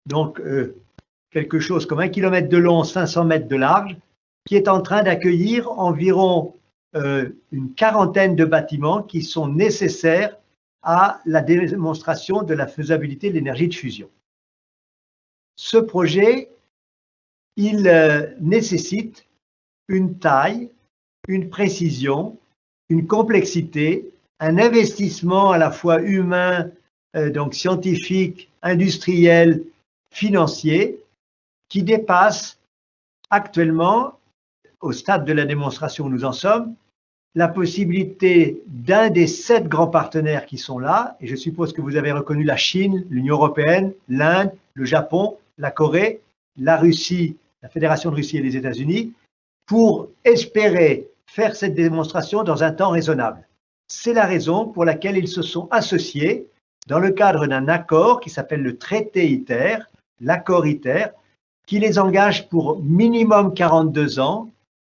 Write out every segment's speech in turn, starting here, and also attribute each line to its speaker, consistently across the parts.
Speaker 1: Donc quelque chose comme 1 km de long, 500 mètres de large, qui est en train d'accueillir environ une quarantaine de bâtiments qui sont nécessaires à la démonstration de la faisabilité de l'énergie de fusion. Ce projet, il nécessite une taille, une précision, une complexité, un investissement à la fois humain, donc scientifique, industriel, financier, qui dépasse actuellement, au stade de la démonstration où nous en sommes, la possibilité d'un des 7 grands partenaires qui sont là, et je suppose que vous avez reconnu la Chine, l'Union européenne, l'Inde, le Japon, la Corée, la Russie, la Fédération de Russie et les États-Unis, pour espérer faire cette démonstration dans un temps raisonnable. C'est la raison pour laquelle ils se sont associés dans le cadre d'un accord qui s'appelle le traité ITER, l'accord ITER, qui les engage pour minimum 42 ans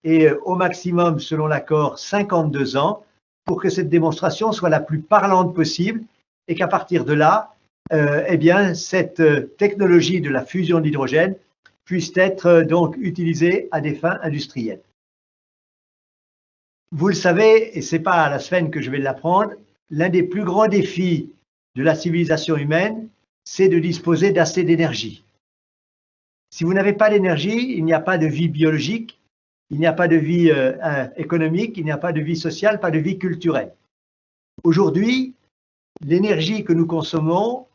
Speaker 1: et au maximum, selon l'accord, 52 ans, pour que cette démonstration soit la plus parlante possible et qu'à partir de là, eh bien, cette technologie de la fusion d'hydrogène puisse être donc utilisée à des fins industrielles. Vous le savez, et ce n'est pas à la semaine que je vais l'apprendre, l'un des plus grands défis de la civilisation humaine, c'est de disposer d'assez d'énergie. Si vous n'avez pas d'énergie, il n'y a pas de vie biologique, il n'y a pas de vie économique, il n'y a pas de vie sociale, pas de vie culturelle. Aujourd'hui, l'énergie que nous consommons,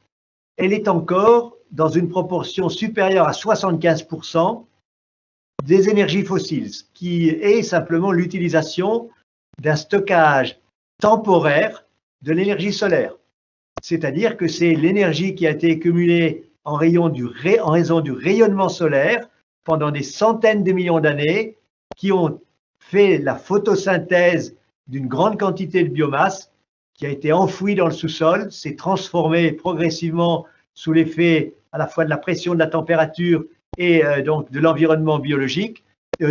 Speaker 1: elle est encore dans une proportion supérieure à 75% des énergies fossiles, ce qui est simplement l'utilisation d'un stockage temporaire de l'énergie solaire. C'est-à-dire que c'est l'énergie qui a été accumulée en raison du rayonnement solaire pendant des centaines de millions d'années qui ont fait la photosynthèse d'une grande quantité de biomasse qui a été enfouie dans le sous-sol, s'est transformée progressivement sous l'effet à la fois de la pression, de la température et donc de l'environnement biologique,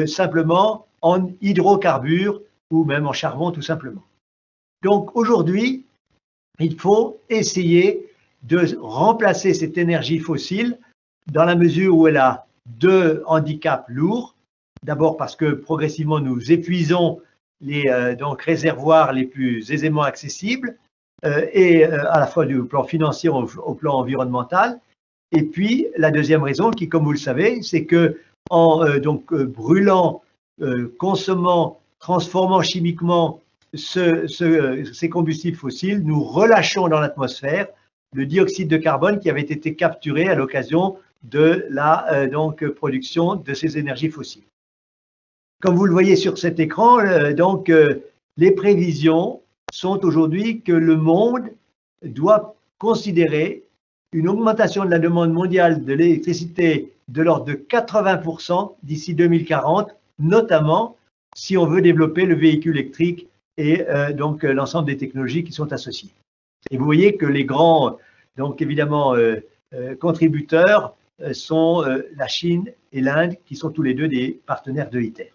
Speaker 1: simplement en hydrocarbures ou même en charbon tout simplement. Donc aujourd'hui, il faut essayer de remplacer cette énergie fossile dans la mesure où elle a 2 handicaps lourds. D'abord parce que progressivement nous épuisons les donc réservoirs les plus aisément accessibles et à la fois du plan financier au plan environnemental. Et puis la deuxième raison qui, comme vous le savez, c'est que en brûlant, consommant, transformant chimiquement ces combustibles fossiles, nous relâchons dans l'atmosphère le dioxyde de carbone qui avait été capturé à l'occasion de la production de ces énergies fossiles. Comme vous le voyez sur cet écran, les prévisions sont aujourd'hui que le monde doit considérer une augmentation de la demande mondiale de l'électricité de l'ordre de 80% d'ici 2040, notamment si on veut développer le véhicule électrique et donc l'ensemble des technologies qui sont associées. Et vous voyez que les grands, donc évidemment, contributeurs sont la Chine et l'Inde, qui sont tous les deux des partenaires de ITER.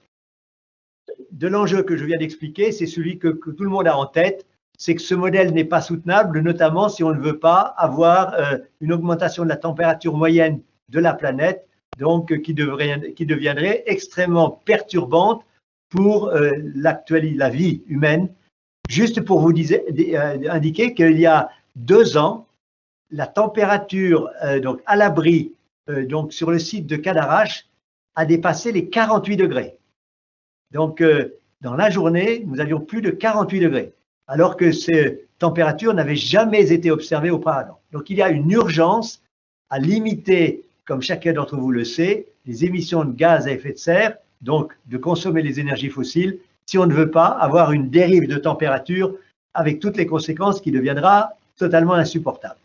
Speaker 1: De l'enjeu que je viens d'expliquer, c'est celui que tout le monde a en tête, c'est que ce modèle n'est pas soutenable, notamment si on ne veut pas avoir une augmentation de la température moyenne de la planète, donc qui deviendrait extrêmement perturbante pour la vie humaine. Juste pour vous indiquer qu'il y a 2 ans, la température donc à l'abri donc sur le site de Cadarache a dépassé les 48 degrés. Donc dans la journée, nous avions plus de 48 degrés, alors que ces températures n'avaient jamais été observées auparavant. Donc il y a une urgence à limiter, comme chacun d'entre vous le sait, les émissions de gaz à effet de serre, donc de consommer les énergies fossiles, si on ne veut pas avoir une dérive de température avec toutes les conséquences qui deviendra totalement insupportable.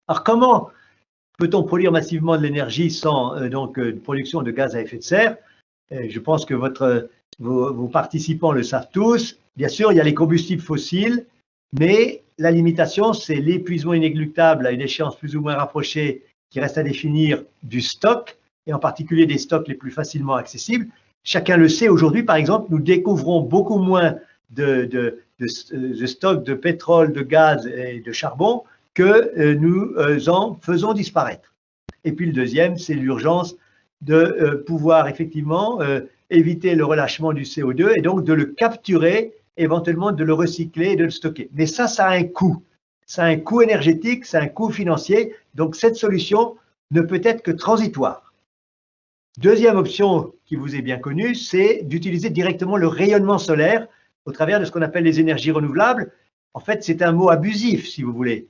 Speaker 1: Alors comment peut-on produire massivement de l'énergie sans production de gaz à effet de serre? Je pense que vos participants le savent tous. Bien sûr, il y a les combustibles fossiles, mais la limitation, c'est l'épuisement inéluctable à une échéance plus ou moins rapprochée qui reste à définir du stock, et en particulier des stocks les plus facilement accessibles. Chacun le sait, aujourd'hui, par exemple, nous découvrons beaucoup moins de stocks de pétrole, de gaz et de charbon que nous en faisons disparaître. Et puis le deuxième, c'est l'urgence de pouvoir effectivement éviter le relâchement du CO2 et donc de le capturer, éventuellement de le recycler et de le stocker. Mais ça a un coût. Ça a un coût énergétique, ça a un coût financier. Donc cette solution ne peut être que transitoire. Deuxième option qui vous est bien connue, c'est d'utiliser directement le rayonnement solaire au travers de ce qu'on appelle les énergies renouvelables. En fait, c'est un mot abusif, si vous voulez.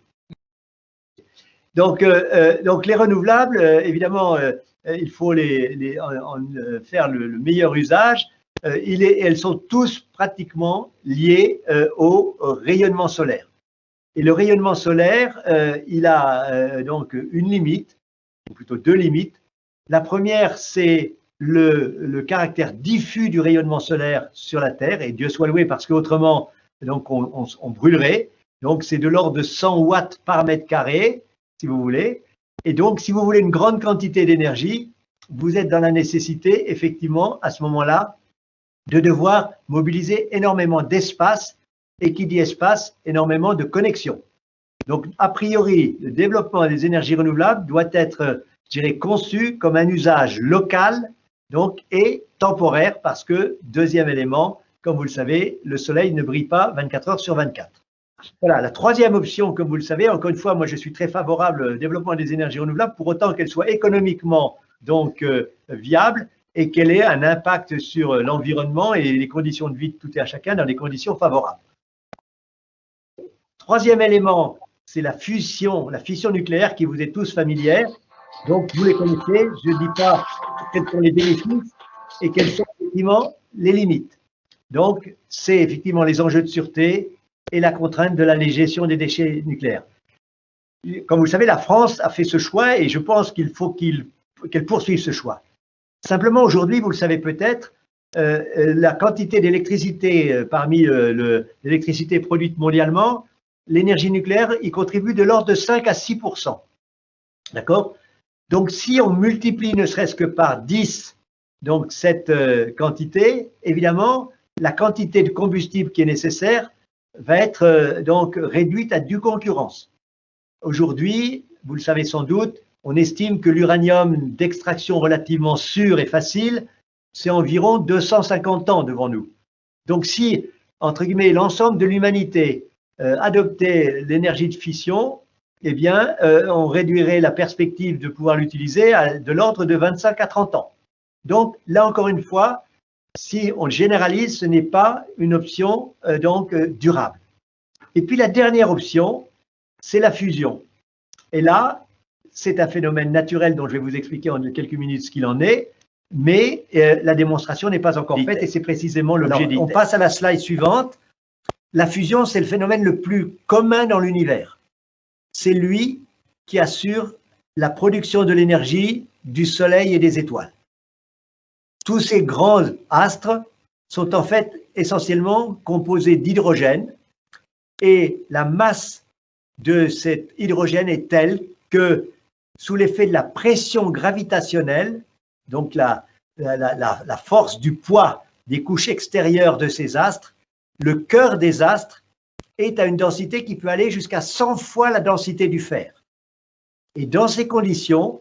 Speaker 1: Donc les renouvelables, évidemment, il faut faire le meilleur usage. Elles sont tous pratiquement liées au rayonnement solaire. Et le rayonnement solaire, il a donc une limite, ou plutôt 2 limites. La première, c'est le caractère diffus du rayonnement solaire sur la Terre, et Dieu soit loué parce qu'autrement, donc on brûlerait. Donc c'est de l'ordre de 100 watts par mètre carré, si vous voulez. Et donc, si vous voulez une grande quantité d'énergie, vous êtes dans la nécessité, effectivement, à ce moment-là, de devoir mobiliser énormément d'espace, et qui dit espace, énormément de connexions. Donc, a priori, le développement des énergies renouvelables doit être, je dirais, conçu comme un usage local, donc, et temporaire, parce que, deuxième élément, comme vous le savez, le soleil ne brille pas 24 heures sur 24. Voilà, la troisième option, comme vous le savez, encore une fois, moi je suis très favorable au développement des énergies renouvelables, pour autant qu'elles soient économiquement donc viables et qu'elle ait un impact sur l'environnement et les conditions de vie de tout et à chacun dans des conditions favorables. Troisième élément, c'est la fission nucléaire qui vous est tous familière. Donc vous les connaissez, je ne dis pas quels sont les bénéfices et quelles sont effectivement les limites. Donc c'est effectivement les enjeux de sûreté et la contrainte de la gestion des déchets nucléaires. Comme vous le savez, la France a fait ce choix et je pense qu'il faut qu'elle poursuive ce choix. Simplement, aujourd'hui, vous le savez peut-être, la quantité d'électricité parmi l'électricité produite mondialement, l'énergie nucléaire y contribue de l'ordre de 5 à 6%. D'accord? Donc, si on multiplie ne serait-ce que par 10 donc, cette quantité, évidemment, la quantité de combustible qui est nécessaire va être donc réduite à due concurrence. Aujourd'hui, vous le savez sans doute, on estime que l'uranium d'extraction relativement sûre et facile, c'est environ 250 ans devant nous. Donc si, entre guillemets, l'ensemble de l'humanité adoptait l'énergie de fission, eh bien, on réduirait la perspective de pouvoir l'utiliser à de l'ordre de 25 à 30 ans. Donc là, encore une fois, si on généralise, ce n'est pas une option durable. Et puis la dernière option, c'est la fusion. Et là, c'est un phénomène naturel dont je vais vous expliquer en quelques minutes ce qu'il en est, mais la démonstration n'est pas encore faite et c'est précisément l'objet d'ITER. On passe à la slide suivante. La fusion, c'est le phénomène le plus commun dans l'univers. C'est lui qui assure la production de l'énergie du Soleil et des étoiles. Tous ces grands astres sont en fait essentiellement composés d'hydrogène et la masse de cet hydrogène est telle que sous l'effet de la pression gravitationnelle, donc la force du poids des couches extérieures de ces astres, le cœur des astres est à une densité qui peut aller jusqu'à 100 fois la densité du fer. Et dans ces conditions,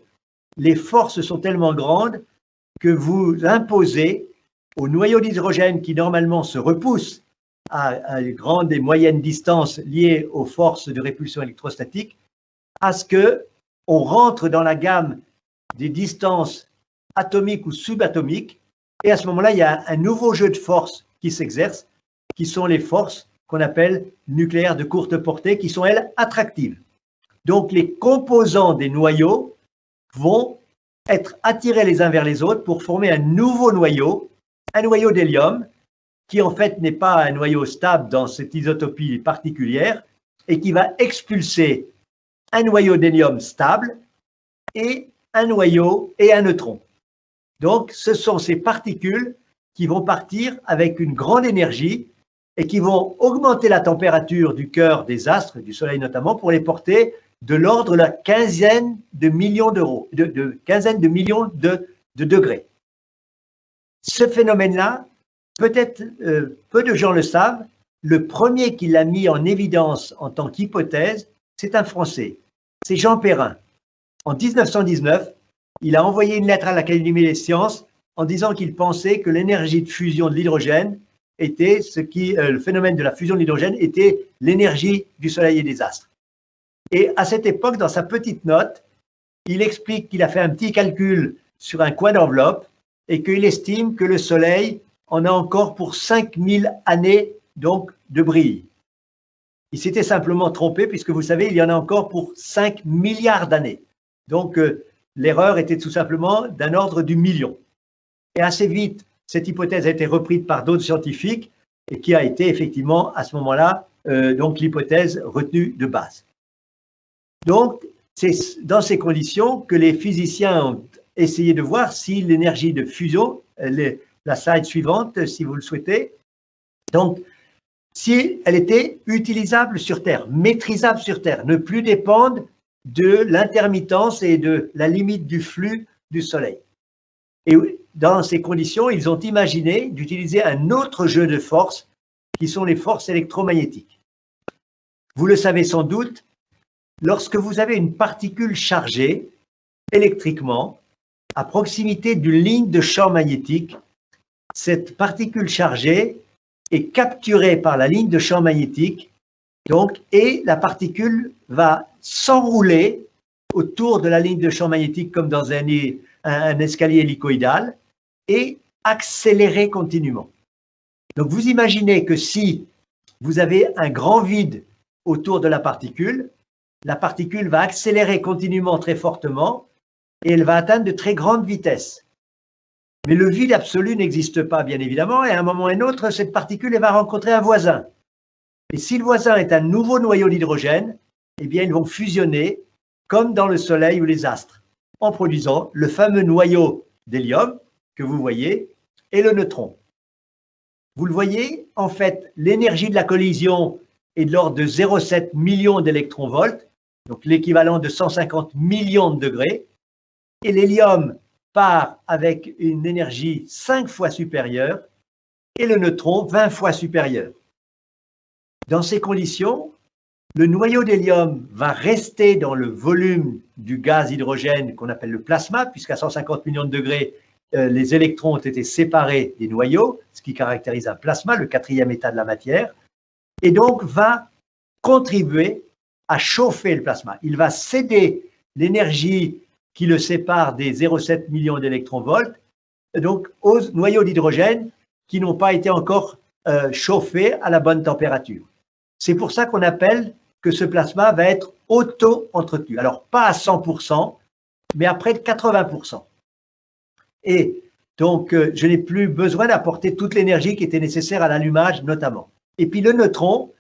Speaker 1: les forces sont tellement grandes que vous imposez au noyau d'hydrogène qui normalement se repousse à une grande et moyenne distance liées aux forces de répulsion électrostatique, à ce qu'on rentre dans la gamme des distances atomiques ou subatomiques, et à ce moment-là, il y a un nouveau jeu de forces qui s'exerce, qui sont les forces qu'on appelle nucléaires de courte portée, qui sont, elles, attractives. Donc, les composants des noyaux vont être attirés les uns vers les autres pour former un nouveau noyau, un noyau d'hélium, qui en fait n'est pas un noyau stable dans cette isotopie particulière, et qui va expulser un noyau d'hélium stable et un noyau et un neutron. Donc, ce sont ces particules qui vont partir avec une grande énergie et qui vont augmenter la température du cœur des astres, du Soleil notamment, pour les porter de l'ordre de la quinzaine de millions de degrés. Ce phénomène-là, peut-être peu de gens le savent, le premier qui l'a mis en évidence en tant qu'hypothèse, c'est un Français, c'est Jean Perrin. En 1919, il a envoyé une lettre à l'Académie des sciences en disant qu'il pensait que l'énergie de fusion de l'hydrogène était le phénomène de la fusion de l'hydrogène était l'énergie du Soleil et des astres. Et à cette époque, dans sa petite note, il explique qu'il a fait un petit calcul sur un coin d'enveloppe et qu'il estime que le Soleil en a encore pour 5000 années donc, de brille. Il s'était simplement trompé puisque vous savez, il y en a encore pour 5 milliards d'années. Donc, l'erreur était tout simplement d'un ordre du million. Et assez vite, cette hypothèse a été reprise par d'autres scientifiques et qui a été effectivement à ce moment-là donc l'hypothèse retenue de base. Donc, c'est dans ces conditions que les physiciens ont essayé de voir si l'énergie de fusion, la slide suivante si vous le souhaitez, donc si elle était utilisable sur Terre, maîtrisable sur Terre, ne plus dépendre de l'intermittence et de la limite du flux du Soleil. Et dans ces conditions, ils ont imaginé d'utiliser un autre jeu de forces qui sont les forces électromagnétiques. Vous le savez sans doute, lorsque vous avez une particule chargée électriquement à proximité d'une ligne de champ magnétique, cette particule chargée est capturée par la ligne de champ magnétique, donc, et la particule va s'enrouler autour de la ligne de champ magnétique comme dans un escalier hélicoïdal et accélérer continuellement. Donc, vous imaginez que si vous avez un grand vide autour de la particule va accélérer continuellement très fortement et elle va atteindre de très grandes vitesses. Mais le vide absolu n'existe pas, bien évidemment, et à un moment ou à un autre, cette particule va rencontrer un voisin. Et si le voisin est un nouveau noyau d'hydrogène, eh bien, ils vont fusionner comme dans le Soleil ou les astres, en produisant le fameux noyau d'hélium que vous voyez et le neutron. Vous le voyez, en fait, l'énergie de la collision est de l'ordre de 0,7 millions d'électronvolts, donc l'équivalent de 150 millions de degrés, et l'hélium part avec une énergie 5 fois supérieure et le neutron 20 fois supérieur. Dans ces conditions, le noyau d'hélium va rester dans le volume du gaz hydrogène qu'on appelle le plasma, puisqu'à 150 millions de degrés, les électrons ont été séparés des noyaux, ce qui caractérise un plasma, le quatrième état de la matière, et donc va contribuer à chauffer le plasma. Il va céder l'énergie qui le sépare des 0,7 millions d'électronvolts, donc aux noyaux d'hydrogène qui n'ont pas été encore chauffés à la bonne température. C'est pour ça qu'on appelle que ce plasma va être auto-entretenu. Alors, pas à 100%, mais à près de 80%. Et donc, je n'ai plus besoin d'apporter toute l'énergie qui était nécessaire à l'allumage, notamment. Et puis, le neutron,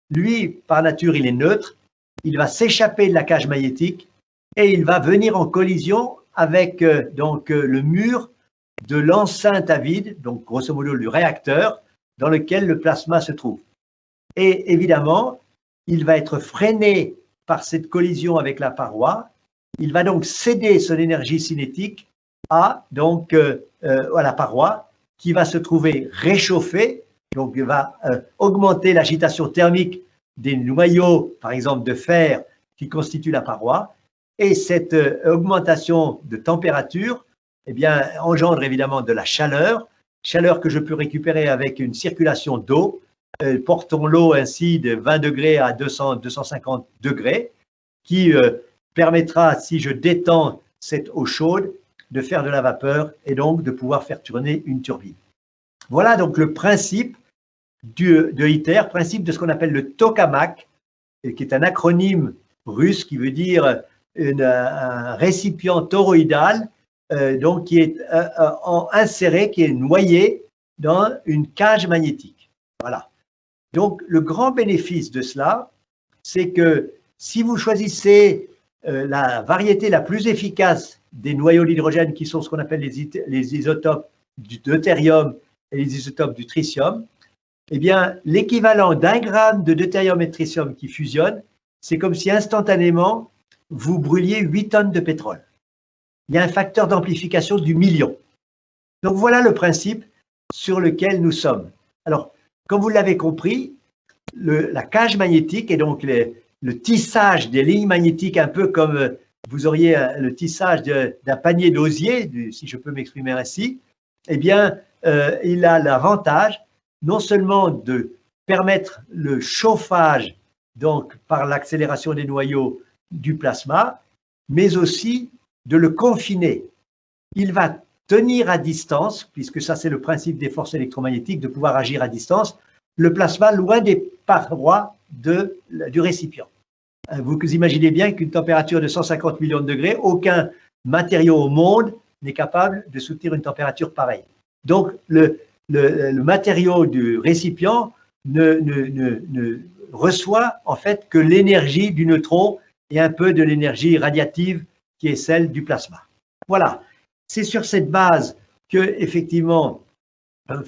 Speaker 1: lui, par nature, il est neutre. Il va s'échapper de la cage magnétique et il va venir en collision avec le mur de l'enceinte à vide, donc grosso modo le réacteur, dans lequel le plasma se trouve. Et évidemment, il va être freiné par cette collision avec la paroi. Il va donc céder son énergie cinétique à la paroi, qui va se trouver réchauffée, donc va augmenter l'agitation thermique des noyaux, par exemple de fer, qui constituent la paroi. Et cette augmentation de température engendre évidemment de la chaleur que je peux récupérer avec une circulation d'eau. Portons l'eau ainsi de 20 degrés à 200-250 degrés, qui permettra, si je détends cette eau chaude, de faire de la vapeur et donc de pouvoir faire tourner une turbine. Voilà donc le principe de ITER, principe de ce qu'on appelle le tokamak, qui est un acronyme russe qui veut dire un récipient toroïdal, donc qui est inséré, qui est noyé dans une cage magnétique. Voilà. Donc, le grand bénéfice de cela, c'est que si vous choisissez la variété la plus efficace des noyaux d'hydrogène, qui sont ce qu'on appelle les isotopes du deutérium et les isotopes du tritium, eh bien, l'équivalent d'1 gramme de deutérium et de tritium qui fusionnent, c'est comme si instantanément, vous brûliez 8 tonnes de pétrole. Il y a un facteur d'amplification du million. Donc, voilà le principe sur lequel nous sommes. Alors, comme vous l'avez compris, la cage magnétique et donc le tissage des lignes magnétiques, un peu comme vous auriez le tissage d'un panier d'osier, si je peux m'exprimer ainsi, eh bien, il a l'avantage non seulement de permettre le chauffage, donc par l'accélération des noyaux du plasma, mais aussi de le confiner. Il va tenir à distance, puisque ça c'est le principe des forces électromagnétiques, de pouvoir agir à distance, le plasma loin des parois du récipient. Vous imaginez bien qu'une température de 150 millions de degrés, aucun matériau au monde n'est capable de soutenir une température pareille. Donc le matériau du récipient ne reçoit en fait que l'énergie du neutron et un peu de l'énergie radiative qui est celle du plasma. Voilà. C'est sur cette base que, effectivement,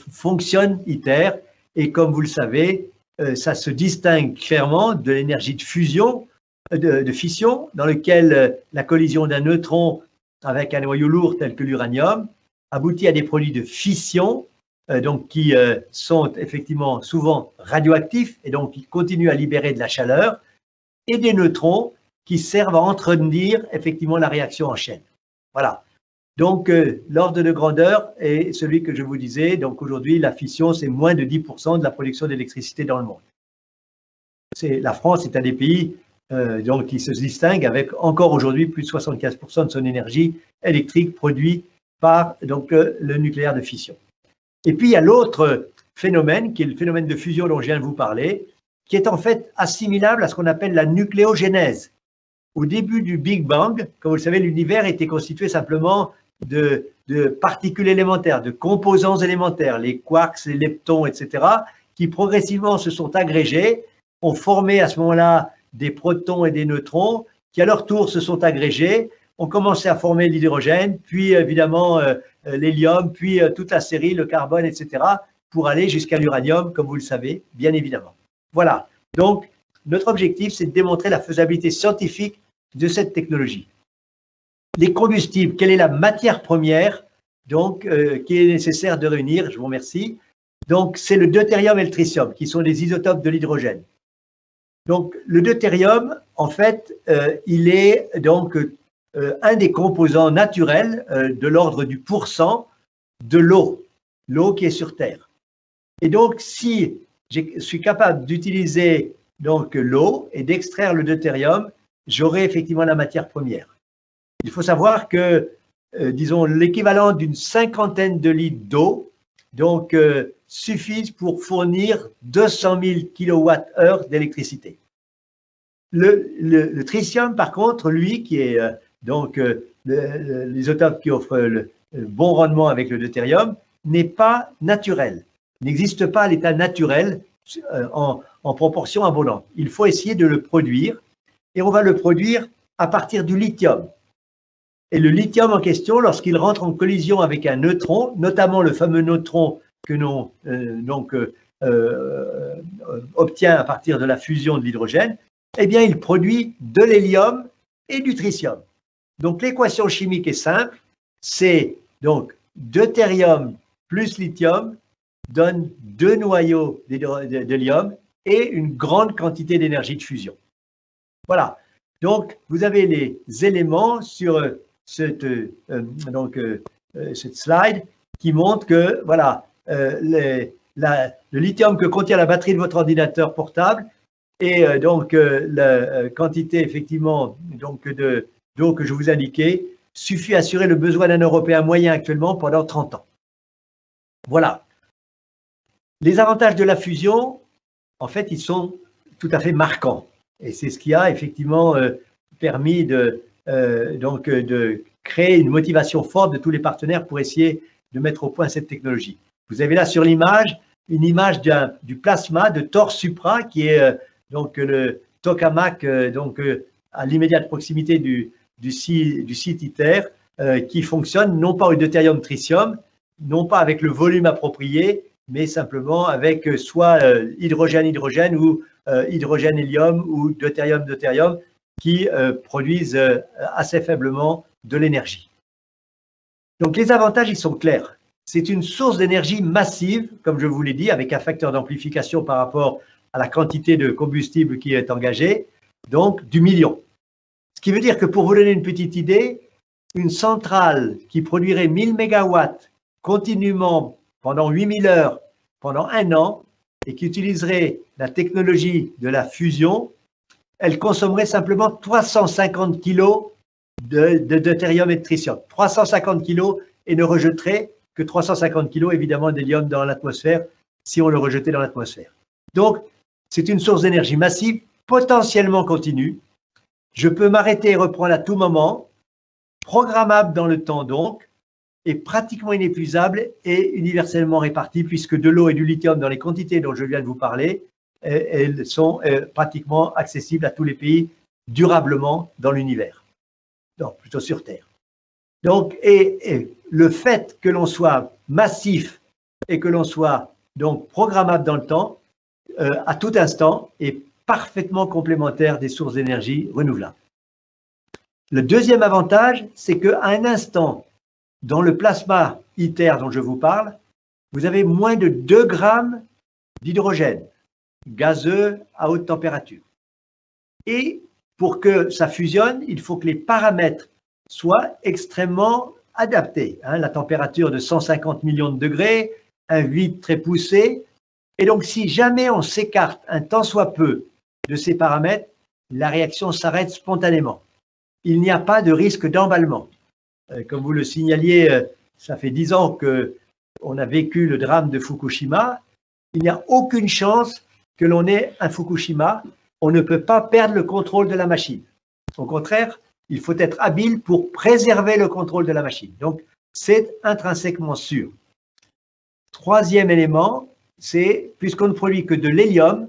Speaker 1: fonctionne ITER. Et comme vous le savez, ça se distingue clairement de l'énergie de fusion, de fission, dans lequel la collision d'un neutron avec un noyau lourd tel que l'uranium aboutit à des produits de fission, donc qui sont effectivement souvent radioactifs et donc qui continuent à libérer de la chaleur, et des neutrons qui servent à entretenir effectivement la réaction en chaîne. Voilà. Donc, l'ordre de grandeur est celui que je vous disais. Donc, aujourd'hui, la fission, c'est moins de 10% de la production d'électricité dans le monde. La France est un des pays qui se distingue avec encore aujourd'hui plus de 75% de son énergie électrique produite par le nucléaire de fission. Et puis, il y a l'autre phénomène, qui est le phénomène de fusion dont je viens de vous parler, qui est en fait assimilable à ce qu'on appelle la nucléogénèse. Au début du Big Bang, comme vous le savez, l'univers était constitué simplement de particules élémentaires, de composants élémentaires, les quarks, les leptons, etc., qui progressivement se sont agrégés, ont formé à ce moment-là des protons et des neutrons, qui à leur tour se sont agrégés, ont commencé à former l'hydrogène, puis évidemment l'hélium, puis toute la série, le carbone, etc., pour aller jusqu'à l'uranium, comme vous le savez, bien évidemment. Voilà. Donc, notre objectif, c'est de démontrer la faisabilité scientifique de cette technologie. Les combustibles, quelle est la matière première qui est nécessaire de réunir? Je vous remercie. Donc, c'est le deutérium et le tritium, qui sont les isotopes de l'hydrogène. Donc, le deutérium, en fait, il est donc un des composants naturels de l'ordre du % de l'eau qui est sur Terre. Et donc, si je suis capable d'utiliser l'eau et d'extraire le deutérium, j'aurai effectivement la matière première. Il faut savoir que, disons, l'équivalent d'une 50aine de litres d'eau, suffisent pour fournir 200 000 kWh d'électricité. Le tritium, par contre, lui, qui est l'isotope qui offre le bon rendement avec le deutérium, n'est pas naturel, n'existe pas à l'état naturel en proportion abondante. Il faut essayer de le produire, et on va le produire à partir du lithium. Et le lithium en question, lorsqu'il rentre en collision avec un neutron, notamment le fameux neutron que l'on obtient à partir de la fusion de l'hydrogène, eh bien, il produit de l'hélium et du tritium. Donc, l'équation chimique est simple, c'est donc deutérium plus lithium donne 2 noyaux d'hélium et une grande quantité d'énergie de fusion. Voilà. Donc, vous avez les éléments sur cette slide qui montre que voilà, le lithium que contient la batterie de votre ordinateur portable et la quantité effectivement d'eau que je vous indiquais suffit à assurer le besoin d'un Européen moyen actuellement pendant 30 ans. Voilà. Les avantages de la fusion, en fait, ils sont tout à fait marquants. Et c'est ce qui a effectivement permis de créer une motivation forte de tous les partenaires pour essayer de mettre au point cette technologie. Vous avez là sur l'image une image du plasma de Thor Supra qui est le tokamak à l'immédiate proximité du site ITER qui fonctionne non pas au deutérium-tritium, non pas avec le volume approprié, mais simplement avec soit hydrogène-hydrogène ou hydrogène-hélium ou deutérium-deutérium qui produisent assez faiblement de l'énergie. Donc les avantages, ils sont clairs. C'est une source d'énergie massive, comme je vous l'ai dit, avec un facteur d'amplification par rapport à la quantité de combustible qui est engagée, donc du million. Ce qui veut dire que pour vous donner une petite idée, une centrale qui produirait 1000 mégawatts continuellement pendant 8000 heures, pendant 1 an, et qui utiliserait la technologie de la fusion, elle consommerait simplement 350 kg de deutérium et de tritium. 350 kg et ne rejetterait que 350 kg évidemment d'hélium dans l'atmosphère si on le rejetait dans l'atmosphère. Donc, c'est une source d'énergie massive, potentiellement continue. Je peux m'arrêter et reprendre à tout moment, programmable dans le temps donc, et pratiquement inépuisable et universellement répartie puisque de l'eau et du lithium dans les quantités dont je viens de vous parler, elles sont pratiquement accessibles à tous les pays durablement dans l'univers, donc plutôt sur Terre. Donc, et le fait que l'on soit massif et que l'on soit donc programmable dans le temps, à tout instant, est parfaitement complémentaire des sources d'énergie renouvelables. Le deuxième avantage, c'est qu'à un instant, dans le plasma ITER dont je vous parle, vous avez moins de 2 grammes d'hydrogène gazeux à haute température. Et pour que ça fusionne, il faut que les paramètres soient extrêmement adaptés. La température de 150 millions de degrés, un vide très poussé. Et donc, si jamais on s'écarte un tant soit peu de ces paramètres, la réaction s'arrête spontanément. Il n'y a pas de risque d'emballement. Comme vous le signaliez, ça fait 10 ans qu'on a vécu le drame de Fukushima. Il n'y a aucune chance que l'on ait un Fukushima. On ne peut pas perdre le contrôle de la machine. Au contraire, il faut être habile pour préserver le contrôle de la machine. Donc, c'est intrinsèquement sûr. Troisième élément, c'est, puisqu'on ne produit que de l'hélium,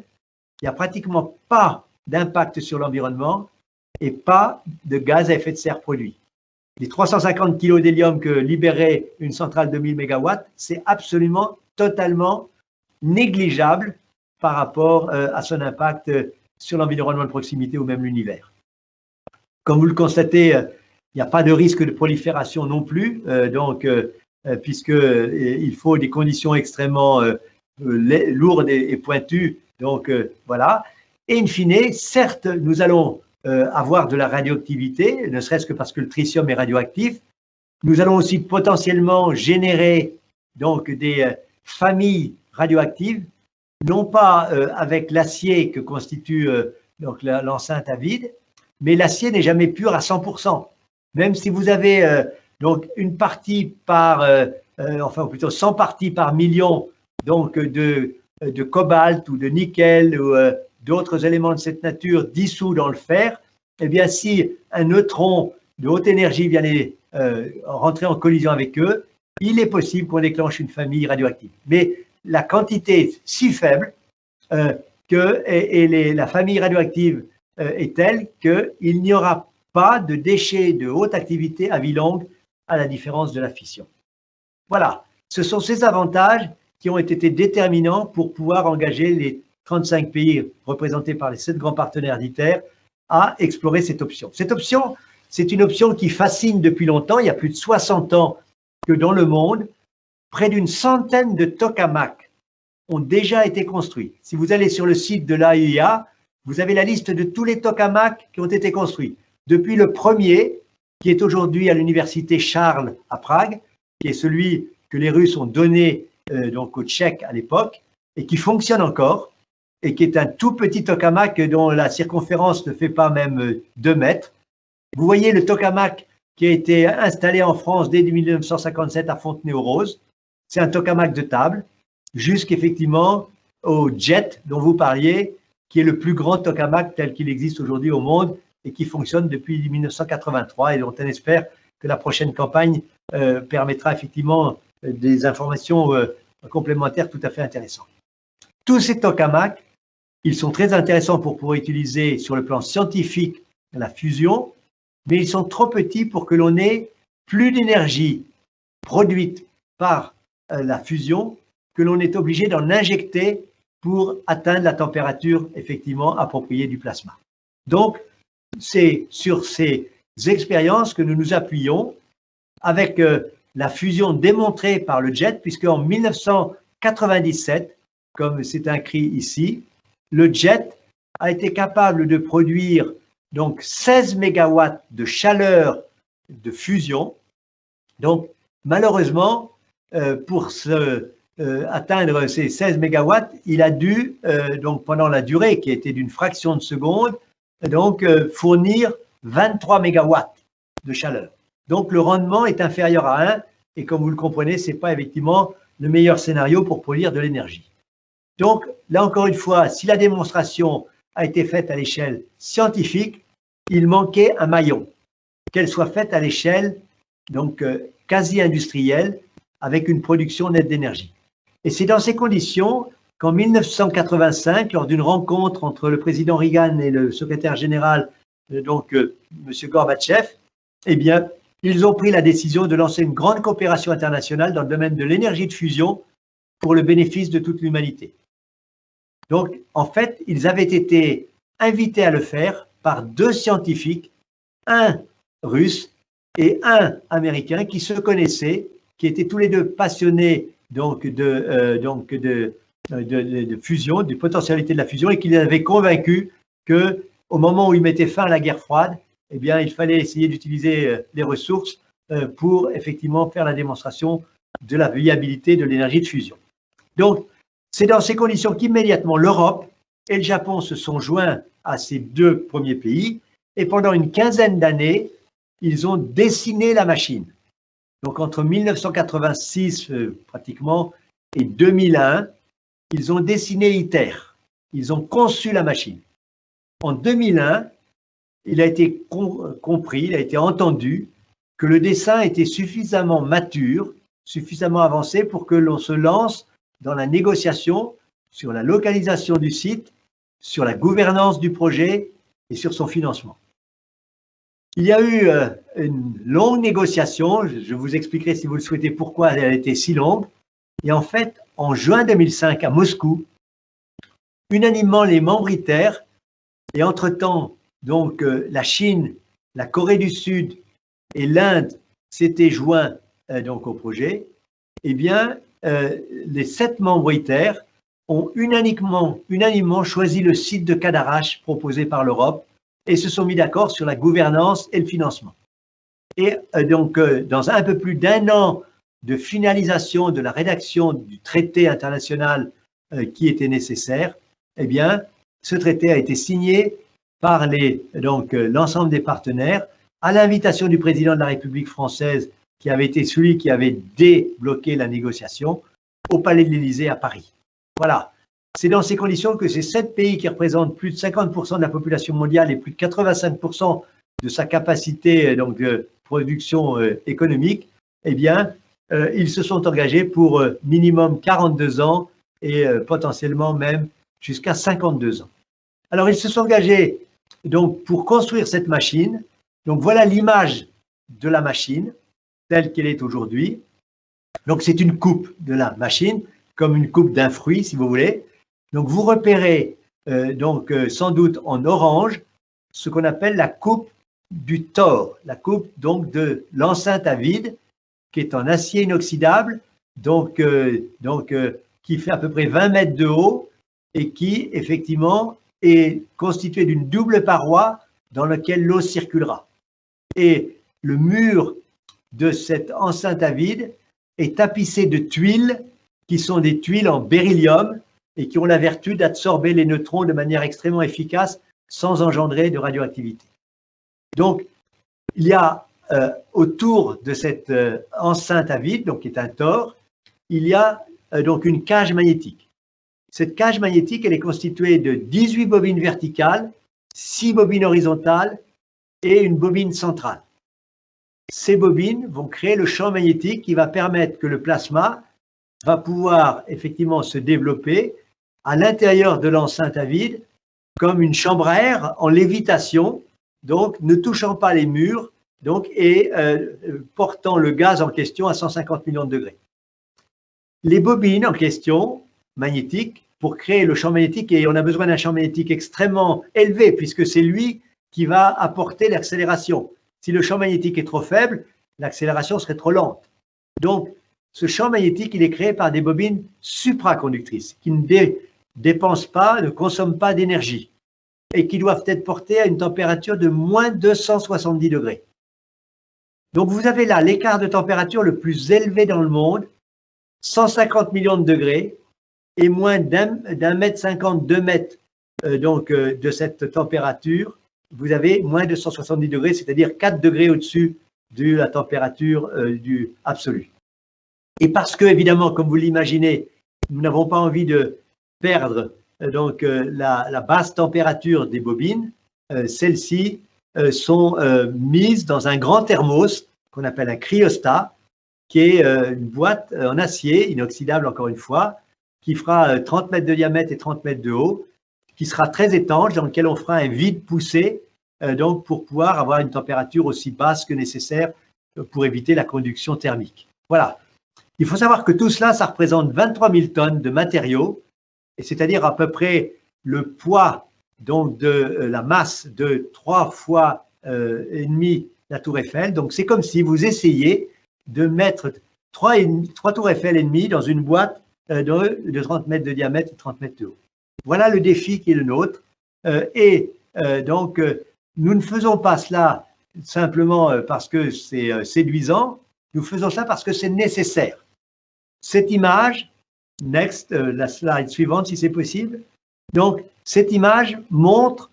Speaker 1: il n'y a pratiquement pas d'impact sur l'environnement et pas de gaz à effet de serre produit. Les 350 kg d'hélium que libérait une centrale de 1000 MW, c'est absolument, totalement négligeable par rapport à son impact sur l'environnement de proximité ou même l'univers. Comme vous le constatez, il n'y a pas de risque de prolifération non plus, puisqu'il faut des conditions extrêmement lourdes et pointues. Donc, voilà. Et in fine, certes, nous allons avoir de la radioactivité, ne serait-ce que parce que le tritium est radioactif. Nous allons aussi potentiellement générer donc des familles radioactives, non pas avec l'acier que constitue l'enceinte à vide, mais l'acier n'est jamais pur à 100%. Même si vous avez donc une partie par, enfin plutôt 100 parties par million donc de cobalt ou de nickel ou d'autres éléments de cette nature dissous dans le fer, eh bien si un neutron de haute énergie vient rentrer en collision avec eux, il est possible qu'on déclenche une famille radioactive. Mais la quantité est si faible la famille radioactive est telle qu'il n'y aura pas de déchets de haute activité à vie longue, à la différence de la fission. Voilà, ce sont ces avantages qui ont été déterminants pour pouvoir engager les 35 pays représentés par les 7 grands partenaires d'ITER à explorer cette option. Cette option, c'est une option qui fascine depuis longtemps. Il y a plus de 60 ans que dans le monde, près d'une centaine de tokamaks ont déjà été construits. Si vous allez sur le site de l'AEA, vous avez la liste de tous les tokamaks qui ont été construits. Depuis le premier, qui est aujourd'hui à l'université Charles à Prague, qui est celui que les Russes ont donné donc aux Tchèques à l'époque, et qui fonctionne encore, et qui est un tout petit tokamak dont la circonférence ne fait pas même 2 mètres. Vous voyez le tokamak qui a été installé en France dès 1957 à Fontenay-aux-Roses. C'est un tokamak de table, jusqu'effectivement au jet dont vous parliez, qui est le plus grand tokamak tel qu'il existe aujourd'hui au monde et qui fonctionne depuis 1983 et dont on espère que la prochaine campagne permettra effectivement des informations complémentaires tout à fait intéressantes. Tous ces tokamaks, ils sont très intéressants pour pouvoir utiliser sur le plan scientifique la fusion, mais ils sont trop petits pour que l'on ait plus d'énergie produite par la fusion que l'on est obligé d'en injecter pour atteindre la température effectivement appropriée du plasma. Donc, c'est sur ces expériences que nous nous appuyons avec la fusion démontrée par le jet, puisque en 1997, comme c'est inscrit ici, le jet a été capable de produire donc 16 mégawatts de chaleur de fusion. Donc, malheureusement, pour atteindre ces 16 mégawatts, il a dû, donc pendant la durée qui était d'une fraction de seconde, donc fournir 23 mégawatts de chaleur. Donc, le rendement est inférieur à 1 et comme vous le comprenez, ce n'est pas effectivement le meilleur scénario pour produire de l'énergie. Donc, là encore une fois, si la démonstration a été faite à l'échelle scientifique, il manquait un maillon, qu'elle soit faite à l'échelle donc quasi industrielle avec une production nette d'énergie. Et c'est dans ces conditions qu'en 1985, lors d'une rencontre entre le président Reagan et le secrétaire général, donc M. Gorbatchev, eh bien, ils ont pris la décision de lancer une grande coopération internationale dans le domaine de l'énergie de fusion pour le bénéfice de toute l'humanité. Donc, en fait, ils avaient été invités à le faire par 2 scientifiques, un russe et un américain qui se connaissaient, qui étaient tous les 2 passionnés donc de fusion, de potentialité de la fusion, et qui les avaient convaincus qu'au moment où ils mettaient fin à la guerre froide, eh bien, il fallait essayer d'utiliser les ressources pour effectivement faire la démonstration de la viabilité de l'énergie de fusion. Donc, c'est dans ces conditions qu'immédiatement l'Europe et le Japon se sont joints à ces 2 premiers pays et pendant une quinzaine d'années, ils ont dessiné la machine. Donc entre 1986 pratiquement et 2001, ils ont dessiné ITER, ils ont conçu la machine. En 2001, il a été compris, il a été entendu que le dessin était suffisamment mature, suffisamment avancé pour que l'on se lance dans la négociation sur la localisation du site, sur la gouvernance du projet et sur son financement. Il y a eu une longue négociation, je vous expliquerai si vous le souhaitez pourquoi elle a été si longue, et en fait, en juin 2005 à Moscou, unanimement les membres ITER, et entre-temps, donc la Chine, la Corée du Sud et l'Inde s'étaient joints donc au projet, eh bien, les 7 membres ITER ont unanimement choisi le site de Cadarache proposé par l'Europe et se sont mis d'accord sur la gouvernance et le financement. Et donc, dans un peu plus d'1 an de finalisation de la rédaction du traité international qui était nécessaire, eh bien, ce traité a été signé par l'ensemble des partenaires à l'invitation du président de la République française qui avait été celui qui avait débloqué la négociation au Palais de l'Élysée à Paris. Voilà. C'est dans ces conditions que ces 7 pays qui représentent plus de 50% de la population mondiale et plus de 85% de sa capacité donc, de production économique, eh bien, ils se sont engagés pour minimum 42 ans et potentiellement même jusqu'à 52 ans. Alors, ils se sont engagés donc pour construire cette machine Donc voilà l'image de la machine telle qu'elle est aujourd'hui. Donc c'est une coupe de la machine, comme une coupe d'un fruit si vous voulez. Donc vous repérez sans doute en orange ce qu'on appelle la coupe du Thor, la coupe donc de l'enceinte à vide qui est en acier inoxydable, qui fait à peu près 20 mètres de haut et qui effectivement est constituée d'une double paroi dans laquelle l'eau circulera. Et le mur de cette enceinte à vide est tapissé de tuiles qui sont des tuiles en beryllium et qui ont la vertu d'absorber les neutrons de manière extrêmement efficace sans engendrer de radioactivité. Donc, il y a autour de cette enceinte à vide, donc qui est un Thor, il y a donc une cage magnétique. Cette cage magnétique, elle est constituée de 18 bobines verticales, 6 bobines horizontales et une bobine centrale. Ces bobines vont créer le champ magnétique qui va permettre que le plasma va pouvoir effectivement se développer à l'intérieur de l'enceinte à vide comme une chambre à air en lévitation, donc ne touchant pas les murs et portant le gaz en question à 150 millions de degrés. Les bobines en question, magnétiques, pour créer le champ magnétique, et on a besoin d'un champ magnétique extrêmement élevé puisque c'est lui qui va apporter l'accélération. Si le champ magnétique est trop faible, l'accélération serait trop lente. Donc, ce champ magnétique, il est créé par des bobines supraconductrices qui ne dépensent pas, ne consomment pas d'énergie et qui doivent être portées à une température de moins 270 degrés. Donc, vous avez là l'écart de température le plus élevé dans le monde, 150 millions de degrés et moins d'un mètre 50, 2 mètres de cette température, vous avez moins 270 degrés, c'est-à-dire 4 degrés au-dessus de la température absolue. Et parce que, évidemment, comme vous l'imaginez, nous n'avons pas envie de perdre la basse température des bobines, celles-ci sont mises dans un grand thermos qu'on appelle un cryostat, qui est une boîte en acier, inoxydable encore une fois, qui fera 30 mètres de diamètre et 30 mètres de haut, qui sera très étanche, dans lequel on fera un vide poussé, pour pouvoir avoir une température aussi basse que nécessaire pour éviter la conduction thermique. Voilà. Il faut savoir que tout cela, ça représente 23 000 tonnes de matériaux, c'est-à-dire à peu près le poids donc de la masse de 3 fois et demi la tour Eiffel. Donc c'est comme si vous essayiez de mettre 3 tours Eiffel et demi dans une boîte de 30 mètres de diamètre et 30 mètres de haut. Voilà le défi qui est le nôtre. Nous ne faisons pas cela simplement parce que c'est séduisant, nous faisons cela parce que c'est nécessaire. Cette image, la slide suivante si c'est possible, donc cette image montre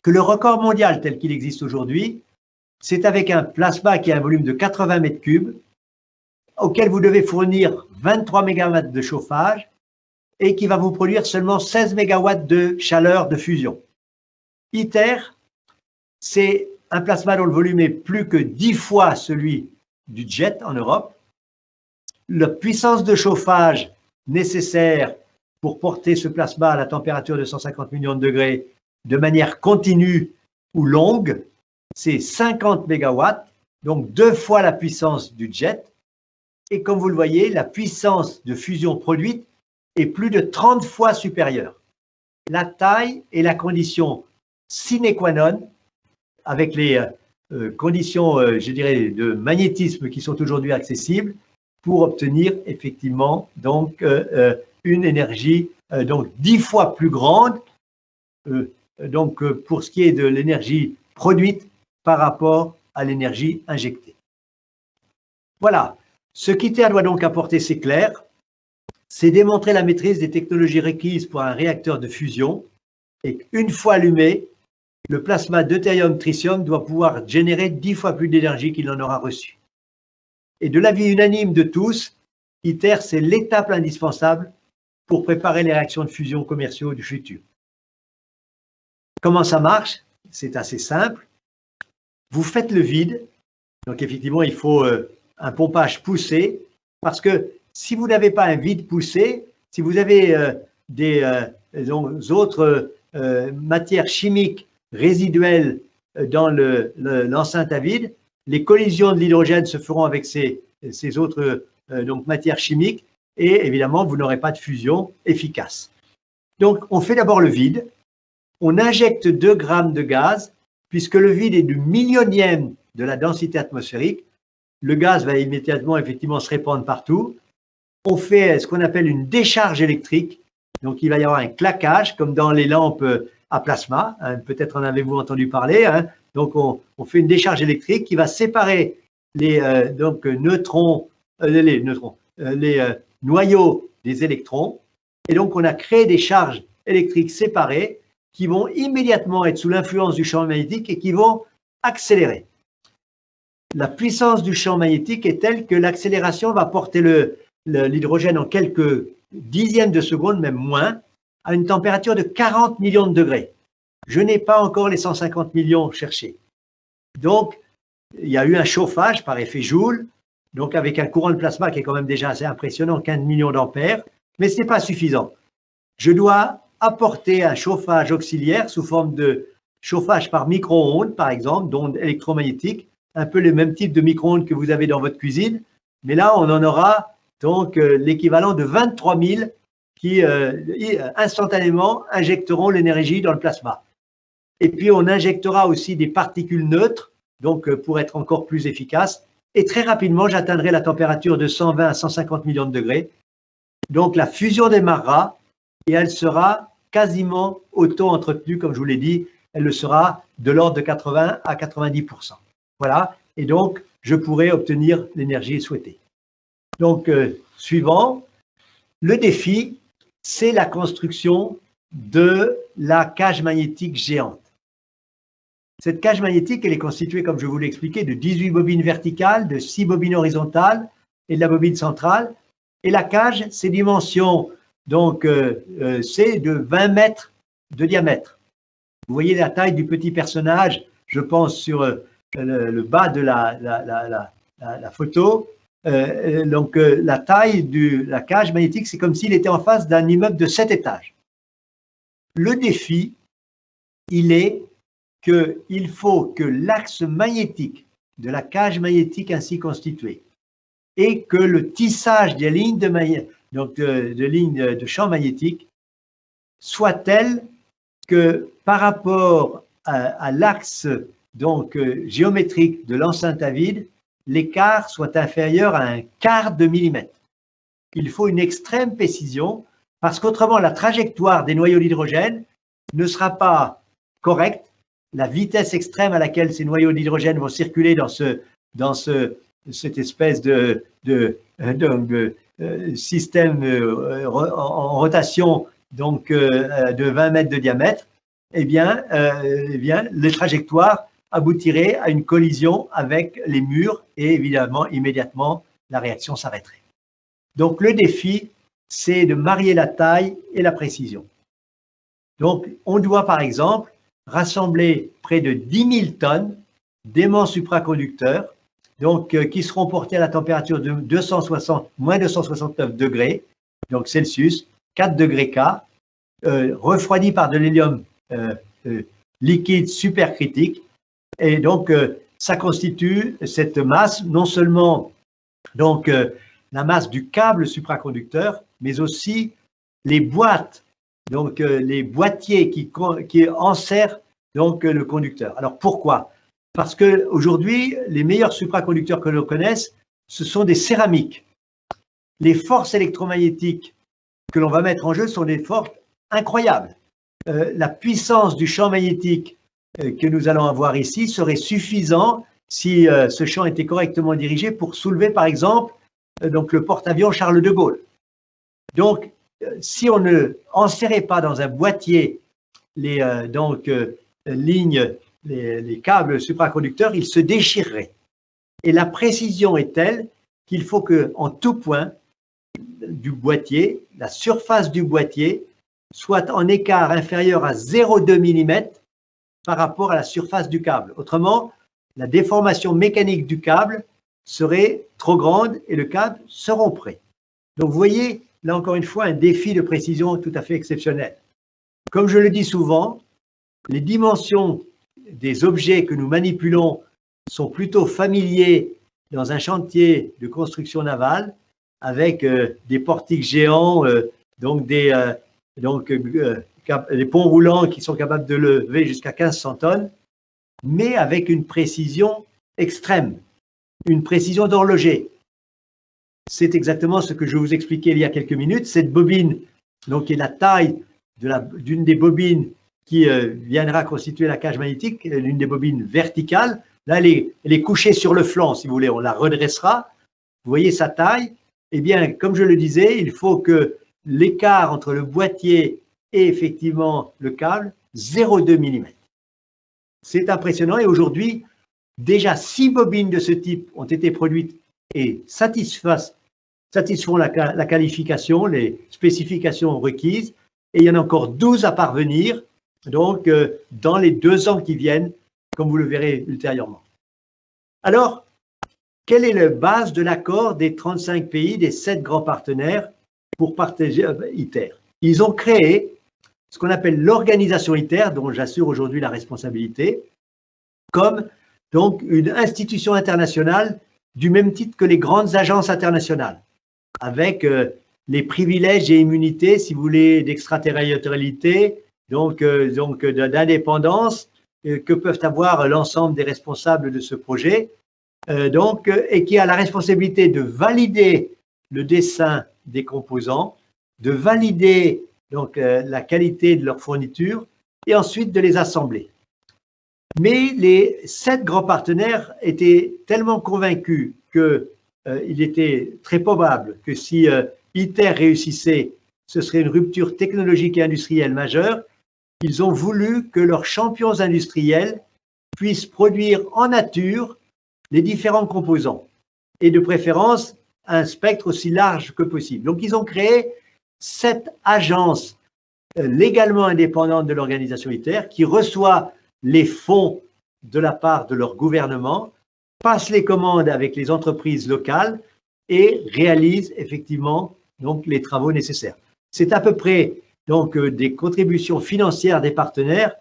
Speaker 1: que le record mondial tel qu'il existe aujourd'hui, c'est avec un plasma qui a un volume de 80 mètres cubes, auquel vous devez fournir 23 mégawatts de chauffage et qui va vous produire seulement 16 mégawatts de chaleur de fusion. ITER, c'est un plasma dont le volume est plus que 10 fois celui du jet en Europe. La puissance de chauffage nécessaire pour porter ce plasma à la température de 150 millions de degrés de manière continue ou longue, c'est 50 mégawatts, donc 2 fois la puissance du jet. Et comme vous le voyez, la puissance de fusion produite est plus de 30 fois supérieure. La taille est la condition sine qua non, avec les conditions, je dirais, de magnétisme qui sont aujourd'hui accessibles, pour obtenir effectivement donc une énergie donc 10 fois plus grande pour ce qui est de l'énergie produite par rapport à l'énergie injectée. Voilà. Ce qu'ITER doit donc apporter, c'est clair, c'est démontrer la maîtrise des technologies requises pour un réacteur de fusion et qu'une fois allumé, le plasma deutérium-tritium doit pouvoir générer 10 fois plus d'énergie qu'il en aura reçu. Et de l'avis unanime de tous, ITER, c'est l'étape indispensable pour préparer les réactions de fusion commerciaux du futur. Comment ça marche? C'est assez simple. Vous faites le vide. Donc effectivement, il faut un pompage poussé, parce que si vous n'avez pas un vide poussé, si vous avez des autres matières chimiques résiduelles dans l'enceinte à vide, les collisions de l'hydrogène se feront avec ces autres donc matières chimiques et évidemment, vous n'aurez pas de fusion efficace. Donc, on fait d'abord le vide. On injecte 2 grammes de gaz, puisque le vide est du millionième de la densité atmosphérique. Le gaz va immédiatement, effectivement, se répandre partout. On fait ce qu'on appelle une décharge électrique. Donc, il va y avoir un claquage, comme dans les lampes à plasma. Hein, peut-être en avez-vous entendu parler. Hein. Donc, on fait une décharge électrique qui va séparer les noyaux des électrons. Et donc, on a créé des charges électriques séparées qui vont immédiatement être sous l'influence du champ magnétique et qui vont accélérer. La puissance du champ magnétique est telle que l'accélération va porter l'hydrogène en quelques dixièmes de seconde, même moins, à une température de 40 millions de degrés. Je n'ai pas encore les 150 millions cherchés. Donc, il y a eu un chauffage par effet Joule, donc avec un courant de plasma qui est quand même déjà assez impressionnant, 15 millions d'ampères, mais ce n'est pas suffisant. Je dois apporter un chauffage auxiliaire sous forme de chauffage par micro-ondes, par exemple, d'ondes électromagnétiques, un peu le même type de micro-ondes que vous avez dans votre cuisine, mais là, on en aura donc l'équivalent de 23 000 qui instantanément injecteront l'énergie dans le plasma. Et puis, on injectera aussi des particules neutres, donc pour être encore plus efficace, et très rapidement, j'atteindrai la température de 120 à 150 millions de degrés. Donc, la fusion démarrera et elle sera quasiment auto-entretenue, comme je vous l'ai dit, elle le sera de l'ordre de 80 à 90%. Voilà, et donc, je pourrai obtenir l'énergie souhaitée. Donc, suivant, le défi, c'est la construction de la cage magnétique géante. Cette cage magnétique, elle est constituée, comme je vous l'ai expliqué, de 18 bobines verticales, de 6 bobines horizontales et de la bobine centrale. Et la cage, ses dimensions, donc, c'est de 20 mètres de diamètre. Vous voyez la taille du petit personnage, je pense, sur le bas de la photo. Donc, la taille de la cage magnétique, c'est comme s'il était en face d'un immeuble de 7 étages. Le défi, il est qu'il faut que l'axe magnétique de la cage magnétique ainsi constituée et que le tissage des lignes de champ magnétique soit tel que par rapport à l'axe géométrique de l'enceinte à vide, l'écart soit inférieur à 1/4 de millimètre. Il faut une extrême précision parce qu'autrement la trajectoire des noyaux d'hydrogène ne sera pas correcte. La vitesse extrême à laquelle ces noyaux d'hydrogène vont circuler dans cette espèce de système en rotation de 20 mètres de diamètre, eh bien, les trajectoires aboutiraient à une collision avec les murs et évidemment, immédiatement, la réaction s'arrêterait. Donc, le défi, c'est de marier la taille et la précision. Donc, on doit, par exemple, rassembler près de 10 000 tonnes d'aimants supraconducteurs, donc qui seront portés à la température de moins 269 degrés, donc Celsius, 4 degrés K, refroidis par de l'hélium liquide supercritique. Et donc, ça constitue cette masse, non seulement donc, la masse du câble supraconducteur, mais aussi les boîtes, donc les boîtiers qui enserrent donc le conducteur. Alors pourquoi? Parce qu'aujourd'hui, les meilleurs supraconducteurs que l'on connaisse, ce sont des céramiques. Les forces électromagnétiques que l'on va mettre en jeu sont des forces incroyables. La puissance du champ magnétique que nous allons avoir ici serait suffisant si ce champ était correctement dirigé pour soulever, par exemple, donc le porte-avions Charles de Gaulle. Donc, si on ne enserrait pas dans un boîtier les câbles supraconducteurs, ils se déchireraient. Et la précision est telle qu'il faut qu'en tout point du boîtier, la surface du boîtier soit en écart inférieur à 0,2 mm par rapport à la surface du câble. Autrement, la déformation mécanique du câble serait trop grande et le câble se romprait. Donc, vous voyez, là encore une fois, un défi de précision tout à fait exceptionnel. Comme je le dis souvent, les dimensions des objets que nous manipulons sont plutôt familiers dans un chantier de construction navale, avec des portiques géants, donc des ponts roulants qui sont capables de lever jusqu'à 1500 tonnes, mais avec une précision extrême, une précision d'horloger. C'est exactement ce que je vous expliquais il y a quelques minutes. Cette bobine, donc, est la taille d'une des bobines qui viendra constituer la cage magnétique, l'une des bobines verticales. Là, elle est couchée sur le flanc, si vous voulez, on la redressera. Vous voyez sa taille. Eh bien, comme je le disais, il faut que l'écart entre le boîtier et effectivement le câble, 0,2 mm. C'est impressionnant et aujourd'hui, déjà 6 bobines de ce type ont été produites et satisfont la qualification, les spécifications requises, et il y en a encore 12 à parvenir, donc dans les 2 ans qui viennent, comme vous le verrez ultérieurement. Alors, quelle est la base de l'accord des 35 pays, des 7 grands partenaires pour partager ITER? Ils ont créé ce qu'on appelle l'organisation ITER, dont j'assure aujourd'hui la responsabilité, comme donc une institution internationale du même titre que les grandes agences internationales, avec les privilèges et immunités, si vous voulez, d'extraterritorialité, donc d'indépendance que peuvent avoir l'ensemble des responsables de ce projet, et qui a la responsabilité de valider le dessin des composants, de valider donc la qualité de leur fourniture et ensuite de les assembler. Mais les 7 grands partenaires étaient tellement convaincus qu'il était très probable que si ITER réussissait, ce serait une rupture technologique et industrielle majeure. Ils ont voulu que leurs champions industriels puissent produire en nature les différents composants et de préférence un spectre aussi large que possible. Donc, ils ont créé 7 agences légalement indépendantes de l'organisation ITER qui reçoit les fonds de la part de leur gouvernement, passe les commandes avec les entreprises locales et réalise effectivement donc les travaux nécessaires. C'est à peu près donc des contributions financières des partenaires,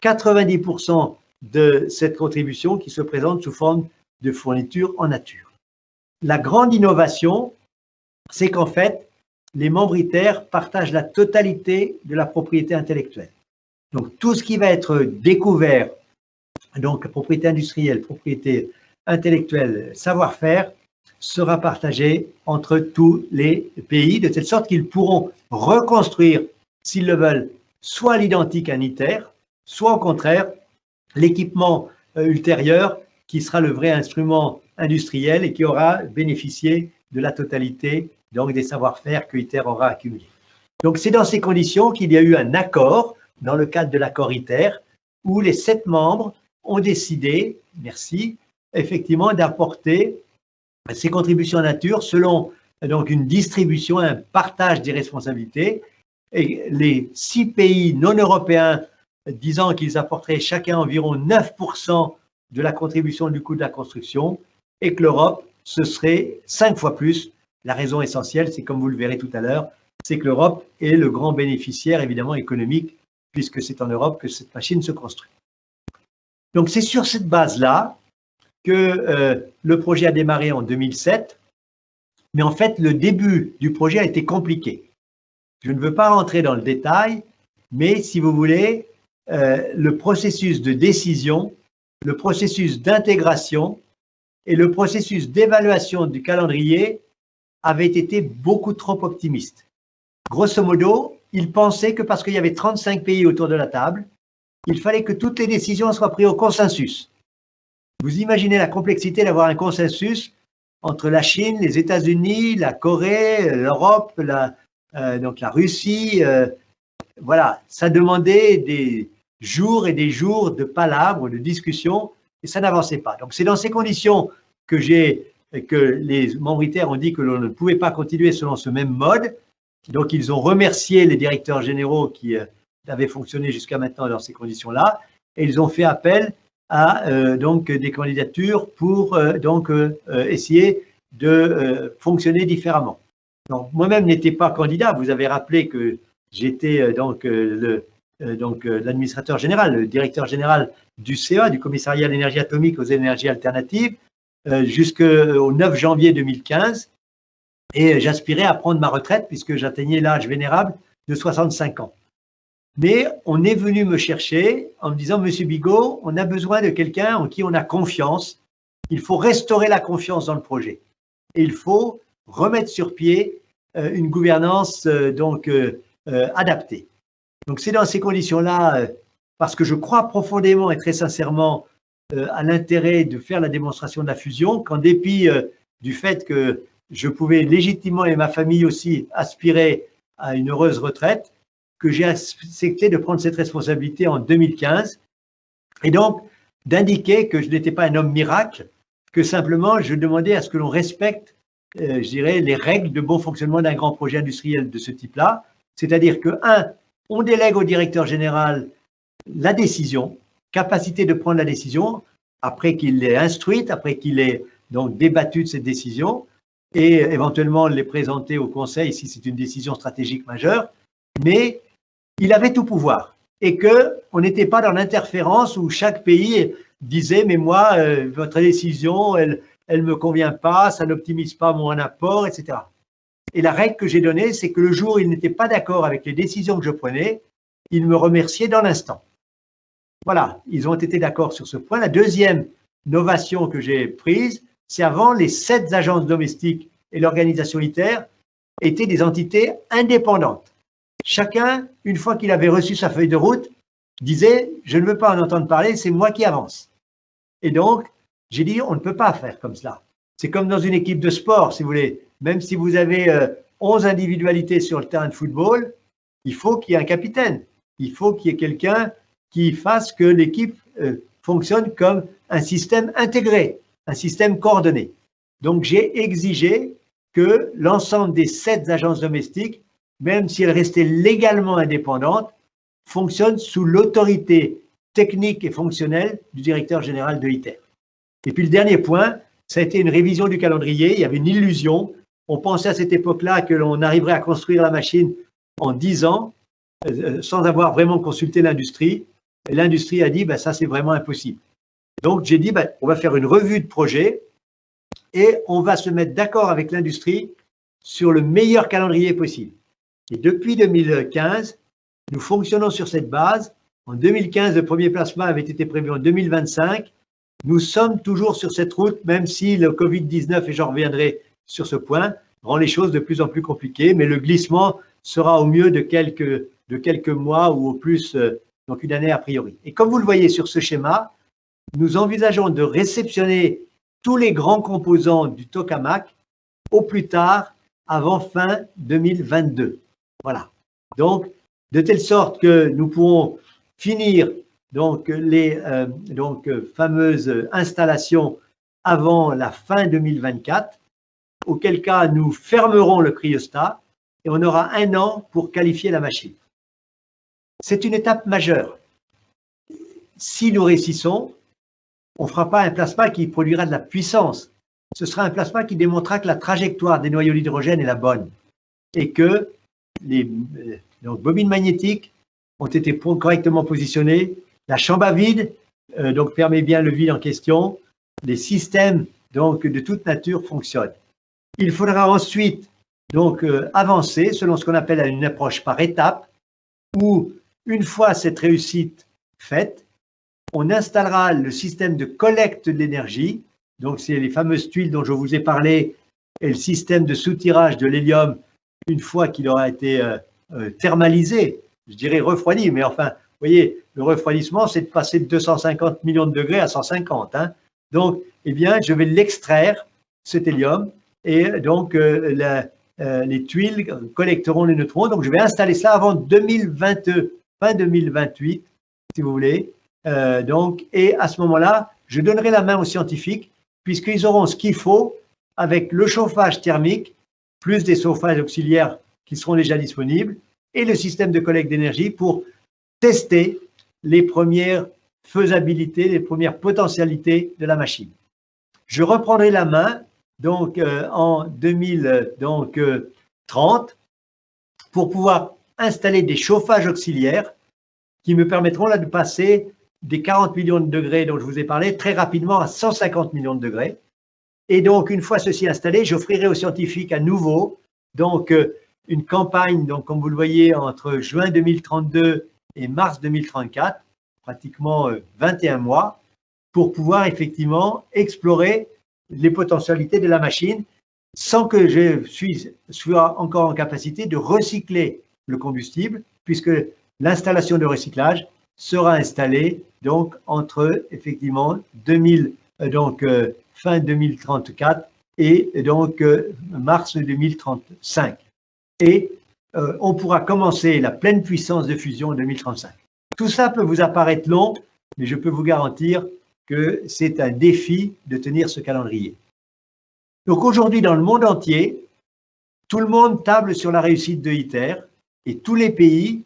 Speaker 1: 90% de cette contribution qui se présente sous forme de fourniture en nature. La grande innovation, c'est qu'en fait, les membres ITER partagent la totalité de la propriété intellectuelle. Donc, tout ce qui va être découvert, donc propriété industrielle, propriété intellectuelle, savoir-faire, sera partagé entre tous les pays, de telle sorte qu'ils pourront reconstruire, s'ils le veulent, soit l'identique à un ITER, soit au contraire, l'équipement ultérieur qui sera le vrai instrument industriel et qui aura bénéficié de la totalité donc, des savoir-faire que ITER aura accumulés. Donc, c'est dans ces conditions qu'il y a eu un accord dans le cadre de l'accord ITER, où les 7 membres ont décidé, merci, effectivement d'apporter ces contributions en nature selon donc une distribution, un partage des responsabilités, et les 6 pays non européens disant qu'ils apporteraient chacun environ 9% de la contribution du coût de la construction, et que l'Europe, ce serait 5 fois plus. La raison essentielle, c'est comme vous le verrez tout à l'heure, c'est que l'Europe est le grand bénéficiaire évidemment économique puisque c'est en Europe que cette machine se construit. Donc, c'est sur cette base-là que le projet a démarré en 2007, mais en fait, le début du projet a été compliqué. Je ne veux pas rentrer dans le détail, mais si vous voulez, le processus de décision, le processus d'intégration et le processus d'évaluation du calendrier avaient été beaucoup trop optimistes. Grosso modo, ils pensaient que parce qu'il y avait 35 pays autour de la table, il fallait que toutes les décisions soient prises au consensus. Vous imaginez la complexité d'avoir un consensus entre la Chine, les États-Unis, la Corée, l'Europe, donc la Russie. Voilà, ça demandait des jours et des jours de palabres, de discussions, et ça n'avançait pas. Donc c'est dans ces conditions que les membres ITER ont dit que l'on ne pouvait pas continuer selon ce même mode. Donc, ils ont remercié les directeurs généraux qui avaient fonctionné jusqu'à maintenant dans ces conditions-là, et ils ont fait appel à donc des candidatures pour essayer de fonctionner différemment. Donc, moi-même n'étais pas candidat. Vous avez rappelé que j'étais l'administrateur général, le directeur général du CA, du Commissariat à l'énergie atomique aux énergies alternatives, jusqu'au 9 janvier 2015. Et j'aspirais à prendre ma retraite puisque j'atteignais l'âge vénérable de 65 ans. Mais on est venu me chercher en me disant, Monsieur Bigot, on a besoin de quelqu'un en qui on a confiance. Il faut restaurer la confiance dans le projet. Et il faut remettre sur pied une gouvernance adaptée. Donc c'est dans ces conditions-là, parce que je crois profondément et très sincèrement à l'intérêt de faire la démonstration de la fusion, qu'en dépit du fait que je pouvais légitimement et ma famille aussi aspirer à une heureuse retraite, que j'ai accepté de prendre cette responsabilité en 2015 et donc d'indiquer que je n'étais pas un homme miracle, que simplement je demandais à ce que l'on respecte, je dirais, les règles de bon fonctionnement d'un grand projet industriel de ce type-là. C'est-à-dire que, on délègue au directeur général la décision, capacité de prendre la décision, après qu'il l'ait instruite, après qu'il ait donc débattu de cette décision, et éventuellement les présenter au conseil si c'est une décision stratégique majeure, mais il avait tout pouvoir et qu'on n'était pas dans l'interférence où chaque pays disait « mais moi, votre décision, elle ne me convient pas, ça n'optimise pas mon apport, etc. » Et la règle que j'ai donnée, c'est que le jour où il n'était pas d'accord avec les décisions que je prenais, il me remerciait dans l'instant. Voilà, ils ont été d'accord sur ce point. La deuxième novation que j'ai prise, c'est avant les 7 agences domestiques et l'organisation ITER étaient des entités indépendantes. Chacun, une fois qu'il avait reçu sa feuille de route, disait « je ne veux pas en entendre parler, c'est moi qui avance ». Et donc, j'ai dit « on ne peut pas faire comme cela ». C'est comme dans une équipe de sport, si vous voulez. Même si vous avez 11 individualités sur le terrain de football, il faut qu'il y ait un capitaine. Il faut qu'il y ait quelqu'un qui fasse que l'équipe fonctionne comme un système intégré, un système coordonné. Donc, j'ai exigé que l'ensemble des 7 agences domestiques, même si elles restaient légalement indépendantes, fonctionnent sous l'autorité technique et fonctionnelle du directeur général de ITER. Et puis le dernier point, ça a été une révision du calendrier. Il y avait une illusion. On pensait à cette époque-là que l'on arriverait à construire la machine en 10 ans sans avoir vraiment consulté l'industrie. Et l'industrie a dit, ça c'est vraiment impossible. Donc j'ai dit, on va faire une revue de projet et on va se mettre d'accord avec l'industrie sur le meilleur calendrier possible. Et depuis 2015, nous fonctionnons sur cette base. En 2015, le premier plasma avait été prévu en 2025. Nous sommes toujours sur cette route, même si le Covid-19, et j'en reviendrai sur ce point, rend les choses de plus en plus compliquées, mais le glissement sera au mieux de quelques mois ou au plus, donc une année a priori. Et comme vous le voyez sur ce schéma, nous envisageons de réceptionner tous les grands composants du tokamak au plus tard avant fin 2022. Voilà. Donc, de telle sorte que nous pourrons finir donc les fameuses installations avant la fin 2024, auquel cas nous fermerons le cryostat et on aura 1 an pour qualifier la machine. C'est une étape majeure. Si nous réussissons, on ne fera pas un plasma qui produira de la puissance. Ce sera un plasma qui démontrera que la trajectoire des noyaux d'hydrogène est la bonne et que les bobines magnétiques ont été correctement positionnées, la chambre à vide permet bien le vide en question, les systèmes de toute nature fonctionnent. Il faudra ensuite avancer selon ce qu'on appelle une approche par étapes où une fois cette réussite faite, on installera le système de collecte de l'énergie, donc c'est les fameuses tuiles dont je vous ai parlé et le système de soutirage de l'hélium une fois qu'il aura été thermalisé, je dirais refroidi, mais enfin, vous voyez, le refroidissement, c'est de passer de 250 millions de degrés à 150. Hein. Donc, eh bien, je vais l'extraire, cet hélium, et donc les tuiles collecteront les neutrons. Donc, je vais installer ça avant 2022, fin 2028, si vous voulez. Et à ce moment-là, je donnerai la main aux scientifiques, puisqu'ils auront ce qu'il faut avec le chauffage thermique, plus des chauffages auxiliaires qui seront déjà disponibles, et le système de collecte d'énergie pour tester les premières faisabilités, les premières potentialités de la machine. Je reprendrai la main en 2030 pour pouvoir installer des chauffages auxiliaires qui me permettront là de passer des 40 millions de degrés dont je vous ai parlé très rapidement à 150 millions de degrés. Et donc, une fois ceci installé, j'offrirai aux scientifiques à nouveau donc, une campagne, donc, comme vous le voyez, entre juin 2032 et mars 2034, pratiquement 21 mois, pour pouvoir effectivement explorer les potentialités de la machine sans que je sois encore en capacité de recycler le combustible, puisque l'installation de recyclage sera installée donc entre effectivement fin 2034 et donc mars 2035. Et on pourra commencer la pleine puissance de fusion en 2035. Tout ça peut vous apparaître long, mais je peux vous garantir que c'est un défi de tenir ce calendrier. Donc aujourd'hui, dans le monde entier, tout le monde table sur la réussite de ITER et tous les pays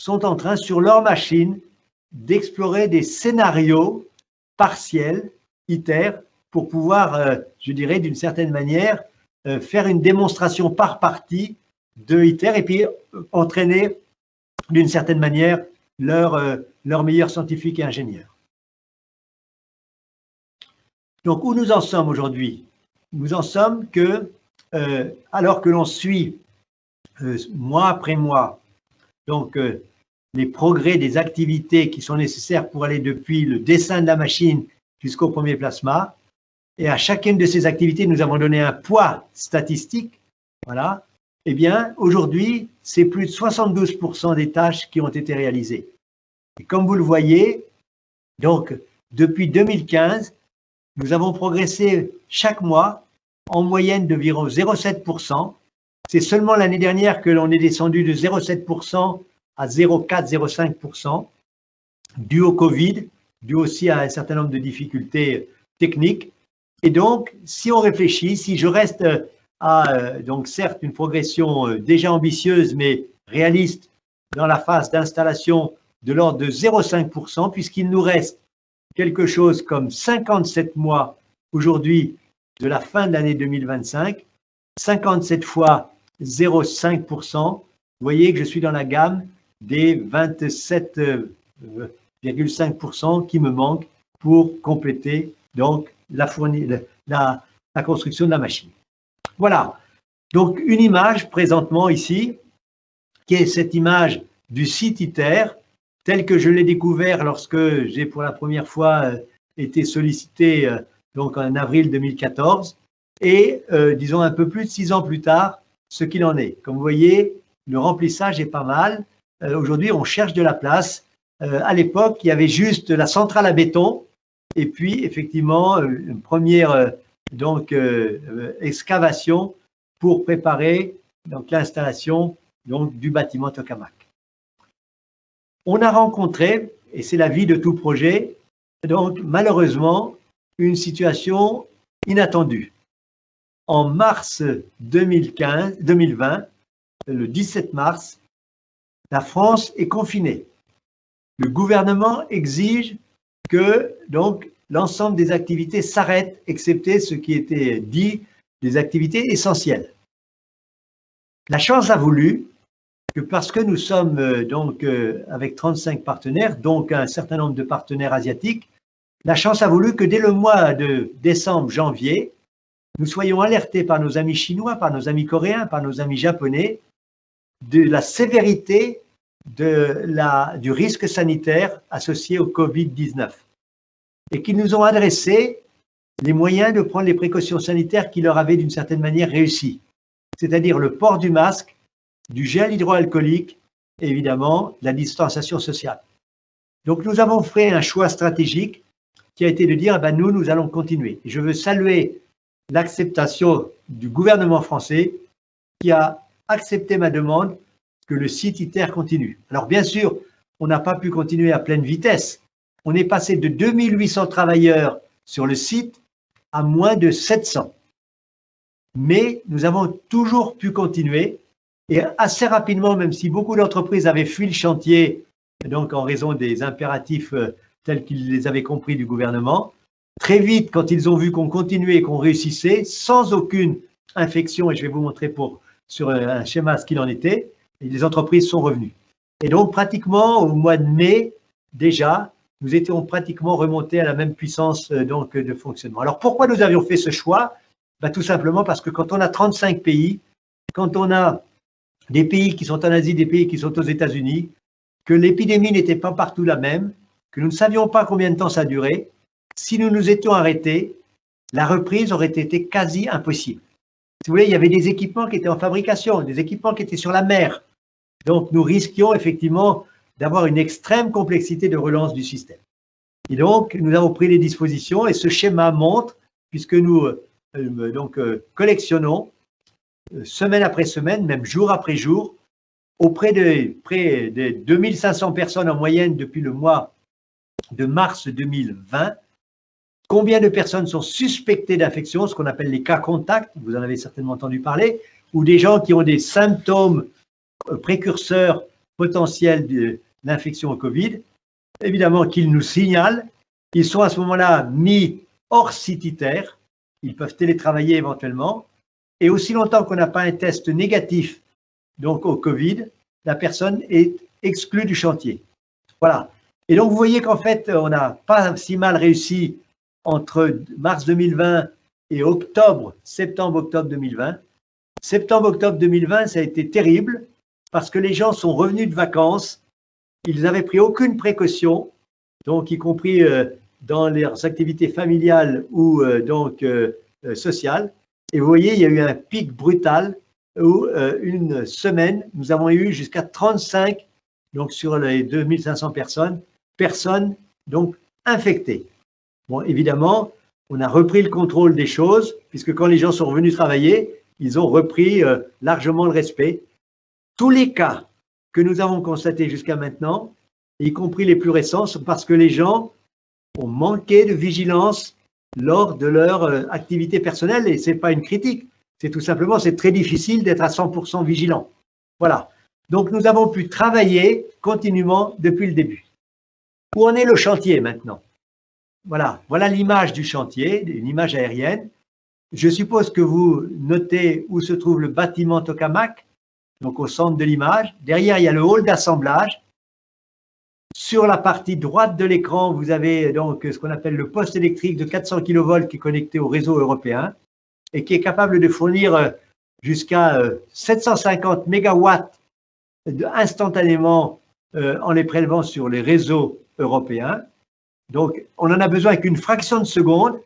Speaker 1: sont en train, sur leur machine, d'explorer des scénarios partiels ITER pour pouvoir, je dirais, d'une certaine manière, faire une démonstration par partie de ITER et puis entraîner, d'une certaine manière, leurs meilleurs scientifiques et ingénieurs. Donc, où nous en sommes aujourd'hui? Nous en sommes que, alors que l'on suit mois après mois, donc les progrès des activités qui sont nécessaires pour aller depuis le dessin de la machine jusqu'au premier plasma, et à chacune de ces activités, nous avons donné un poids statistique, voilà, eh bien, aujourd'hui, c'est plus de 72% des tâches qui ont été réalisées. Et comme vous le voyez, donc, depuis 2015, nous avons progressé chaque mois en moyenne d'environ 0,7%. C'est seulement l'année dernière que l'on est descendu de 0,7% à 0,4-0,5%, dû au Covid, dû aussi à un certain nombre de difficultés techniques. Et donc, si on réfléchit, si je reste à, donc certes, une progression déjà ambitieuse, mais réaliste dans la phase d'installation de l'ordre de 0,5%, puisqu'il nous reste quelque chose comme 57 mois aujourd'hui de la fin de l'année 2025, 57 fois 0,5%, vous voyez que je suis dans la gamme des 27,5% qui me manquent pour compléter donc la construction de la machine. Voilà, donc une image présentement ici, qui est cette image du site ITER, tel que je l'ai découvert lorsque j'ai pour la première fois été sollicité donc en avril 2014, et disons un peu plus de 6 ans plus tard, ce qu'il en est. Comme vous voyez, le remplissage est pas mal. Aujourd'hui, on cherche de la place. À l'époque, il y avait juste la centrale à béton et puis effectivement une première excavation pour préparer donc l'installation du bâtiment tokamak. On a rencontré, et c'est la vie de tout projet, donc malheureusement une situation inattendue. En mars 2020, le 17 mars, la France est confinée. Le gouvernement exige que donc l'ensemble des activités s'arrêtent, excepté ce qui était dit des activités essentielles. La chance a voulu que parce que nous sommes donc avec 35 partenaires, donc un certain nombre de partenaires asiatiques, la chance a voulu que dès le mois de décembre, janvier, nous soyons alertés par nos amis chinois, par nos amis coréens, par nos amis japonais, de la sévérité du risque sanitaire associé au Covid-19 et qu'ils nous ont adressé les moyens de prendre les précautions sanitaires qui leur avaient d'une certaine manière réussi, c'est-à-dire le port du masque, du gel hydroalcoolique et évidemment la distanciation sociale. Donc nous avons fait un choix stratégique qui a été de dire nous allons continuer. Et je veux saluer l'acceptation du gouvernement français qui a accepté ma demande que le site ITER continue. Alors bien sûr, on n'a pas pu continuer à pleine vitesse. On est passé de 2800 travailleurs sur le site à moins de 700. Mais nous avons toujours pu continuer et assez rapidement, même si beaucoup d'entreprises avaient fui le chantier, donc en raison des impératifs tels qu'ils les avaient compris du gouvernement, très vite, quand ils ont vu qu'on continuait et qu'on réussissait, sans aucune infection, et je vais vous montrer sur un schéma ce qu'il en était, les entreprises sont revenues. Et donc, pratiquement au mois de mai, déjà, nous étions pratiquement remontés à la même puissance donc, de fonctionnement. Alors pourquoi nous avions fait ce choix? Ben, tout simplement parce que quand on a 35 pays, quand on a des pays qui sont en Asie, des pays qui sont aux États-Unis, que l'épidémie n'était pas partout la même, que nous ne savions pas combien de temps ça durait, si nous nous étions arrêtés, la reprise aurait été quasi impossible. Si vous voulez, il y avait des équipements qui étaient en fabrication, des équipements qui étaient sur la mer. Donc, nous risquions effectivement d'avoir une extrême complexité de relance du système. Et donc, nous avons pris les dispositions et ce schéma montre, puisque nous collectionnons semaine après semaine, même jour après jour, auprès de près de 2500 personnes en moyenne depuis le mois de mars 2020, combien de personnes sont suspectées d'infection, ce qu'on appelle les cas contacts, vous en avez certainement entendu parler, ou des gens qui ont des symptômes précurseurs potentiels de l'infection au Covid, évidemment qu'ils nous signalent, ils sont à ce moment-là mis hors cititaire, ils peuvent télétravailler éventuellement, et aussi longtemps qu'on n'a pas un test négatif donc au Covid, la personne est exclue du chantier. Voilà. Et donc vous voyez qu'en fait, on n'a pas si mal réussi entre mars 2020 et septembre-octobre 2020. Septembre-octobre 2020, ça a été terrible parce que les gens sont revenus de vacances, ils n'avaient pris aucune précaution, donc y compris dans leurs activités familiales ou sociales. Et vous voyez, il y a eu un pic brutal où une semaine, nous avons eu jusqu'à 35, donc sur les 2500 personnes donc infectées. Bon, évidemment, on a repris le contrôle des choses, puisque quand les gens sont revenus travailler, ils ont repris largement le respect. Tous les cas que nous avons constatés jusqu'à maintenant, y compris les plus récents, sont parce que les gens ont manqué de vigilance lors de leur activité personnelle, et ce n'est pas une critique, c'est tout simplement, c'est très difficile d'être à 100% vigilant. Voilà. Donc, nous avons pu travailler continuellement depuis le début. Où en est le chantier maintenant? Voilà, voilà l'image du chantier, une image aérienne. Je suppose que vous notez où se trouve le bâtiment Tokamak, donc au centre de l'image. Derrière, il y a le hall d'assemblage. Sur la partie droite de l'écran, vous avez donc ce qu'on appelle le poste électrique de 400 kV qui est connecté au réseau européen et qui est capable de fournir jusqu'à 750 MW instantanément en les prélevant sur les réseaux européens. Donc, on n'en a besoin qu'une fraction de seconde,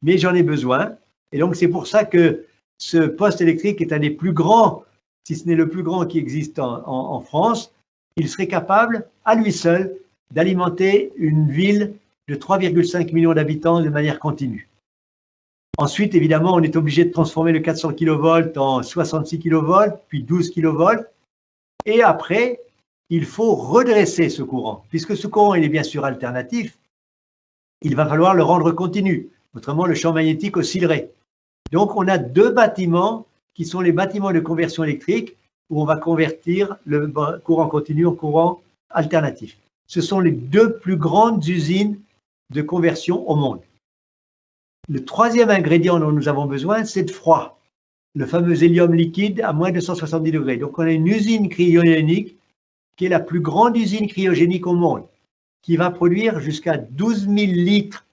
Speaker 1: mais j'en ai besoin. Et donc, c'est pour ça que ce poste électrique est un des plus grands, si ce n'est le plus grand qui existe en France. Il serait capable, à lui seul, d'alimenter une ville de 3,5 millions d'habitants de manière continue. Ensuite, évidemment, on est obligé de transformer le 400 kV en 66 kV, puis 12 kV. Et après, il faut redresser ce courant. Puisque ce courant, il est bien sûr alternatif, il va falloir le rendre continu. Autrement, le champ magnétique oscillerait. Donc, on a deux bâtiments qui sont les bâtiments de conversion électrique où on va convertir le courant continu en courant alternatif. Ce sont les deux plus grandes usines de conversion au monde. Le troisième ingrédient dont nous avons besoin, c'est de froid. Le fameux hélium liquide à moins de 170 degrés. Donc, on a une usine cryogénique qui est la plus grande usine cryogénique au monde, qui va produire jusqu'à 12 000 litres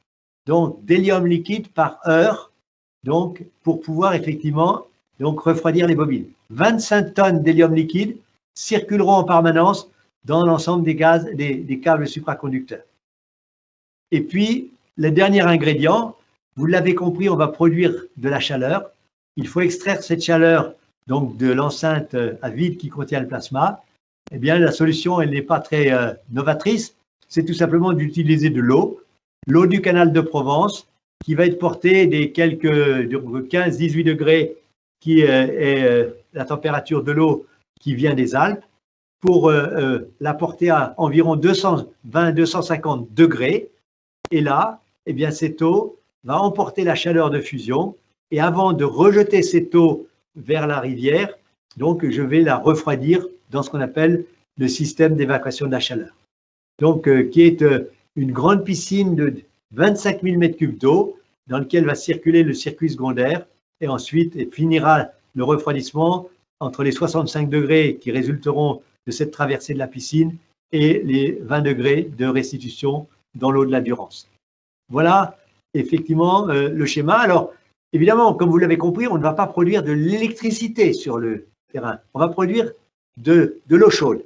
Speaker 1: d'hélium liquide par heure, donc, pour pouvoir effectivement refroidir les bobines. 25 tonnes d'hélium liquide circuleront en permanence dans l'ensemble des câbles supraconducteurs. Et puis, le dernier ingrédient, vous l'avez compris, on va produire de la chaleur. Il faut extraire cette chaleur donc de l'enceinte à vide qui contient le plasma. Eh bien, la solution, elle n'est pas très novatrice. C'est tout simplement d'utiliser de l'eau du canal de Provence, qui va être portée des quelques 15-18 degrés, qui est la température de l'eau qui vient des Alpes, pour la porter à environ 220-250 degrés. Et là, eh bien, cette eau va emporter la chaleur de fusion. Et avant de rejeter cette eau vers la rivière, donc je vais la refroidir dans ce qu'on appelle le système d'évacuation de la chaleur. Donc, qui est une grande piscine de 25 000 m3 d'eau dans lequel va circuler le circuit secondaire et ensuite finira le refroidissement entre les 65 degrés qui résulteront de cette traversée de la piscine et les 20 degrés de restitution dans l'eau de la Durance. Voilà effectivement le schéma. Alors, évidemment, comme vous l'avez compris, on ne va pas produire de l'électricité sur le terrain. On va produire de l'eau chaude,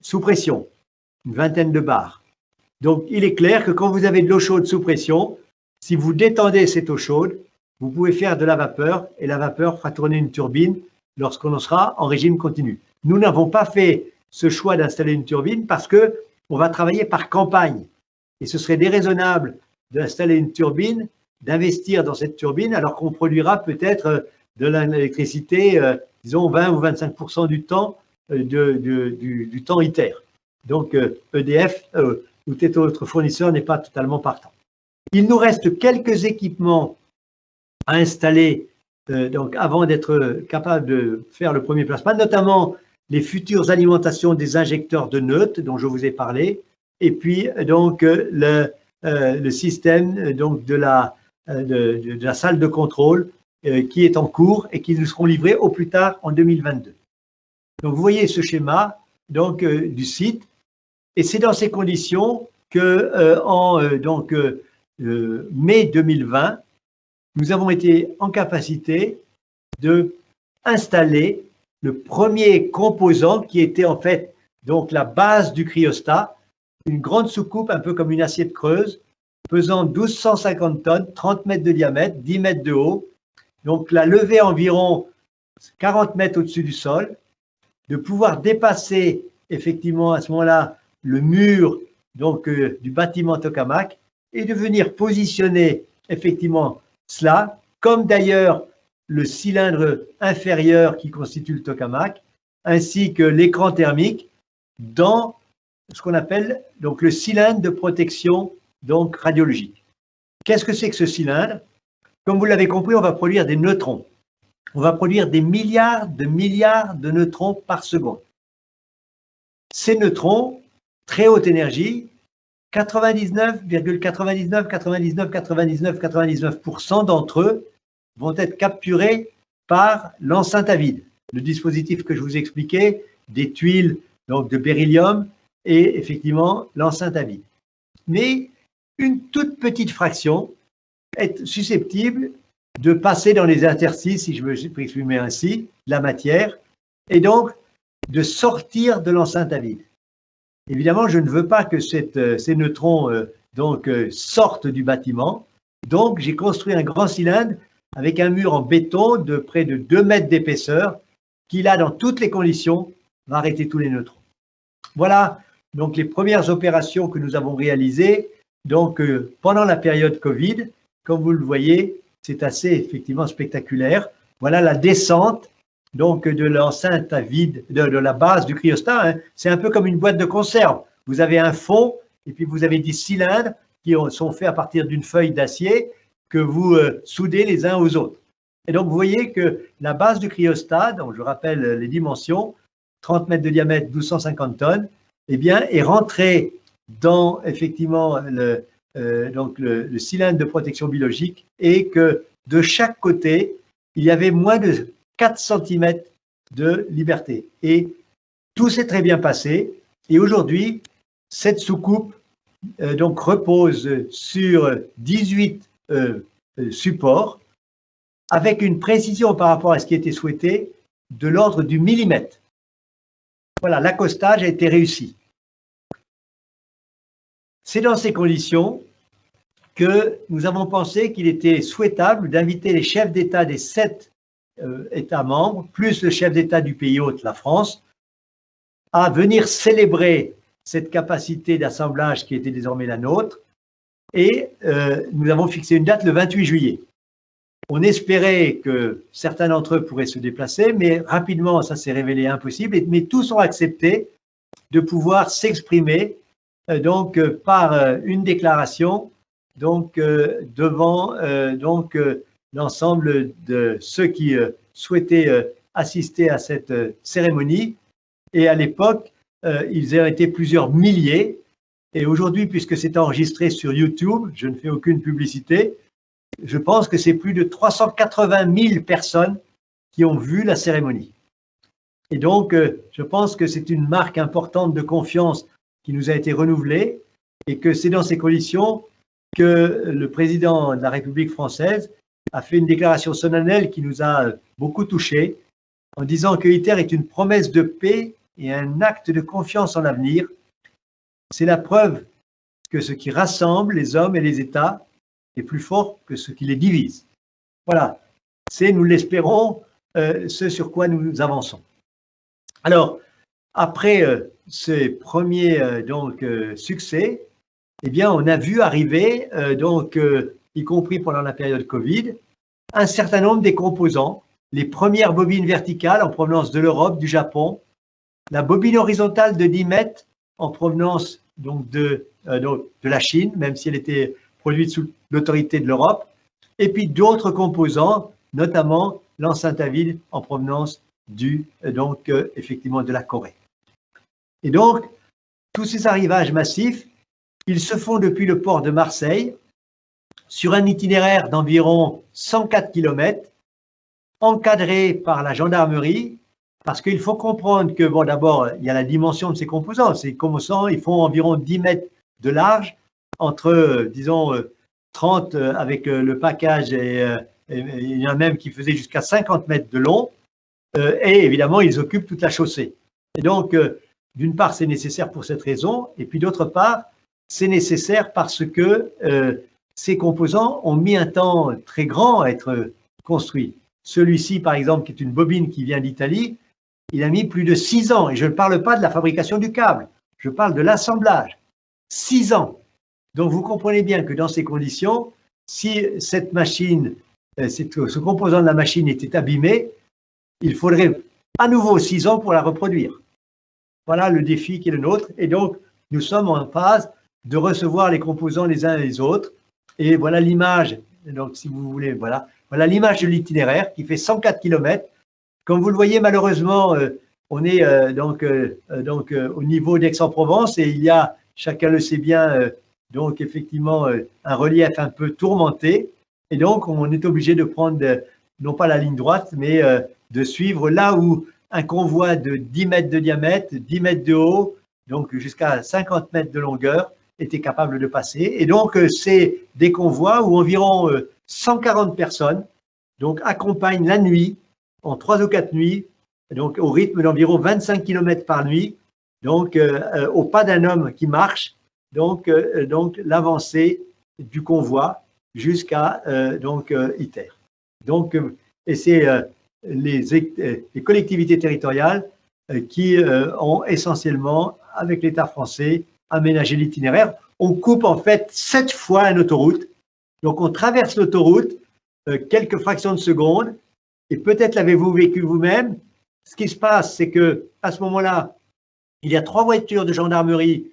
Speaker 1: sous pression, une vingtaine de bars. Donc, il est clair que quand vous avez de l'eau chaude sous pression, si vous détendez cette eau chaude, vous pouvez faire de la vapeur et la vapeur fera tourner une turbine lorsqu'on sera en régime continu. Nous n'avons pas fait ce choix d'installer une turbine parce qu'on va travailler par campagne. Et ce serait déraisonnable d'installer une turbine, d'investir dans cette turbine alors qu'on produira peut-être de l'électricité, disons 20 ou 25% du temps du temps ITER. Donc EDF ou tout autre fournisseur n'est pas totalement partant. Il nous reste quelques équipements à installer donc avant d'être capable de faire le premier plasma, notamment les futures alimentations des injecteurs de Neut dont je vous ai parlé, et puis donc le système donc de la salle de contrôle qui est en cours et qui nous seront livrés au plus tard en 2022. Donc vous voyez ce schéma donc du site, et c'est dans ces conditions que mai 2020, nous avons été en capacité de installer le premier composant qui était en fait donc la base du cryostat, une grande soucoupe un peu comme une assiette creuse, pesant 1250 tonnes, 30 mètres de diamètre, 10 mètres de haut. Donc la levée environ 40 mètres au-dessus du sol, de pouvoir dépasser effectivement à ce moment-là le mur donc, du bâtiment tokamak et de venir positionner effectivement cela, comme d'ailleurs le cylindre inférieur qui constitue le tokamak, ainsi que l'écran thermique dans ce qu'on appelle donc le cylindre de protection donc radiologique. Qu'est-ce que c'est que ce cylindre? Comme vous l'avez compris, on va produire des neutrons. On va produire des milliards de neutrons par seconde. Ces neutrons, très haute énergie, 99,999999% d'entre eux vont être capturés par l'enceinte à vide, le dispositif que je vous expliquais, des tuiles donc de beryllium et effectivement l'enceinte à vide. Mais une toute petite fraction est susceptible de passer dans les interstices, si je me peux exprimer ainsi, la matière, et donc de sortir de l'enceinte à vide. Évidemment, je ne veux pas que ces neutrons sortent du bâtiment, donc j'ai construit un grand cylindre avec un mur en béton de près de 2 mètres d'épaisseur qui, là, dans toutes les conditions, va arrêter tous les neutrons. Voilà donc les premières opérations que nous avons réalisées donc, pendant la période Covid. Comme vous le voyez, c'est assez effectivement spectaculaire. Voilà la descente donc de l'enceinte à vide, de la base du cryostat. Hein. C'est un peu comme une boîte de conserve. Vous avez un fond et puis vous avez des cylindres qui sont faits à partir d'une feuille d'acier que vous soudez les uns aux autres. Et donc vous voyez que la base du cryostat, donc je rappelle les dimensions, 30 mètres de diamètre, 1250 tonnes, eh bien, est rentrée dans effectivement le cylindre de protection biologique et que de chaque côté, il y avait moins de 4 cm de liberté. Et tout s'est très bien passé. Et aujourd'hui, cette soucoupe donc repose sur 18 supports avec une précision par rapport à ce qui était souhaité de l'ordre du millimètre. Voilà, l'accostage a été réussi. C'est dans ces conditions que nous avons pensé qu'il était souhaitable d'inviter les chefs d'État des 7 États membres, plus le chef d'État du pays hôte, la France, à venir célébrer cette capacité d'assemblage qui était désormais la nôtre. Et nous avons fixé une date le 28 juillet. On espérait que certains d'entre eux pourraient se déplacer, mais rapidement, ça s'est révélé impossible. Mais tous ont accepté de pouvoir s'exprimer donc par une déclaration donc devant l'ensemble de ceux qui souhaitaient assister à cette cérémonie. Et à l'époque, ils ont été plusieurs milliers. Et aujourd'hui, puisque c'est enregistré sur YouTube, je ne fais aucune publicité, je pense que c'est plus de 380 000 personnes qui ont vu la cérémonie. Et donc, je pense que c'est une marque importante de confiance qui nous a été renouvelée et que c'est dans ces conditions que le président de la République française a fait une déclaration solennelle qui nous a beaucoup touchés en disant que ITER est une promesse de paix et un acte de confiance en l'avenir. C'est la preuve que ce qui rassemble les hommes et les États est plus fort que ce qui les divise. Voilà, c'est, nous l'espérons, ce sur quoi nous avançons. Alors, après ces premiers succès, eh bien, on a vu arriver, y compris pendant la période Covid, un certain nombre des composants, les premières bobines verticales en provenance de l'Europe, du Japon, la bobine horizontale de 10 mètres en provenance de la Chine, même si elle était produite sous l'autorité de l'Europe, et puis d'autres composants, notamment l'enceinte à vide en provenance effectivement de la Corée. Et donc, tous ces arrivages massifs, ils se font depuis le port de Marseille, sur un itinéraire d'environ 104 km, encadré par la gendarmerie, parce qu'il faut comprendre que, bon, d'abord, il y a la dimension de ces composants. Ces composants, ils font environ 10 mètres de large, entre, disons, 30 avec le package, et il y en a même qui faisaient jusqu'à 50 mètres de long, et évidemment, ils occupent toute la chaussée. Et donc, d'une part, c'est nécessaire pour cette raison, et puis d'autre part, c'est nécessaire parce que ces composants ont mis un temps très grand à être construits. Celui-ci, par exemple, qui est une bobine qui vient d'Italie, il a mis plus de 6 ans. Et je ne parle pas de la fabrication du câble, je parle de l'assemblage. 6 ans. Donc, vous comprenez bien que dans ces conditions, si cette machine, ce composant de la machine était abîmé, il faudrait à nouveau 6 ans pour la reproduire. Voilà le défi qui est le nôtre. Et donc, nous sommes en phase de recevoir les composants les uns et les autres. Et voilà l'image, donc si vous voulez, voilà l'image de l'itinéraire qui fait 104 km. Comme vous le voyez, malheureusement, on est au niveau d'Aix-en-Provence et il y a, chacun le sait bien, effectivement un relief un peu tourmenté. Et donc, on est obligé de prendre, non pas la ligne droite, mais de suivre là où un convoi de 10 mètres de diamètre, 10 mètres de haut, donc jusqu'à 50 mètres de longueur, était capable de passer. Et donc, c'est des convois où environ 140 personnes accompagnent la nuit, en 3 ou 4 nuits, donc au rythme d'environ 25 km par nuit, au pas d'un homme qui marche, l'avancée du convoi jusqu'à ITER. Et c'est les collectivités territoriales qui ont essentiellement, avec l'État français, aménagé l'itinéraire. On coupe en fait 7 fois une autoroute. Donc on traverse l'autoroute quelques fractions de seconde. Et peut-être l'avez-vous vécu vous-même. Ce qui se passe, c'est que à ce moment-là, il y a 3 voitures de gendarmerie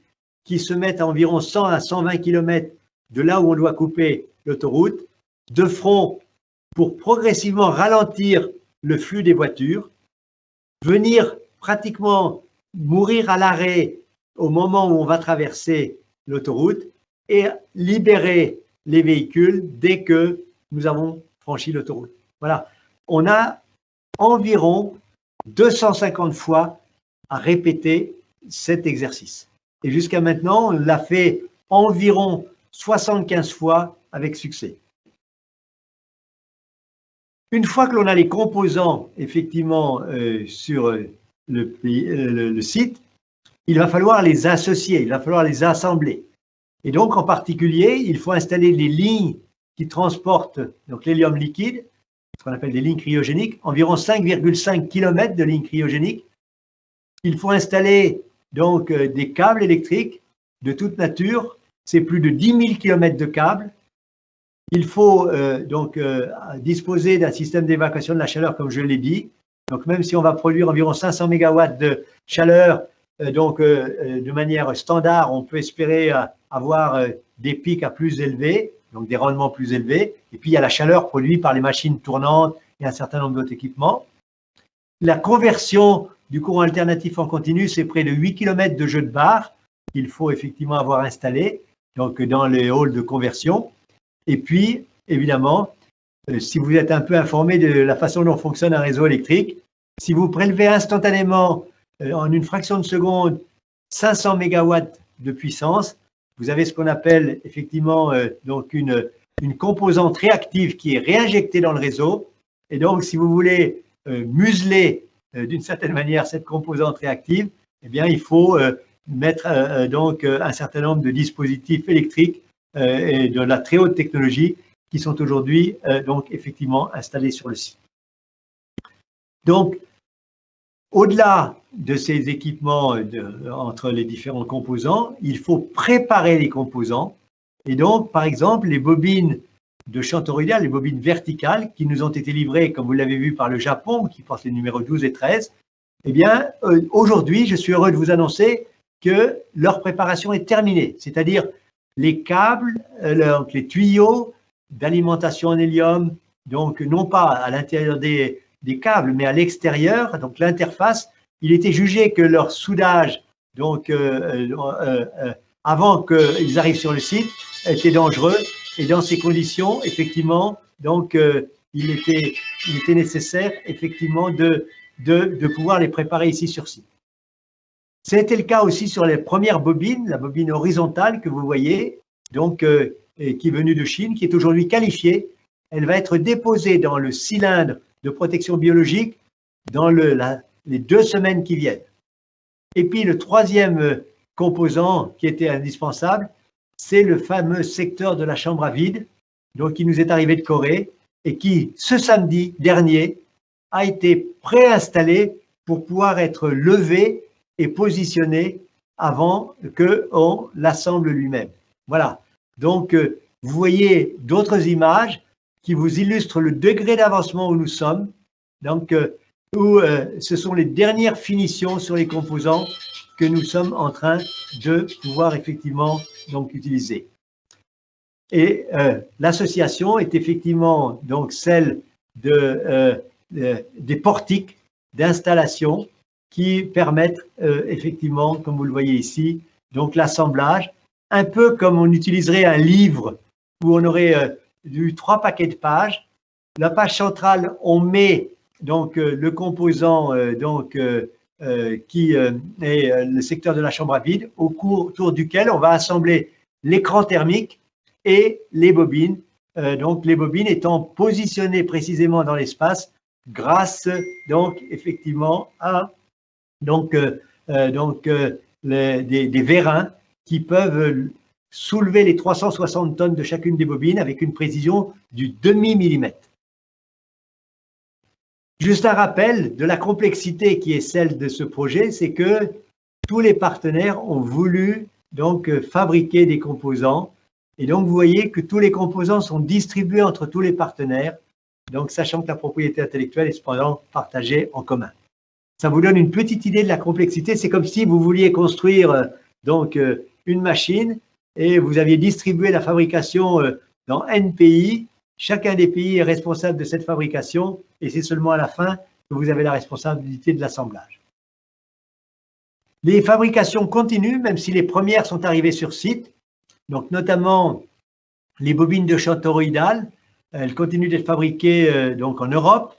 Speaker 1: qui se mettent à environ 100 à 120 km de là où on doit couper l'autoroute, de front pour progressivement ralentir le flux des voitures, venir pratiquement mourir à l'arrêt au moment où on va traverser l'autoroute et libérer les véhicules dès que nous avons franchi l'autoroute. Voilà. On a environ 250 fois à répéter cet exercice. Et jusqu'à maintenant, on l'a fait environ 75 fois avec succès. Une fois que l'on a les composants effectivement sur le site, il va falloir les associer, il va falloir les assembler. Et donc, en particulier, il faut installer les lignes qui transportent l'hélium liquide, ce qu'on appelle des lignes cryogéniques, environ 5,5 km de lignes cryogéniques. Il faut installer des câbles électriques de toute nature, c'est plus de 10 000 km de câbles. Il faut disposer d'un système d'évacuation de la chaleur, comme je l'ai dit. Donc, même si on va produire environ 500 MW de chaleur, de manière standard, on peut espérer avoir des pics à plus élevés, donc des rendements plus élevés. Et puis, il y a la chaleur produite par les machines tournantes et un certain nombre d'autres équipements. La conversion du courant alternatif en continu, c'est près de 8 km de jeux de barres qu'il faut effectivement avoir installé dans les halls de conversion. Et puis, évidemment, si vous êtes un peu informé de la façon dont fonctionne un réseau électrique, si vous prélevez instantanément en une fraction de seconde 500 MW de puissance, vous avez ce qu'on appelle effectivement donc une composante réactive qui est réinjectée dans le réseau. Et donc, si vous voulez museler d'une certaine manière cette composante réactive, eh bien, il faut mettre donc un certain nombre de dispositifs électriques et de la très haute technologie qui sont aujourd'hui donc effectivement installés sur le site. Donc, au-delà de ces équipements entre les différents composants, il faut préparer les composants. Et donc, par exemple, les bobines de champ toroïdal, les bobines verticales qui nous ont été livrées, comme vous l'avez vu, par le Japon, qui portent les numéros 12 et 13, eh bien, aujourd'hui, je suis heureux de vous annoncer que leur préparation est terminée. C'est-à-dire les câbles, les tuyaux d'alimentation en hélium, donc non pas à l'intérieur des câbles, mais à l'extérieur, donc l'interface, il était jugé que leur soudage, donc avant qu'ils arrivent sur le site, était dangereux. Et dans ces conditions, effectivement, donc il était nécessaire effectivement de pouvoir les préparer ici sur site. C'était le cas aussi sur les premières bobines, la bobine horizontale que vous voyez, donc qui est venue de Chine, qui est aujourd'hui qualifiée. Elle va être déposée dans le cylindre de protection biologique dans les 2 semaines qui viennent. Et puis le troisième composant qui était indispensable, c'est le fameux secteur de la chambre à vide, donc qui nous est arrivé de Corée et qui, ce samedi dernier, a été préinstallé pour pouvoir être levé et positionné avant qu'on l'assemble lui-même. Voilà. Donc, vous voyez d'autres images qui vous illustrent le degré d'avancement où nous sommes. Donc, où ce sont les dernières finitions sur les composants que nous sommes en train de pouvoir effectivement donc utiliser. Et l'association est effectivement donc celle des portiques d'installation qui permettent effectivement, comme vous le voyez ici, donc l'assemblage, un peu comme on utiliserait un livre où on aurait 3 paquets de pages. La page centrale, on met donc le composant qui est le secteur de la chambre à vide, autour duquel on va assembler l'écran thermique et les bobines. Donc les bobines étant positionnées précisément dans l'espace grâce donc effectivement à des vérins qui peuvent soulever les 360 tonnes de chacune des bobines avec une précision du demi-millimètre. Juste un rappel de la complexité qui est celle de ce projet, c'est que tous les partenaires ont voulu donc fabriquer des composants. Et donc, vous voyez que tous les composants sont distribués entre tous les partenaires, donc sachant que la propriété intellectuelle est cependant partagée en commun. Ça vous donne une petite idée de la complexité. C'est comme si vous vouliez construire donc une machine et vous aviez distribué la fabrication dans N pays. Chacun des pays est responsable de cette fabrication et c'est seulement à la fin que vous avez la responsabilité de l'assemblage. Les fabrications continuent, même si les premières sont arrivées sur site. Donc, notamment les bobines de champ toroïdal, elles continuent d'être fabriquées donc en Europe,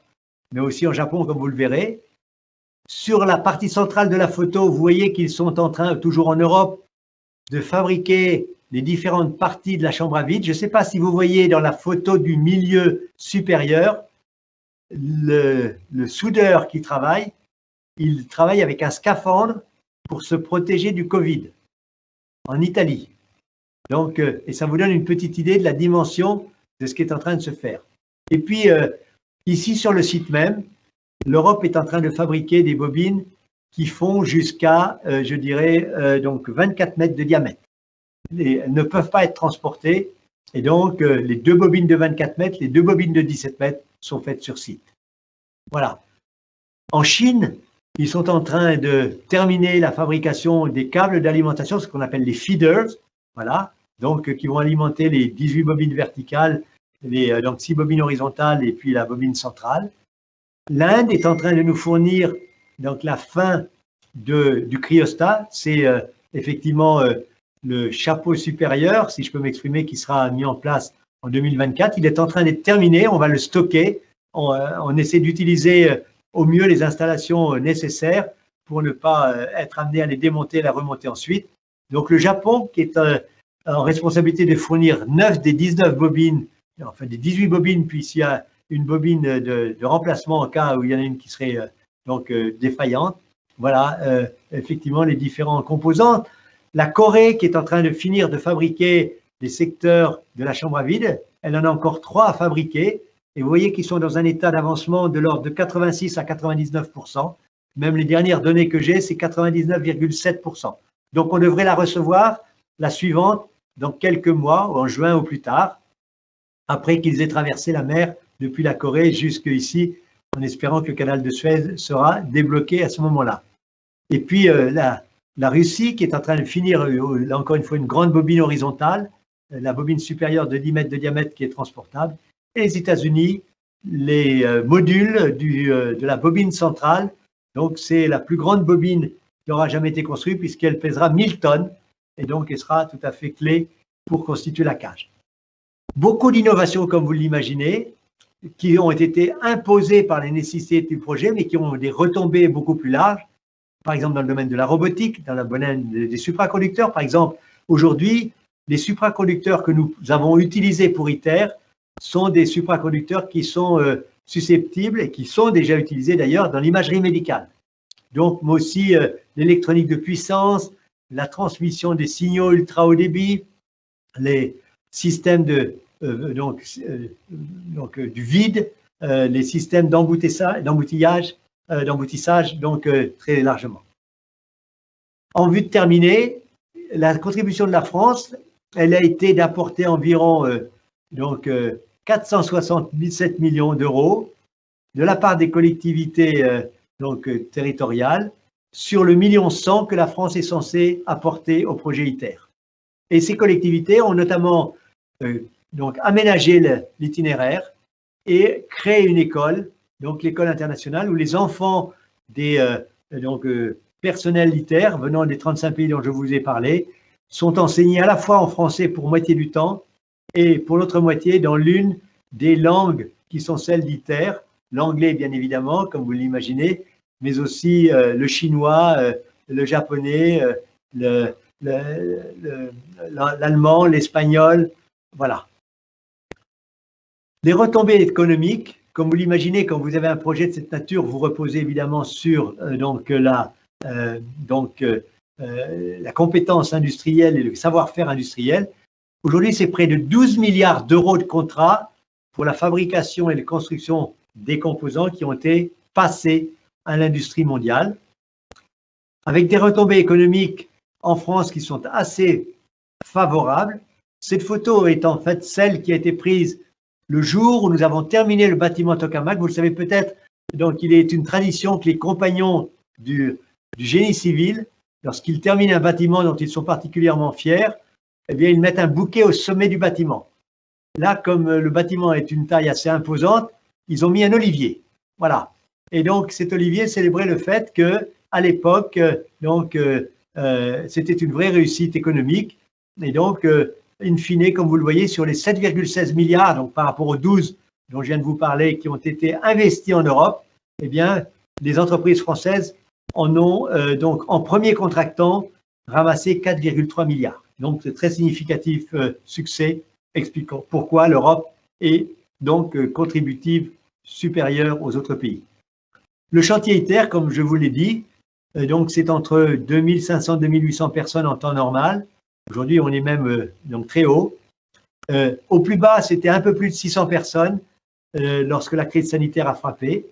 Speaker 1: mais aussi en Japon, comme vous le verrez. Sur la partie centrale de la photo, vous voyez qu'ils sont en train, toujours en Europe, de fabriquer les différentes parties de la chambre à vide. Je ne sais pas si vous voyez dans la photo du milieu supérieur, le soudeur qui travaille, il travaille avec un scaphandre pour se protéger du Covid en Italie. Donc, et ça vous donne une petite idée de la dimension de ce qui est en train de se faire. Et puis, ici sur le site même, l'Europe est en train de fabriquer des bobines qui font jusqu'à, je dirais, donc 24 mètres de diamètre. Elles ne peuvent pas être transportées et donc les 2 bobines de 24 mètres, les 2 bobines de 17 mètres sont faites sur site. Voilà. En Chine, ils sont en train de terminer la fabrication des câbles d'alimentation, ce qu'on appelle les feeders, voilà, donc qui vont alimenter les 18 bobines verticales, donc 6 bobines horizontales et puis la bobine centrale. L'Inde est en train de nous fournir donc la fin du cryostat, c'est effectivement le chapeau supérieur, si je peux m'exprimer, qui sera mis en place en 2024. Il est en train d'être terminé, on va le stocker, on essaie d'utiliser au mieux les installations nécessaires pour ne pas être amené à les démonter et à les remonter ensuite. Donc le Japon, qui est en responsabilité de fournir 9 des 19 bobines, enfin des 18 bobines, puis s'il y a une bobine de remplacement en cas où il y en a une qui serait défaillante. Voilà, effectivement, les différents composants. La Corée, qui est en train de finir de fabriquer les secteurs de la chambre à vide, elle en a encore 3 à fabriquer. Et vous voyez qu'ils sont dans un état d'avancement de l'ordre de 86 à 99%. Même les dernières données que j'ai, c'est 99,7%. Donc, on devrait la recevoir, la suivante, dans quelques mois, en juin ou plus tard, après qu'ils aient traversé la mer depuis la Corée jusqu'ici, en espérant que le canal de Suez sera débloqué à ce moment-là. Et puis, la Russie, qui est en train de finir, là encore une fois, une grande bobine horizontale, la bobine supérieure de 10 mètres de diamètre qui est transportable, et les États-Unis, les modules de la bobine centrale. Donc, c'est la plus grande bobine qui aura jamais été construite puisqu'elle pèsera 1000 tonnes et donc elle sera tout à fait clé pour constituer la cage. Beaucoup d'innovations, comme vous l'imaginez, qui ont été imposées par les nécessités du projet, mais qui ont des retombées beaucoup plus larges. Par exemple, dans le domaine de la robotique, dans le domaine des supraconducteurs. Par exemple, aujourd'hui, les supraconducteurs que nous avons utilisés pour ITER sont des supraconducteurs qui sont susceptibles et qui sont déjà utilisés d'ailleurs dans l'imagerie médicale. Donc, mais aussi l'électronique de puissance, la transmission des signaux ultra haut débit, les systèmes du vide, les systèmes d'emboutissage, donc très largement. En vue de terminer, la contribution de la France, elle a été d'apporter environ 467 millions d'euros de la part des collectivités territoriales sur le 1,1 million que la France est censée apporter au projet ITER. Et ces collectivités ont notamment aménagé l'itinéraire et créé une école, donc l'école internationale, où les enfants des personnels ITER venant des 35 pays dont je vous ai parlé sont enseignés à la fois en français pour moitié du temps et pour l'autre moitié dans l'une des langues qui sont celles d'ITER, l'anglais bien évidemment, comme vous l'imaginez, mais aussi le chinois, le japonais, l'allemand, l'espagnol, voilà. Les retombées économiques, comme vous l'imaginez, quand vous avez un projet de cette nature, vous reposez évidemment sur la compétence industrielle et le savoir-faire industriel. Aujourd'hui, c'est près de 12 milliards d'euros de contrats pour la fabrication et la construction des composants qui ont été passés à l'industrie mondiale, avec des retombées économiques en France qui sont assez favorables. Cette photo est en fait celle qui a été prise le jour où nous avons terminé le bâtiment Tokamak. Vous le savez peut-être, donc il est une tradition que les compagnons du génie civil, lorsqu'ils terminent un bâtiment dont ils sont particulièrement fiers, eh bien, ils mettent un bouquet au sommet du bâtiment. Là, comme le bâtiment est une taille assez imposante, ils ont mis un olivier. Voilà. Et donc, cet olivier célébrait le fait que, à l'époque, c'était une vraie réussite économique. Et donc, in fine, comme vous le voyez, sur les 7,16 milliards, donc par rapport aux 12 dont je viens de vous parler, qui ont été investis en Europe, eh bien, les entreprises françaises en ont, en premier contractant, ramassé 4,3 milliards. Donc, c'est très significatif succès, expliquant pourquoi l'Europe est donc contributive supérieure aux autres pays. Le chantier ITER, comme je vous l'ai dit, donc c'est entre 2500 et 2800 personnes en temps normal. Aujourd'hui, on est même très haut. Au plus bas, c'était un peu plus de 600 personnes lorsque la crise sanitaire a frappé.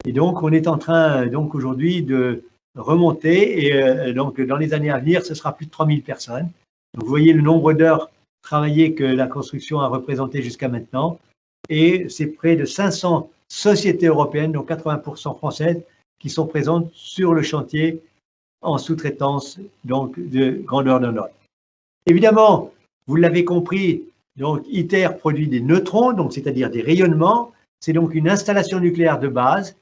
Speaker 1: Et donc, on est en train aujourd'hui de remonter et donc dans les années à venir, ce sera plus de 3000 personnes. Donc, vous voyez le nombre d'heures travaillées que la construction a représenté jusqu'à maintenant. Et c'est près de 500 sociétés européennes, donc 80% françaises, qui sont présentes sur le chantier en sous-traitance donc de grandeur d'un ordre. Évidemment, vous l'avez compris, donc ITER produit des neutrons, donc c'est-à-dire des rayonnements. C'est donc une installation nucléaire de base.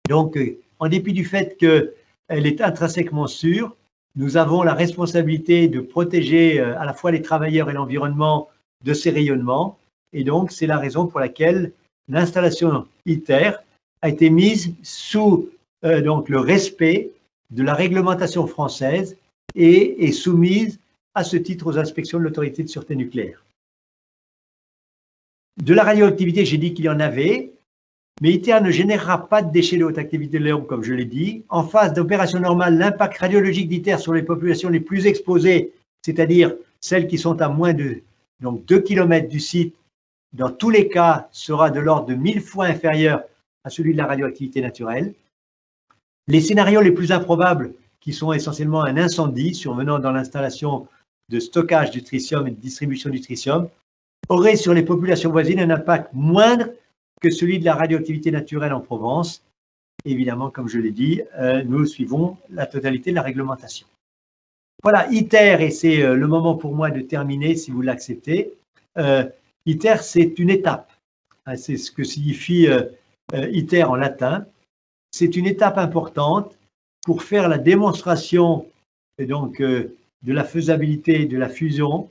Speaker 1: Donc, en dépit du fait qu'elle est intrinsèquement sûre, nous avons la responsabilité de protéger à la fois les travailleurs et l'environnement de ces rayonnements. Et donc, c'est la raison pour laquelle l'installation ITER a été mise sous le respect de la réglementation française et est soumise à ce titre aux inspections de l'autorité de sûreté nucléaire. De la radioactivité, j'ai dit qu'il y en avait, mais ITER ne générera pas de déchets de haute activité de l'hélium, comme je l'ai dit. En phase d'opération normale, l'impact radiologique d'ITER sur les populations les plus exposées, c'est-à-dire celles qui sont à moins de 2 km du site, dans tous les cas, sera de l'ordre de 1000 fois inférieur à celui de la radioactivité naturelle. Les scénarios les plus improbables, qui sont essentiellement un incendie survenant dans l'installation de stockage du tritium et de distribution du tritium, auraient sur les populations voisines un impact moindre que celui de la radioactivité naturelle en Provence. Évidemment, comme je l'ai dit, nous suivons la totalité de la réglementation. Voilà, ITER, et c'est le moment pour moi de terminer, si vous l'acceptez. ITER, c'est une étape. C'est ce que signifie ITER en latin. C'est une étape importante pour faire la démonstration donc, de la faisabilité de la fusion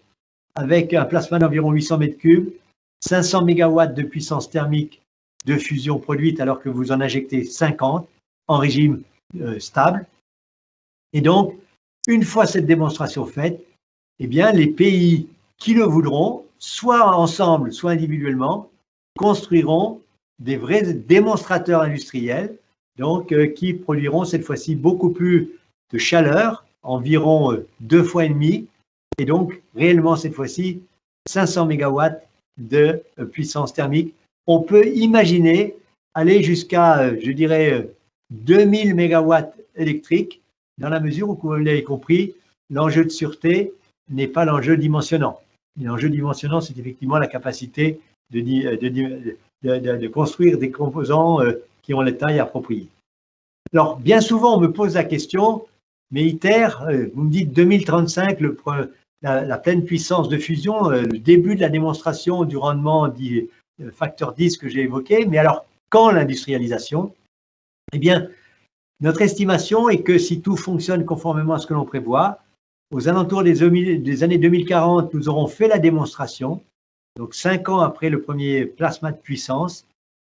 Speaker 1: avec un plasma d'environ 800 mètres cubes, 500 mégawatts de puissance thermique de fusion produite alors que vous en injectez 50 en régime stable. Et donc, une fois cette démonstration faite, eh bien, les pays qui le voudront, soit ensemble, soit individuellement, construiront des vrais démonstrateurs industriels, donc qui produiront cette fois-ci beaucoup plus de chaleur, environ 2 fois et demi, et donc réellement cette fois-ci 500 mégawatts de puissance thermique. On peut imaginer aller jusqu'à, je dirais, 2000 mégawatts électriques, dans la mesure où, comme vous l'avez compris, l'enjeu de sûreté n'est pas l'enjeu dimensionnant. L'enjeu dimensionnant, c'est effectivement la capacité de construire des composants qui ont la taille appropriée. Alors, bien souvent, on me pose la question, mais ITER, vous me dites 2035, la pleine puissance de fusion, le début de la démonstration du rendement facteur 10 que j'ai évoqué, mais alors, quand l'industrialisation? Eh bien, notre estimation est que si tout fonctionne conformément à ce que l'on prévoit, aux alentours des années 2040, nous aurons fait la démonstration, donc 5 ans après le premier plasma de puissance,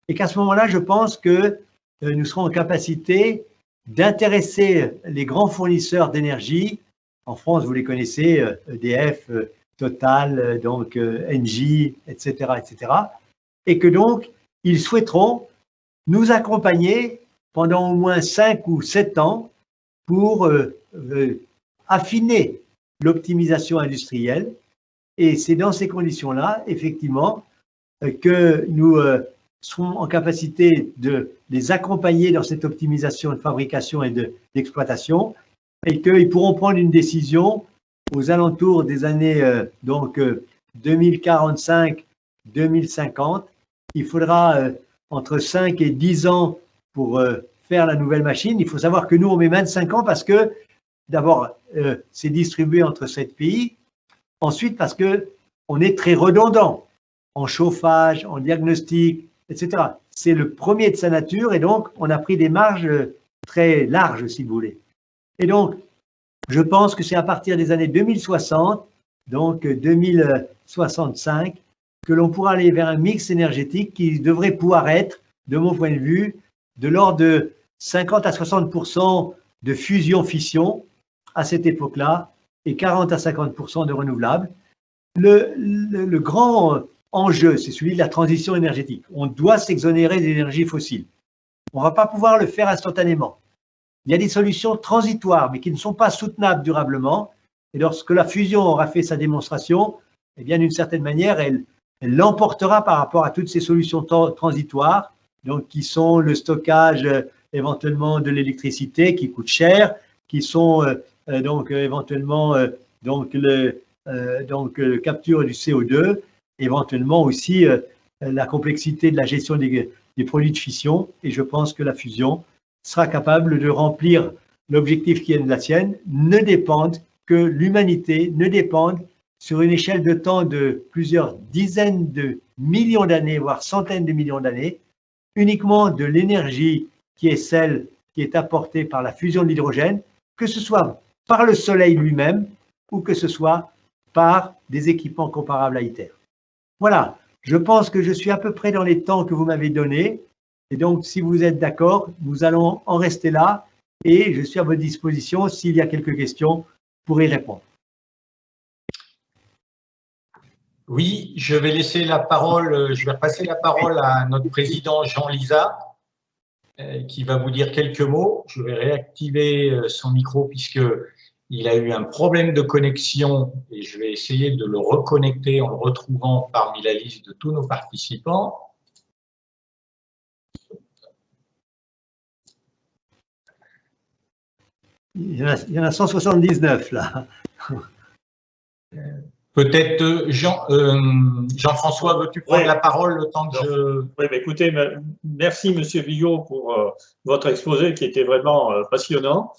Speaker 1: et qu'à ce moment-là, je pense que nous serons en capacité d'intéresser les grands fournisseurs d'énergie. En France, vous les connaissez, EDF, Total, donc Engie, etc., etc. Et que donc, ils souhaiteront nous accompagner pendant au moins 5 ou 7 ans pour affiner l'optimisation industrielle. Et c'est dans ces conditions-là, effectivement, que nous serons en capacité de les accompagner dans cette optimisation de fabrication et d'exploitation, et qu'ils pourront prendre une décision aux alentours des années 2045-2050. Il faudra entre 5 et 10 ans pour faire la nouvelle machine. Il faut savoir que nous, on met 25 ans parce que, d'abord, c'est distribué entre 7 pays. Ensuite, parce qu'on est très redondant en chauffage, en diagnostic, etc. C'est le premier de sa nature et donc, on a pris des marges très larges, si vous voulez. Et donc, je pense que c'est à partir des années 2060, donc 2065, que l'on pourra aller vers un mix énergétique qui devrait pouvoir être, de mon point de vue, de l'ordre de 50 à 60% de fusion-fission à cette époque-là et 40 à 50% de renouvelables. Le grand enjeu, c'est celui de la transition énergétique. On doit s'exonérer des énergies fossiles. On ne va pas pouvoir le faire instantanément. Il y a des solutions transitoires, mais qui ne sont pas soutenables durablement. Et lorsque la fusion aura fait sa démonstration, eh bien, d'une certaine manière, elle l'emportera par rapport à toutes ces solutions transitoires, donc qui sont le stockage éventuellement de l'électricité qui coûte cher, qui sont donc éventuellement capture du CO2, éventuellement aussi la complexité de la gestion des produits de fission. Et je pense que la fusion sera capable de remplir l'objectif qui est de la sienne, ne dépendent que l'humanité, ne dépendent sur une échelle de temps de plusieurs dizaines de millions d'années, voire centaines de millions d'années, uniquement de l'énergie qui est celle qui est apportée par la fusion de l'hydrogène, que ce soit par le Soleil lui-même ou que ce soit par des équipements comparables à ITER. Voilà, je pense que je suis à peu près dans les temps que vous m'avez donnés. Et donc, si vous êtes d'accord, nous allons en rester là et je suis à votre disposition s'il y a quelques questions pour y répondre.
Speaker 2: Oui, je vais laisser la parole, je vais repasser la parole à notre président Jean Liza, qui va vous dire quelques mots. Je vais réactiver son micro puisqu'il a eu un problème de connexion et je vais essayer de le reconnecter en le retrouvant parmi la liste de tous nos participants.
Speaker 1: Il y en a 179 là.
Speaker 2: Peut-être Jean-François, veux-tu prendre la parole le temps que je…
Speaker 3: Oui, mais écoutez, merci Monsieur Villot pour votre exposé qui était vraiment passionnant.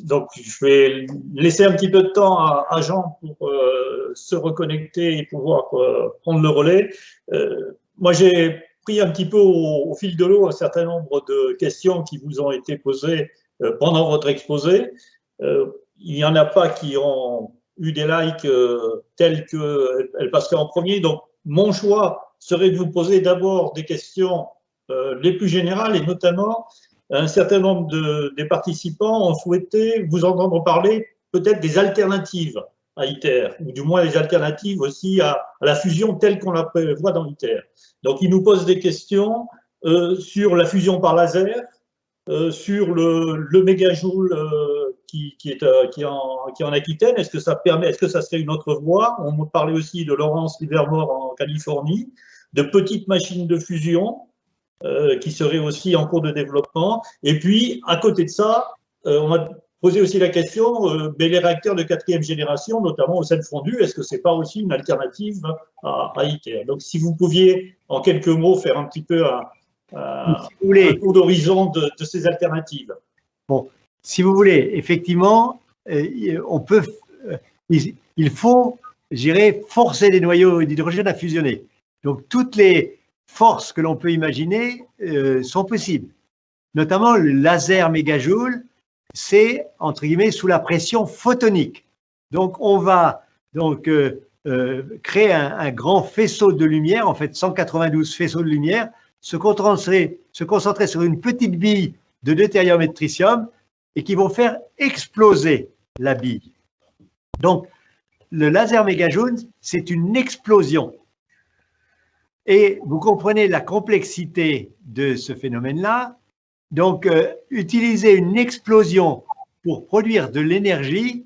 Speaker 3: Donc, je vais laisser un petit peu de temps à Jean pour se reconnecter et pouvoir prendre le relais. Moi, j'ai pris un petit peu au fil de l'eau un certain nombre de questions qui vous ont été posées pendant votre exposé. Il n'y en a pas qui ont eu des likes tels qu'elle passerait en premier. Donc, mon choix serait de vous poser d'abord des questions les plus générales et notamment un certain nombre des participants ont souhaité vous entendre parler peut-être des alternatives à ITER, ou du moins des alternatives aussi à la fusion telle qu'on la prévoit dans ITER. Donc, ils nous posent des questions sur la fusion par laser, sur le mégajoule qui est en Aquitaine. Est-ce que ça permet, est-ce que ça serait une autre voie? On me parlait aussi de Lawrence Livermore en Californie, de petites machines de fusion qui seraient aussi en cours de développement. Et puis, à côté de ça, on m'a posé aussi la question, les réacteurs de 4e génération, notamment au sel fondu, est-ce que ce n'est pas aussi une alternative à ITER? Donc, si vous pouviez, en quelques mots, faire un petit peu un tour d'horizon de ces alternatives.
Speaker 1: Bon, si vous voulez, effectivement, on peut, il faut, je dirais, forcer les noyaux d'hydrogène à fusionner. Donc, toutes les forces que l'on peut imaginer sont possibles. Notamment, le laser mégajoule, c'est, entre guillemets, sous la pression photonique. Donc, on va donc créer un grand faisceau de lumière, en fait 192 faisceaux de lumière, se concentrer sur une petite bille de deutérium et de tritium et qui vont faire exploser la bille. Donc, le laser mégajoule, c'est une explosion. Et vous comprenez la complexité de ce phénomène-là. Donc, utiliser une explosion pour produire de l'énergie,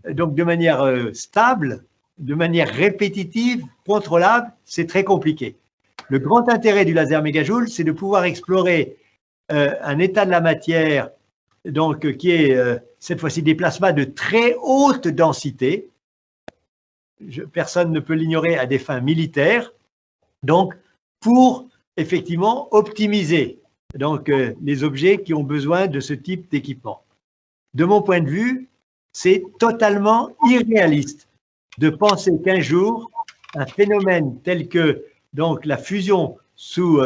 Speaker 1: donc de manière stable, de manière répétitive, contrôlable, c'est très compliqué. Le grand intérêt du laser mégajoule, c'est de pouvoir explorer un état de la matière donc, qui est cette fois-ci des plasmas de très haute densité. Personne ne peut l'ignorer à des fins militaires. Donc, pour effectivement optimiser donc, les objets qui ont besoin de ce type d'équipement. De mon point de vue, c'est totalement irréaliste de penser qu'un jour, un phénomène tel que donc, la fusion sous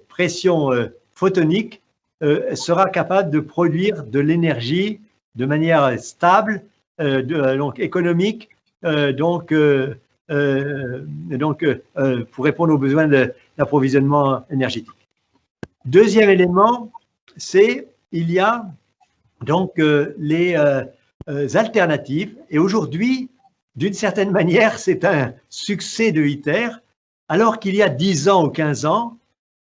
Speaker 1: pression photonique sera capable de produire de l'énergie de manière stable, donc économique, pour répondre aux besoins de l'approvisionnement énergétique. Deuxième élément, c'est il y a donc les alternatives. Et aujourd'hui, d'une certaine manière, c'est un succès de ITER, alors qu'il y a 10 ans ou 15 ans,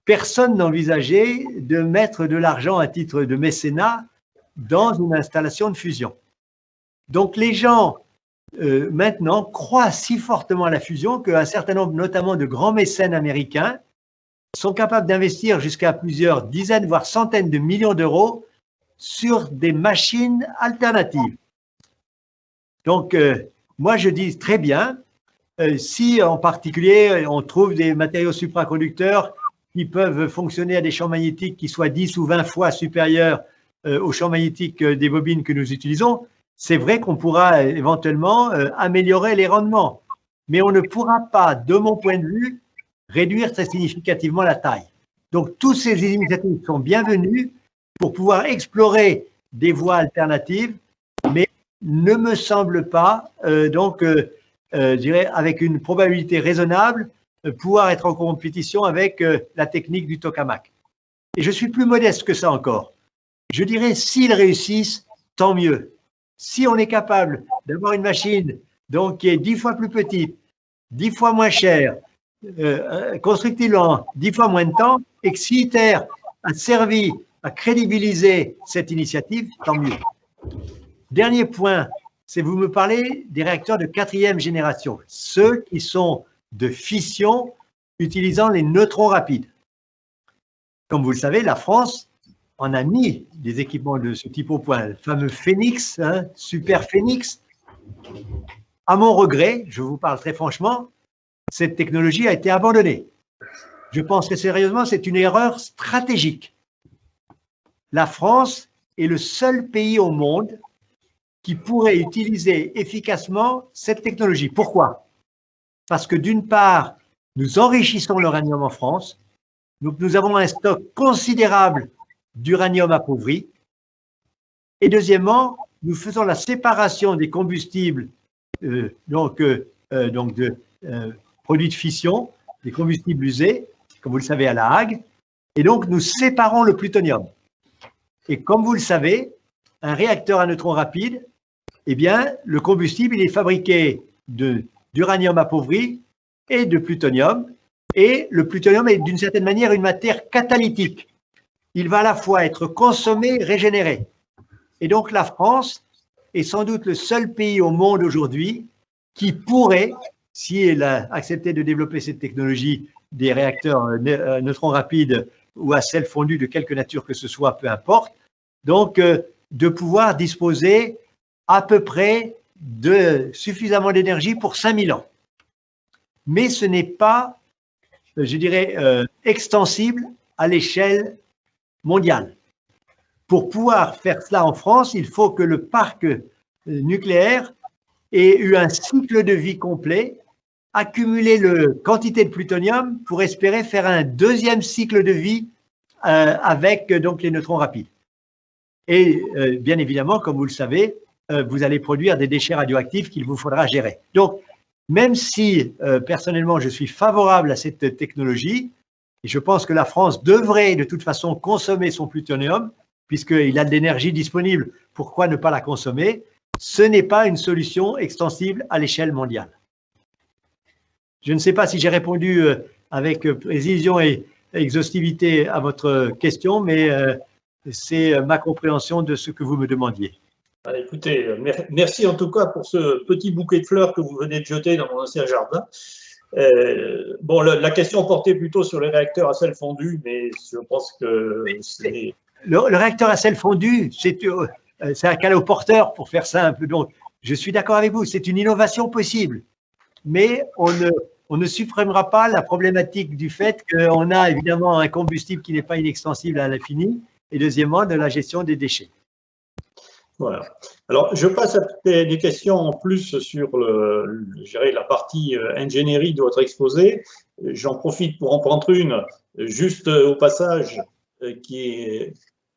Speaker 1: personne n'envisageait de mettre de l'argent à titre de mécénat dans une installation de fusion. Donc les gens maintenant croient si fortement à la fusion qu'un certain nombre, notamment de grands mécènes américains, sont capables d'investir jusqu'à plusieurs dizaines, voire centaines de millions d'euros sur des machines alternatives. Donc, moi, je dis très bien, si en particulier, on trouve des matériaux supraconducteurs qui peuvent fonctionner à des champs magnétiques qui soient 10 ou 20 fois supérieurs aux champs magnétiques des bobines que nous utilisons, c'est vrai qu'on pourra éventuellement améliorer les rendements. Mais on ne pourra pas, de mon point de vue, réduire très significativement la taille. Donc, toutes ces initiatives sont bienvenues pour pouvoir explorer des voies alternatives, mais ne me semble pas, je dirais, avec une probabilité raisonnable, pouvoir être en compétition avec la technique du tokamak. Et je suis plus modeste que ça encore. Je dirais, s'ils réussissent, tant mieux. Si on est capable d'avoir une machine donc qui est 10 fois plus petite, 10 fois moins chère, constructivement 10 fois moins de temps, et que si ITER a servi à crédibiliser cette initiative, tant mieux. Dernier point, c'est vous me parlez des réacteurs de 4e génération, ceux qui sont de fission utilisant les neutrons rapides. Comme vous le savez, la France en a mis des équipements de ce type au point, le fameux Phénix, hein, Super Phénix. À mon regret, je vous parle très franchement, cette technologie a été abandonnée. Je pense que sérieusement, c'est une erreur stratégique. La France est le seul pays au monde qui pourrait utiliser efficacement cette technologie. Pourquoi? Parce que d'une part, nous enrichissons l'uranium en France, donc nous avons un stock considérable d'uranium appauvri, et deuxièmement, nous faisons la séparation des combustibles, produits de fission, des combustibles usés, comme vous le savez à La Hague, et donc nous séparons le plutonium. Et comme vous le savez, un réacteur à neutrons rapides, eh bien, le combustible, il est fabriqué d'uranium appauvri et de plutonium. Et le plutonium est d'une certaine manière une matière catalytique. Il va à la fois être consommé et régénéré. Et donc la France est sans doute le seul pays au monde aujourd'hui qui pourrait, si elle a accepté de développer cette technologie des réacteurs neutrons rapides ou à sel fondu de quelque nature que ce soit, peu importe, donc de pouvoir disposer à peu près de suffisamment d'énergie pour 5000 ans. Mais ce n'est pas, je dirais, extensible à l'échelle mondiale. Pour pouvoir faire cela en France, il faut que le parc nucléaire ait eu un cycle de vie complet, accumuler la quantité de plutonium pour espérer faire un deuxième cycle de vie avec donc les neutrons rapides. Et bien évidemment, comme vous le savez, vous allez produire des déchets radioactifs qu'il vous faudra gérer. Donc, même si personnellement je suis favorable à cette technologie, et je pense que la France devrait de toute façon consommer son plutonium, puisqu'il a de l'énergie disponible, pourquoi ne pas la consommer? Ce n'est pas une solution extensible à l'échelle mondiale. Je ne sais pas si j'ai répondu avec précision et exhaustivité à votre question, mais c'est ma compréhension de ce que vous me demandiez.
Speaker 3: Écoutez, merci en tout cas pour ce petit bouquet de fleurs que vous venez de jeter dans mon ancien jardin. Bon, la question portait plutôt sur les réacteurs à sel fondu, mais je pense que c'est…
Speaker 1: Le réacteur à sel fondu, c'est un caloporteur pour faire simple. Donc, je suis d'accord avec vous, c'est une innovation possible, mais on ne supprimera pas la problématique du fait qu'on a évidemment un combustible qui n'est pas inextensible à l'infini, et deuxièmement, de la gestion des déchets.
Speaker 3: Voilà. Alors, je passe à des questions en plus sur la partie ingénierie de votre exposé. J'en profite pour en prendre une, juste au passage, qui est…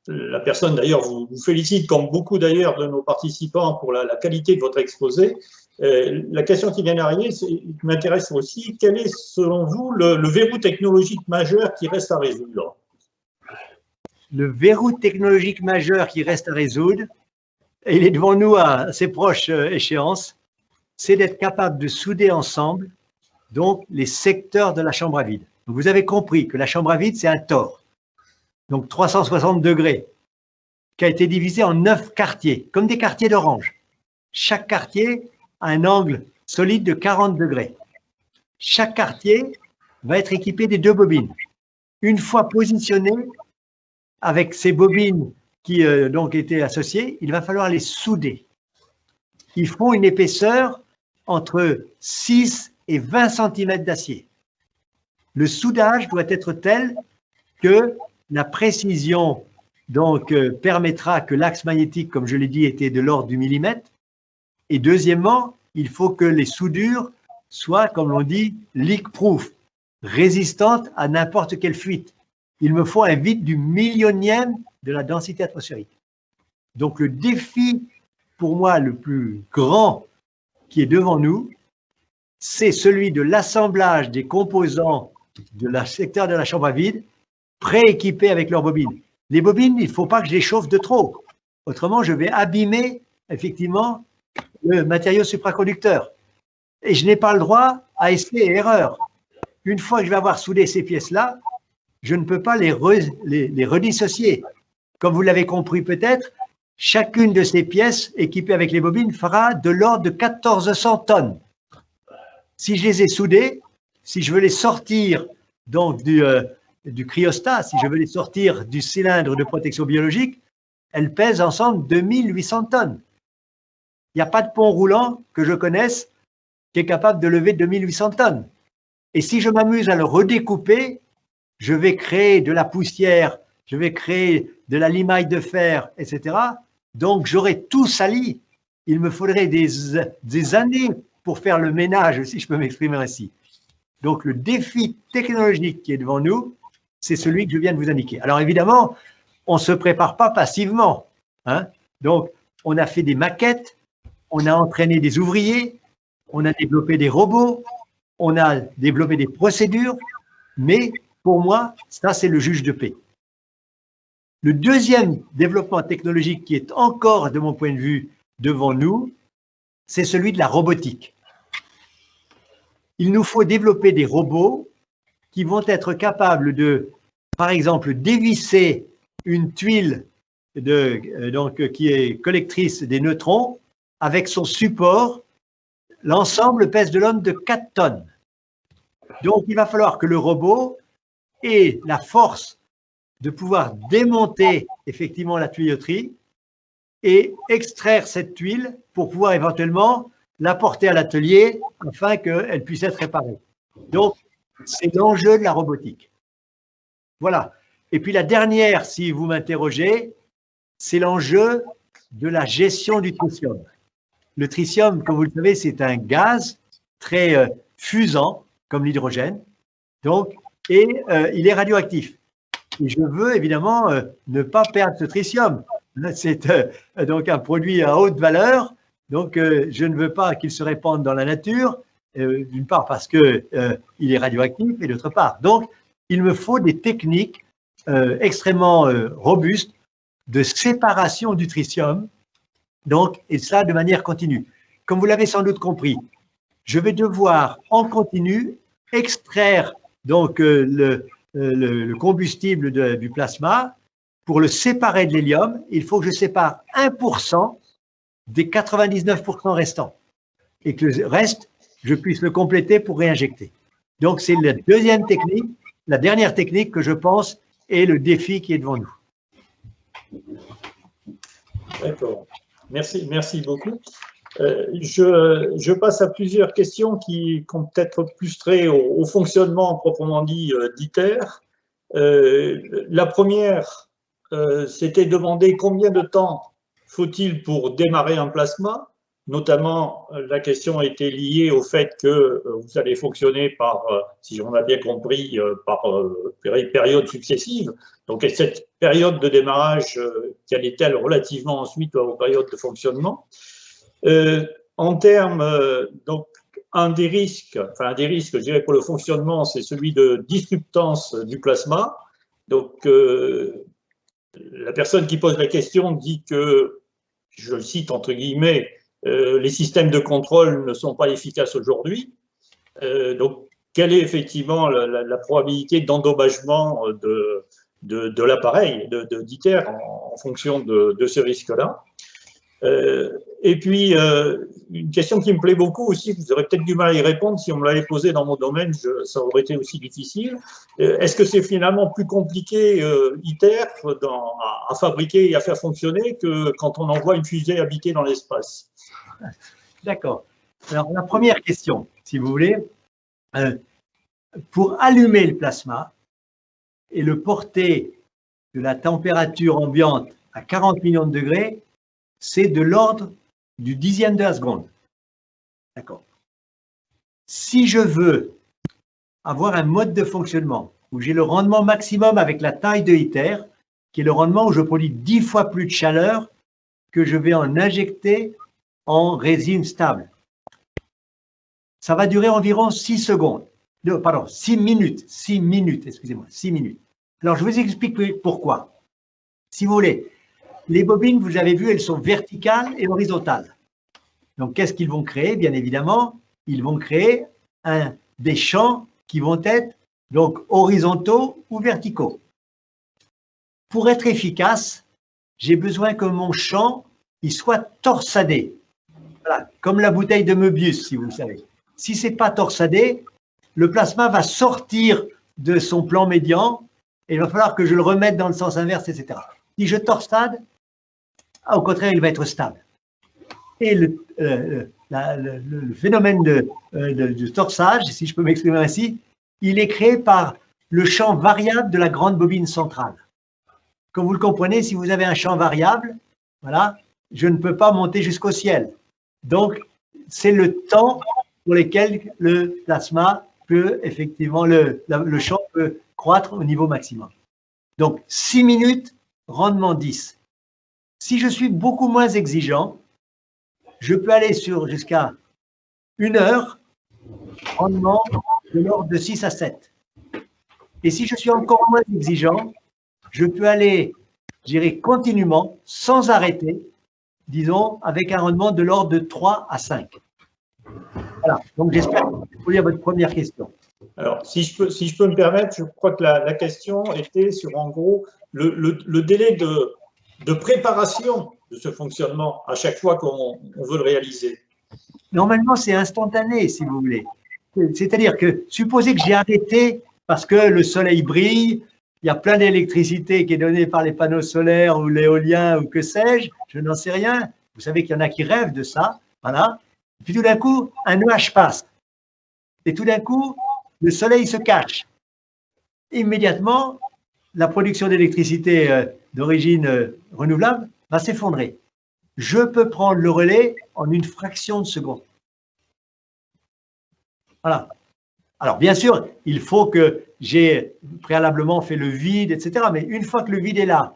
Speaker 3: La personne, d'ailleurs, vous félicite, comme beaucoup d'ailleurs de nos participants, pour la qualité de votre exposé. La question qui vient d'arriver, qui m'intéresse aussi, quel est, selon vous, le verrou technologique majeur qui reste à résoudre?
Speaker 1: Le verrou technologique majeur qui reste à résoudre, et il est devant nous à assez proche échéance, c'est d'être capable de souder ensemble donc les secteurs de la chambre à vide. Donc, vous avez compris que la chambre à vide, c'est un tore, donc 360 degrés, qui a été divisé en 9 quartiers, comme des quartiers d'orange. Chaque quartier a un angle solide de 40 degrés. Chaque quartier va être équipé des 2 bobines. Une fois positionnées, avec ces bobines qui donc étaient associées, il va falloir les souder. Ils font une épaisseur entre 6 et 20 cm d'acier. Le soudage doit être tel que la précision donc, permettra que l'axe magnétique, comme je l'ai dit, était de l'ordre du millimètre. Et deuxièmement, il faut que les soudures soient, comme l'on dit, leak-proof, résistantes à n'importe quelle fuite. Il me faut un vide du millionième de la densité atmosphérique. Donc le défi, pour moi, le plus grand qui est devant nous, c'est celui de l'assemblage des composants de la secteur de la chambre à vide prééquipés avec leurs bobines. Les bobines, il ne faut pas que je les chauffe de trop. Autrement, je vais abîmer effectivement le matériau supraconducteur. Et je n'ai pas le droit à essai et erreur. Une fois que je vais avoir soudé ces pièces-là, je ne peux pas les redissocier. Comme vous l'avez compris peut-être, chacune de ces pièces équipées avec les bobines fera de l'ordre de 1400 tonnes. Si je les ai soudées, si je veux les sortir donc du cryostat, si je veux les sortir du cylindre de protection biologique, elles pèsent ensemble 2800 tonnes. Il n'y a pas de pont roulant que je connaisse qui est capable de lever 2800 tonnes. Et si je m'amuse à le redécouper, je vais créer de la poussière, je vais créer de la limaille de fer, etc. Donc, j'aurai tout sali. Il me faudrait des années pour faire le ménage, si je peux m'exprimer ainsi. Donc, le défi technologique qui est devant nous, c'est celui que je viens de vous indiquer. Alors, évidemment, on ne se prépare pas passivement, hein. Donc, on a fait des maquettes, on a entraîné des ouvriers, on a développé des robots, on a développé des procédures, mais pour moi, ça, c'est le juge de paix. Le deuxième développement technologique qui est encore, de mon point de vue, devant nous, c'est celui de la robotique. Il nous faut développer des robots qui vont être capables de, par exemple, dévisser une tuile qui est collectrice des neutrons avec son support. L'ensemble pèse de l'ordre de 4 tonnes. Donc, il va falloir que le robot ait la force de pouvoir démonter effectivement la tuyauterie et extraire cette tuile pour pouvoir éventuellement la porter à l'atelier afin qu'elle puisse être réparée. Donc, c'est l'enjeu de la robotique. Voilà. Et puis la dernière, si vous m'interrogez, c'est l'enjeu de la gestion du tritium. Le tritium, comme vous le savez, c'est un gaz très fusant, comme l'hydrogène, donc, et il est radioactif. Et je veux évidemment ne pas perdre ce tritium. C'est donc un produit à haute valeur, donc je ne veux pas qu'il se répande dans la nature, d'une part parce qu'il est radioactif, et d'autre part. Donc, il me faut des techniques extrêmement robustes de séparation du tritium, donc, et ça de manière continue. Comme vous l'avez sans doute compris, je vais devoir en continu extraire donc le combustible du plasma. Pour le séparer de l'hélium, il faut que je sépare 1% des 99% restants et que le reste, je puisse le compléter pour réinjecter. Donc, c'est la deuxième technique, la dernière technique que je pense est le défi qui est devant nous.
Speaker 3: D'accord. Merci beaucoup. Je passe à plusieurs questions qui ont peut-être plus trait au fonctionnement proprement dit d'ITER. La première, c'était demander combien de temps faut-il pour démarrer un plasma. Notamment, la question était liée au fait que vous allez fonctionner par, si on a bien compris, par périodes successives. Donc, cette période de démarrage, quelle est-elle relativement ensuite aux périodes de fonctionnement? En termes, donc, un des risques, je dirais, pour le fonctionnement, c'est celui de disruptance du plasma. Donc, la personne qui pose la question dit que, je le cite entre guillemets, les systèmes de contrôle ne sont pas efficaces aujourd'hui. Donc, quelle est effectivement la probabilité d'endommagement de l'appareil d'ITER en fonction de ce risque-là? Et puis, une question qui me plaît beaucoup aussi, vous aurez peut-être du mal à y répondre, si on me l'avait posée dans mon domaine, ça aurait été aussi difficile. Est-ce que c'est finalement plus compliqué, ITER, à fabriquer et à faire fonctionner que quand on envoie une fusée habitée dans l'espace?
Speaker 1: D'accord. Alors, la première question, si vous voulez, pour allumer le plasma et le porter de la température ambiante à 40 millions de degrés, c'est de l'ordre du dixième de la seconde. D'accord. Si je veux avoir un mode de fonctionnement où j'ai le rendement maximum avec la taille de ITER, qui est le rendement où je produis 10 fois plus de chaleur que je vais en injecter en résine stable. Ça va durer environ 6 secondes. Non, pardon, 6 minutes. 6 minutes, excusez-moi, 6 minutes. Alors, je vous explique pourquoi. Si vous voulez, les bobines, vous avez vu, elles sont verticales et horizontales. Donc, qu'est-ce qu'ils vont créer? Bien évidemment, ils vont créer des champs qui vont être donc horizontaux ou verticaux. Pour être efficace, j'ai besoin que mon champ il soit torsadé. Voilà, comme la bouteille de Möbius, si vous le savez. Si ce n'est pas torsadé, le plasma va sortir de son plan médian et il va falloir que je le remette dans le sens inverse, etc. Si je torsade, au contraire, il va être stable. Et le phénomène de torsage, si je peux m'exprimer ainsi, il est créé par le champ variable de la grande bobine centrale. Comme vous le comprenez, si vous avez un champ variable, voilà, je ne peux pas monter jusqu'au ciel. Donc, c'est le temps pour lequel le plasma peut effectivement, le champ peut croître au niveau maximum. Donc, 6 minutes, rendement 10. Si je suis beaucoup moins exigeant, je peux aller jusqu'à 1 heure, rendement de l'ordre de 6 à 7. Et si je suis encore moins exigeant, je peux aller, je dirais, continuellement, sans arrêter, disons, avec un rendement de l'ordre de 3 à 5. Voilà, donc j'espère que je peux lire votre première question.
Speaker 3: Alors, si je peux me permettre, je crois que la question était sur, en gros, le délai de préparation de ce fonctionnement à chaque fois qu'on veut le réaliser.
Speaker 1: Normalement, c'est instantané, si vous voulez. C'est-à-dire que, supposez que j'ai arrêté parce que le soleil brille, il y a plein d'électricité qui est donnée par les panneaux solaires ou l'éolien ou que sais-je, je n'en sais rien. Vous savez qu'il y en a qui rêvent de ça, voilà. Et puis tout d'un coup, un nuage passe. Et tout d'un coup, le soleil se cache. Immédiatement, la production d'électricité d'origine renouvelable va s'effondrer. Je peux prendre le relais en une fraction de seconde. Voilà. Alors, bien sûr, il faut que j'ai préalablement fait le vide, etc. Mais une fois que le vide est là,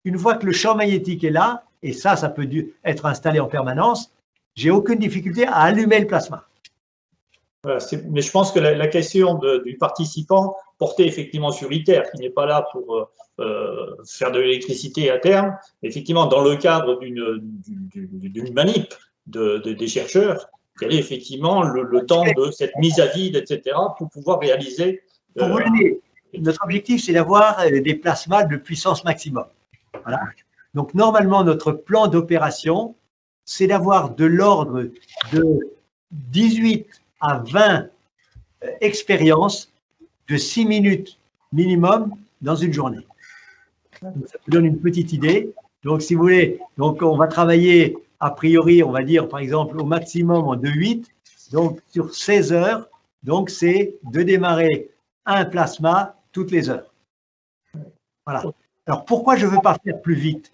Speaker 1: une fois que le champ magnétique est là, et ça peut être installé en permanence, j'ai aucune difficulté à allumer le plasma.
Speaker 3: Voilà, mais je pense que la question du participant portait effectivement sur ITER, qui n'est pas là pour faire de l'électricité à terme. Effectivement, dans le cadre d'une manip des chercheurs, quel est effectivement le temps de cette mise à vide, etc., pour pouvoir réaliser…
Speaker 1: Pour vous dire, notre objectif, c'est d'avoir des plasmas de puissance maximum. Voilà. Donc, normalement, notre plan d'opération, c'est d'avoir de l'ordre de 18 à 20 expériences de 6 minutes minimum dans une journée. Donc, ça vous donne une petite idée. Donc, si vous voulez, donc on va travailler a priori, on va dire, par exemple, au maximum en 2-8, donc sur 16 heures, donc c'est de démarrer un plasma toutes les heures. Voilà. Alors, pourquoi je ne veux pas faire plus vite?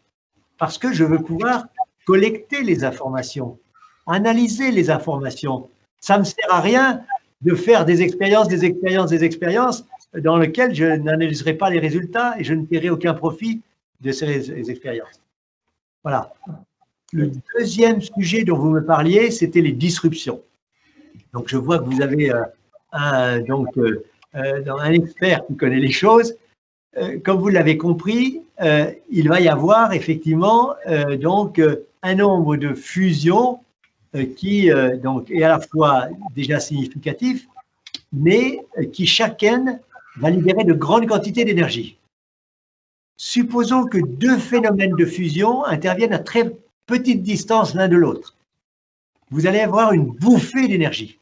Speaker 1: Parce que je veux pouvoir collecter les informations, analyser les informations. Ça ne me sert à rien de faire des expériences dans lesquelles je n'analyserai pas les résultats et je ne tirerai aucun profit de ces expériences. Voilà. Le deuxième sujet dont vous me parliez, c'était les disruptions. Donc, je vois que vous avez un expert qui connaît les choses. Comme vous l'avez compris, il va y avoir effectivement un nombre de fusions qui est à la fois déjà significatif, mais qui chacune va libérer de grandes quantités d'énergie. Supposons que deux phénomènes de fusion interviennent à très petite distance l'un de l'autre. Vous allez avoir une bouffée d'énergie.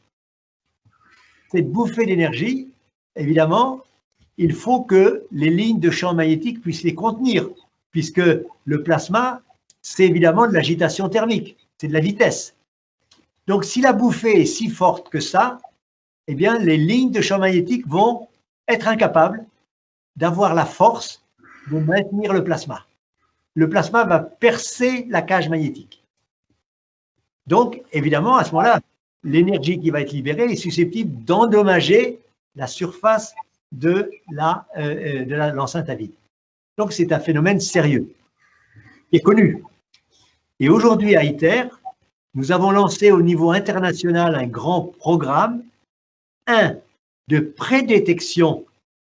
Speaker 1: Cette bouffée d'énergie, évidemment, il faut que les lignes de champ magnétique puissent les contenir, puisque le plasma, c'est évidemment de l'agitation thermique, c'est de la vitesse. Donc, si la bouffée est si forte que ça, eh bien, les lignes de champ magnétique vont être incapables d'avoir la force de maintenir le plasma. Le plasma va percer la cage magnétique. Donc, évidemment, à ce moment-là, l'énergie qui va être libérée est susceptible d'endommager la surface de l'enceinte à vide. Donc, c'est un phénomène sérieux qui est connu. Et aujourd'hui, à ITER, nous avons lancé au niveau international un grand programme, de prédétection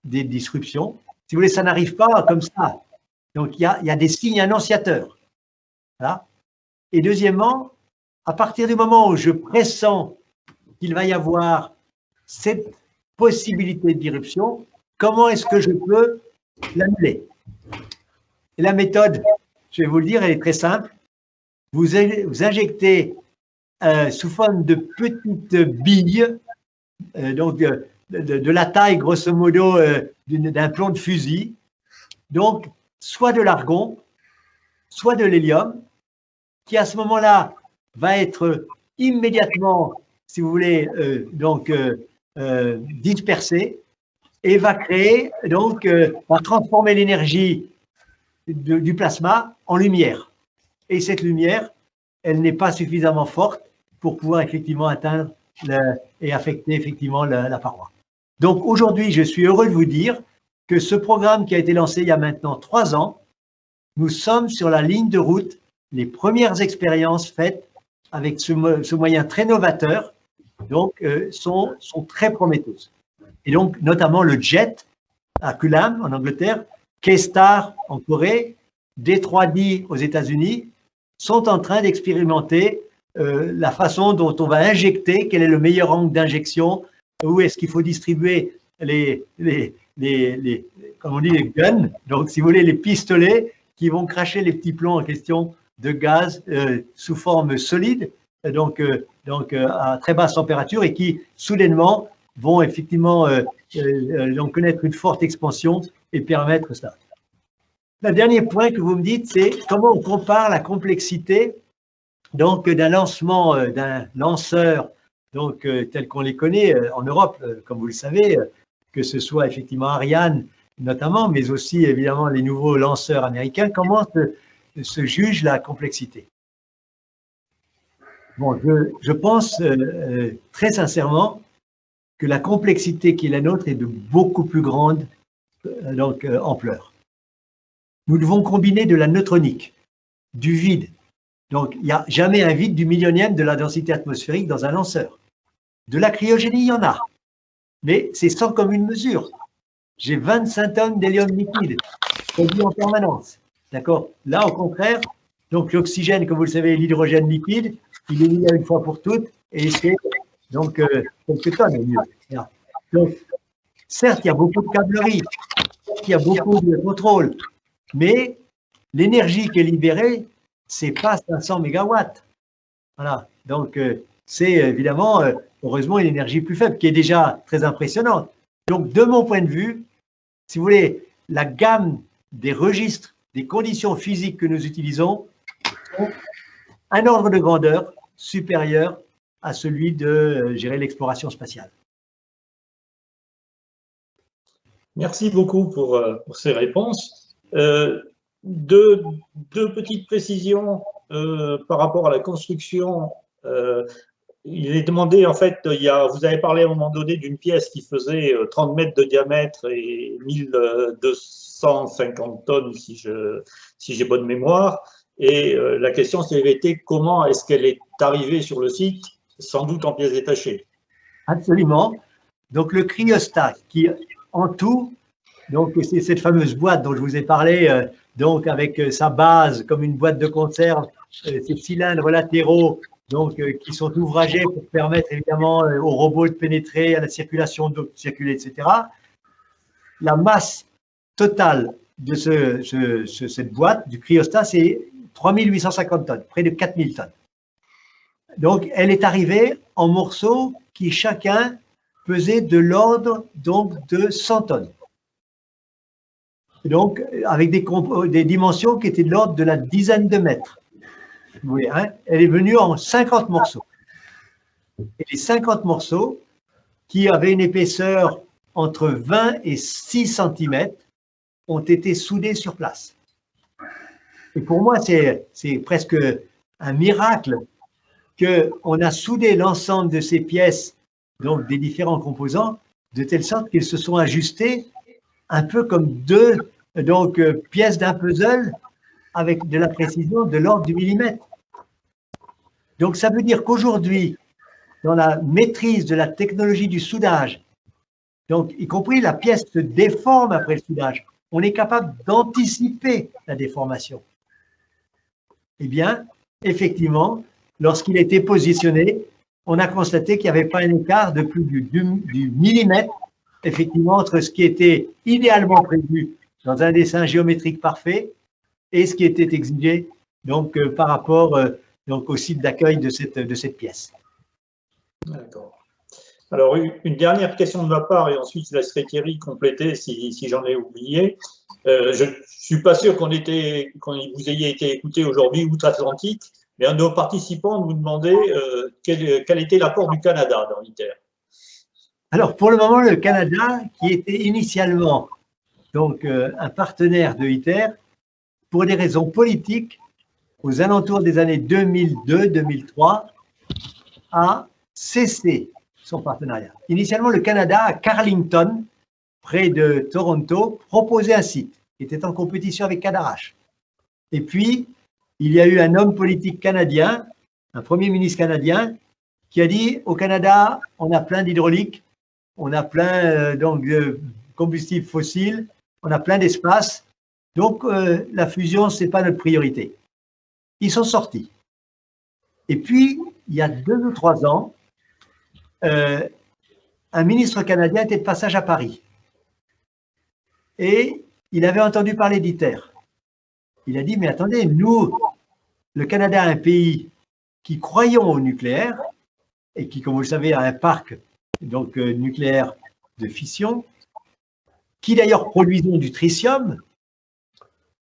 Speaker 1: des disruptions. Si vous voulez, ça n'arrive pas comme ça. Donc, il y a des signes annonciateurs. Voilà. Et deuxièmement, à partir du moment où je pressens qu'il qu'il va y avoir cette possibilité d'irruption, comment est-ce que je peux l'annuler? Et la méthode, je vais vous le dire, elle est très simple. Vous injectez sous forme de petites billes, donc de la taille grosso modo d'un plomb de fusil, donc soit de l'argon, soit de l'hélium, qui à ce moment-là va être immédiatement, si vous voulez, dispersé et va créer, va transformer l'énergie du plasma en lumière. Et cette lumière, elle n'est pas suffisamment forte pour pouvoir effectivement atteindre et affecter effectivement la paroi. Donc aujourd'hui, je suis heureux de vous dire que ce programme qui a été lancé il y a maintenant 3 ans, nous sommes sur la ligne de route. Les premières expériences faites avec ce moyen très novateur sont très prometteuses. Et donc, notamment le JET à Kulam en Angleterre, K-Star en Corée, D3D aux États-Unis sont en train d'expérimenter la façon dont on va injecter, quel est le meilleur angle d'injection, où est-ce qu'il faut distribuer comme on dit, les guns, donc si vous voulez, les pistolets qui vont cracher les petits plombs en question de gaz sous forme solide, donc à très basse température et qui soudainement vont effectivement connaître une forte expansion et permettre ça. Le dernier point que vous me dites, c'est comment on compare la complexité d'un lancement d'un lanceur tel qu'on les connaît en Europe, comme vous le savez, que ce soit effectivement Ariane notamment, mais aussi évidemment les nouveaux lanceurs américains. Comment se juge la complexité? Bon, je pense très sincèrement que la complexité qui est la nôtre est de beaucoup plus grande ampleur. Nous devons combiner de la neutronique, du vide. Donc, il n'y a jamais un vide du millionième de la densité atmosphérique dans un lanceur. De la cryogénie, il y en a, mais c'est sans commune mesure. J'ai 25 tonnes d'hélium liquide produit en permanence. D'accord? Là, au contraire, donc l'oxygène, comme vous le savez, l'hydrogène liquide, il est mis une fois pour toutes et c'est quelques tonnes au mieux. Donc, certes, il y a beaucoup de câblerie, il y a beaucoup de contrôle, mais l'énergie qui est libérée, c'est pas 500 mégawatts. Voilà. Donc, c'est évidemment, heureusement, une énergie plus faible, qui est déjà très impressionnante. Donc, de mon point de vue, si vous voulez, la gamme des registres, des conditions physiques que nous utilisons, sont un ordre de grandeur supérieur à celui de gérer l'exploration spatiale.
Speaker 3: Merci beaucoup pour ces réponses. Deux petites précisions par rapport à la construction. Il est demandé, en fait, vous avez parlé à un moment donné d'une pièce qui faisait 30 mètres de diamètre et 1250 tonnes, si j'ai bonne mémoire. Et la question s'est été comment est-ce qu'elle est arrivée sur le site, sans doute en pièces détachées.
Speaker 1: Absolument. Donc le cryostat, qui en tout, donc c'est cette fameuse boîte dont je vous ai parlé, donc avec sa base comme une boîte de conserve, ces cylindres latéraux, donc qui sont ouvragés pour permettre évidemment aux robots de pénétrer, à la circulation d'eau de circuler, etc. La masse totale de cette boîte, du cryostat, c'est 3850 tonnes, près de 4000 tonnes. Donc, elle est arrivée en morceaux qui chacun pesaient de l'ordre de 100 tonnes. Donc, avec des dimensions qui étaient de l'ordre de la dizaine de mètres. Vous voyez, hein? Elle est venue en 50 morceaux. Et les 50 morceaux, qui avaient une épaisseur entre 20 et 6 cm, ont été soudés sur place. Et pour moi, c'est presque un miracle qu'on a soudé l'ensemble de ces pièces, donc des différents composants, de telle sorte qu'ils se sont ajustés un peu comme deux pièces d'un puzzle avec de la précision de l'ordre du millimètre. Donc ça veut dire qu'aujourd'hui, dans la maîtrise de la technologie du soudage, donc y compris la pièce se déforme après le soudage, on est capable d'anticiper la déformation. Eh bien, effectivement, lorsqu'il a été positionné, on a constaté qu'il n'y avait pas un écart de plus du millimètre, effectivement, entre ce qui était idéalement prévu dans un dessin géométrique parfait et ce qui était exigé donc, par rapport donc, au site d'accueil de cette pièce.
Speaker 3: D'accord. Alors, une dernière question de ma part, et ensuite je laisserai Thierry compléter si j'en ai oublié. Je ne suis pas sûr qu'on vous ayez été écouté aujourd'hui outre-Atlantique, mais un de nos participants nous demandait quel était l'apport du Canada dans ITER.
Speaker 1: Alors, pour le moment, le Canada, qui était initialement donc, un partenaire de ITER, pour des raisons politiques, aux alentours des années 2002-2003, a cessé son partenariat. Initialement, le Canada, à Carlington, près de Toronto, proposait un site qui était en compétition avec Cadarache. Et puis, il y a eu un homme politique canadien, un premier ministre canadien, qui a dit au Canada, on a plein d'hydraulique, on a plein donc, de combustibles fossiles, on a plein d'espace, donc la fusion, ce n'est pas notre priorité. Ils sont sortis. Et puis, il y a 2 ou 3 ans, un ministre canadien était de passage à Paris. Et il avait entendu parler d'ITER. Il a dit, mais attendez, nous, le Canada est un pays qui croyons au nucléaire et qui, comme vous le savez, a un parc donc, nucléaire de fission, qui d'ailleurs produisons du tritium.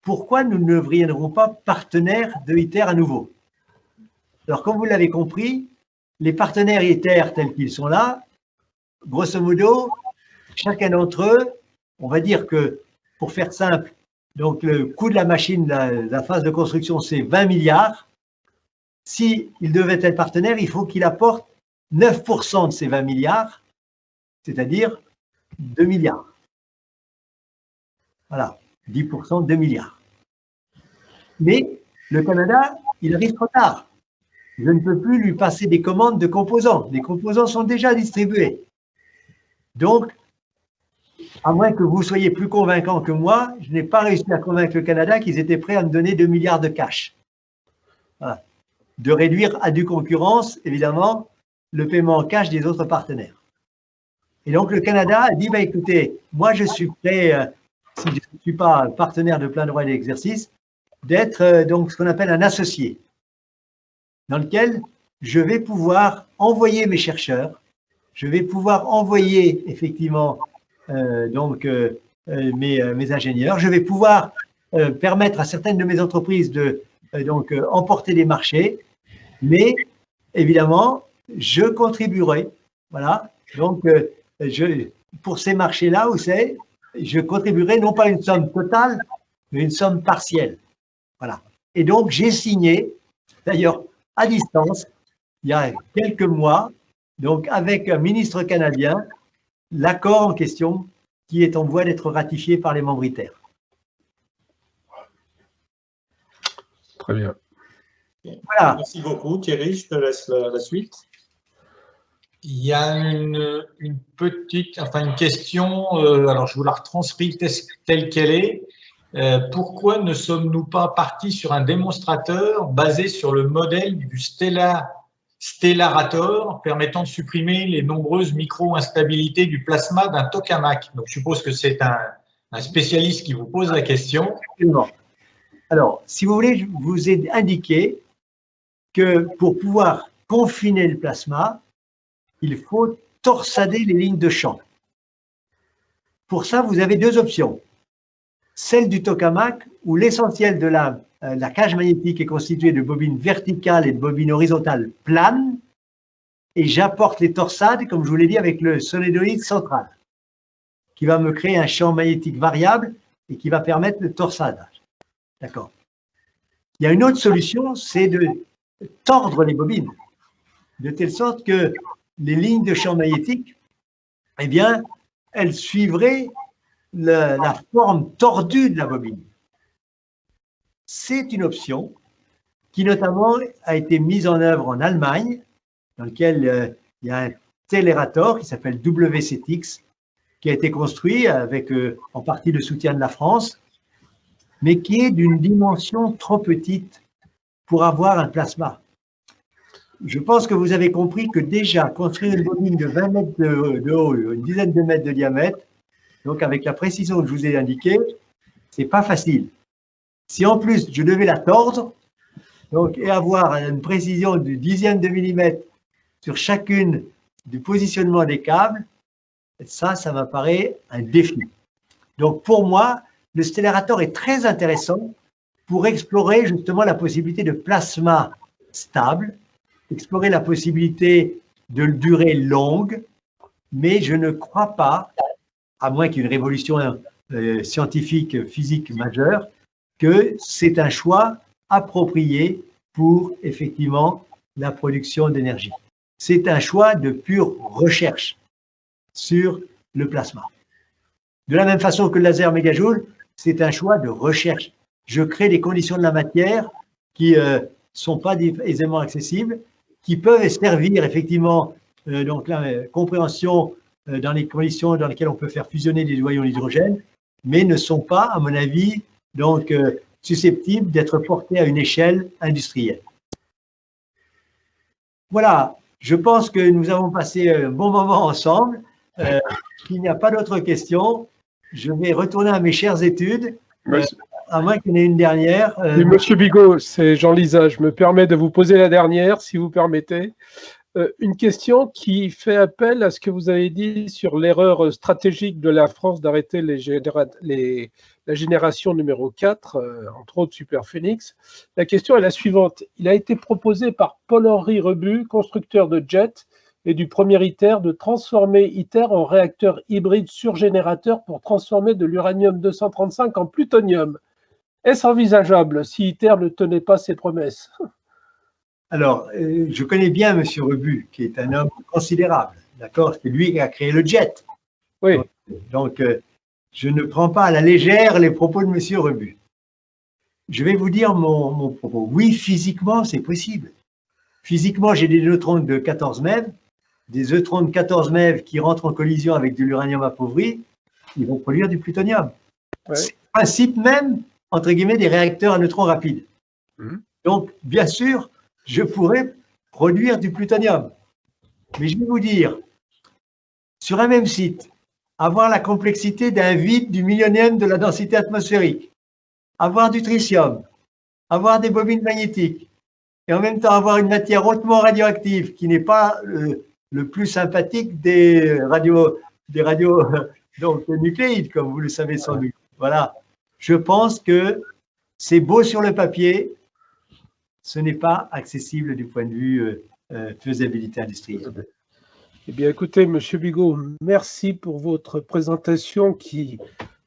Speaker 1: Pourquoi nous ne deviendrons pas partenaires de ITER à nouveau? Alors, comme vous l'avez compris, les partenaires ITER tels qu'ils sont là, grosso modo, chacun d'entre eux, on va dire que, pour faire simple, donc le coût de la machine, la phase de construction, c'est 20 milliards. S'il devait être partenaire, il faut qu'il apporte 9% de ces 20 milliards, c'est-à-dire 2 milliards. Voilà, 10%, 2 milliards. Mais le Canada, il arrive trop tard. Je ne peux plus lui passer des commandes de composants. Les composants sont déjà distribués. Donc, à moins que vous soyez plus convaincant que moi, je n'ai pas réussi à convaincre le Canada qu'ils étaient prêts à me donner 2 milliards de cash. Voilà. De réduire à due concurrence, évidemment, le paiement en cash des autres partenaires. Et donc, le Canada a dit, bah, écoutez, moi, je suis prêt, si je ne suis pas partenaire de plein droit d'exercice, d'être donc ce qu'on appelle un associé, dans lequel je vais pouvoir envoyer mes chercheurs, je vais pouvoir envoyer effectivement mes ingénieurs, je vais pouvoir permettre à certaines de mes entreprises de emporter des marchés, mais évidemment, je contribuerai, voilà, donc pour ces marchés-là, vous savez, je contribuerai non pas une somme totale, mais une somme partielle, voilà. Et donc, j'ai signé, d'ailleurs, à distance, il y a quelques mois, donc avec un ministre canadien, l'accord en question qui est en voie d'être ratifié par les membres ITER.
Speaker 4: Très bien.
Speaker 3: Voilà. Merci beaucoup Thierry, je te laisse la suite.
Speaker 2: Il y a une question, alors je vous la retranscris telle qu'elle est. Pourquoi ne sommes-nous pas partis sur un démonstrateur basé sur le modèle du Stellarator permettant de supprimer les nombreuses micro-instabilités du plasma d'un tokamak? Donc, je suppose que c'est un spécialiste qui vous pose la question.
Speaker 1: Absolument. Alors, si vous voulez, je vous ai indiqué que pour pouvoir confiner le plasma, il faut torsader les lignes de champ. Pour ça, vous avez 2 options. Celle du tokamak, où l'essentiel de la cage magnétique est constituée de bobines verticales et de bobines horizontales planes, et j'apporte les torsades, comme je vous l'ai dit, avec le solénoïde central, qui va me créer un champ magnétique variable et qui va permettre le torsadage. D'accord. Il y a une autre solution, c'est de tordre les bobines, de telle sorte que les lignes de champ magnétique, eh bien, elles suivraient la forme tordue de la bobine. C'est une option qui notamment a été mise en œuvre en Allemagne, dans lequel il y a un Stellarator qui s'appelle WCTX, qui a été construit avec en partie le soutien de la France, mais qui est d'une dimension trop petite pour avoir un plasma. je pense que vous avez compris que déjà, construire une bobine de 20 mètres de haut, une dizaine de mètres de diamètre, donc avec la précision que je vous ai indiquée, c'est pas facile. Si en plus je devais la tordre, donc, et avoir une précision du dixième de millimètre sur chacune du positionnement des câbles, ça m'apparaît un défi. Donc pour moi, le Stellarator est très intéressant pour explorer justement la possibilité de plasma stable, explorer la possibilité de durée longue, mais je ne crois pas, à moins qu'il y ait une révolution scientifique, physique majeure, que c'est un choix approprié pour effectivement la production d'énergie. C'est un choix de pure recherche sur le plasma. De la même façon que le laser mégajoule, c'est un choix de recherche. Je crée des conditions de la matière qui sont pas aisément accessibles, qui peuvent servir effectivement donc la compréhension dans les conditions dans lesquelles on peut faire fusionner des noyaux d'hydrogène, mais ne sont pas, à mon avis, donc susceptibles d'être portés à une échelle industrielle. Voilà, je pense que nous avons passé un bon moment ensemble. S'il n'y a pas d'autres questions, je vais retourner à mes chères études, à moins qu'il y en ait une dernière.
Speaker 4: Oui, Monsieur Bigot, c'est Jean Lisa. Je me permets de vous poser la dernière, si vous permettez. Une question qui fait appel à ce que vous avez dit sur l'erreur stratégique de la France d'arrêter la génération numéro 4, entre autres Super Phoenix. La question est la suivante. Il a été proposé par Paul-Henri Rebut, constructeur de jet et du premier ITER, de transformer ITER en réacteur hybride surgénérateur pour transformer de l'uranium-235 en plutonium. Est-ce envisageable si ITER ne tenait pas ses promesses?
Speaker 1: Alors, je connais bien M. Rebut, qui est un homme considérable, d'accord? C'est lui qui a créé le jet.
Speaker 4: Oui.
Speaker 1: Donc, je ne prends pas à la légère les propos de M. Rebut. Je vais vous dire mon propos. Oui, physiquement, c'est possible. Physiquement, j'ai des neutrons de 14 MeV, des neutrons de 14 MeV qui rentrent en collision avec de l'uranium appauvri, ils vont produire du plutonium.
Speaker 4: Ouais.
Speaker 1: C'est le principe même, entre guillemets, des réacteurs à neutrons rapides. Donc, bien sûr, je pourrais produire du plutonium. Mais je vais vous dire, sur un même site, avoir la complexité d'un vide du millionième de la densité atmosphérique, avoir du tritium, avoir des bobines magnétiques, et en même temps avoir une matière hautement radioactive qui n'est pas le plus sympathique des radios donc nucléides, comme vous le savez sans doute. Voilà. Je pense que c'est beau sur le papier, ce n'est pas accessible du point de vue faisabilité industrielle.
Speaker 4: Eh bien, écoutez, Monsieur Bigot, merci pour votre présentation qui,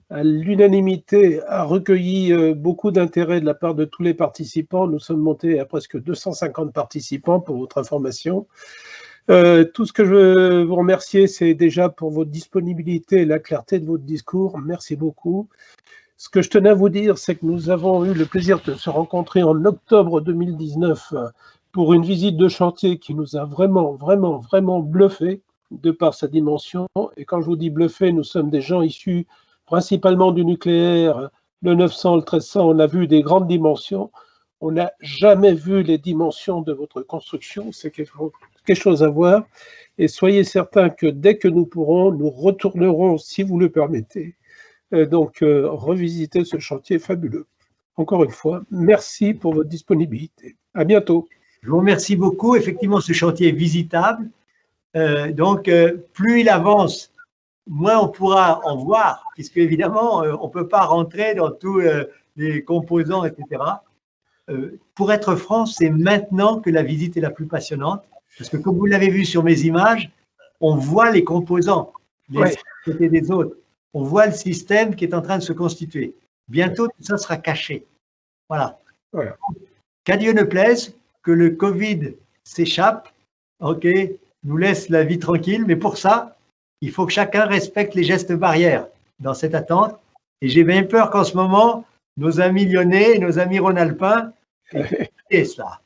Speaker 4: à l'unanimité, a recueilli beaucoup d'intérêt de la part de tous les participants. Nous sommes montés à presque 250 participants pour votre information. Tout ce que je veux vous remercier, c'est déjà pour votre disponibilité et la clarté de votre discours. Merci beaucoup. Ce que je tenais à vous dire, c'est que nous avons eu le plaisir de se rencontrer en octobre 2019 pour une visite de chantier qui nous a vraiment bluffé de par sa dimension. Et quand je vous dis bluffé, nous sommes des gens issus principalement du nucléaire, le 900, le 1300, on a vu des grandes dimensions. On n'a jamais vu les dimensions de votre construction, c'est quelque chose à voir. Et soyez certains que dès que nous pourrons, nous retournerons, si vous le permettez, revisiter ce chantier fabuleux. Encore une fois, merci pour votre disponibilité. À bientôt.
Speaker 1: Je vous remercie beaucoup. Effectivement, ce chantier est visitable. Plus il avance, moins on pourra en voir, puisque évidemment, on ne peut pas rentrer dans tous les composants, etc. Pour être franc, c'est maintenant que la visite est la plus passionnante, parce que comme vous l'avez vu sur mes images, on voit les composants, les uns à côté des autres. On voit le système qui est en train de se constituer. Bientôt, tout ça sera caché. Voilà. Qu'à Dieu ne plaise, que le Covid s'échappe, ok, nous laisse la vie tranquille, mais pour ça, il faut que chacun respecte les gestes barrières dans cette attente. Et j'ai bien peur qu'en ce moment, nos amis lyonnais et nos amis rhône-alpins aient cela.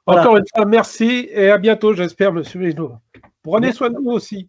Speaker 4: Voilà. Encore une fois, merci et à bientôt, j'espère, Monsieur Bigot. Prenez soin de vous aussi.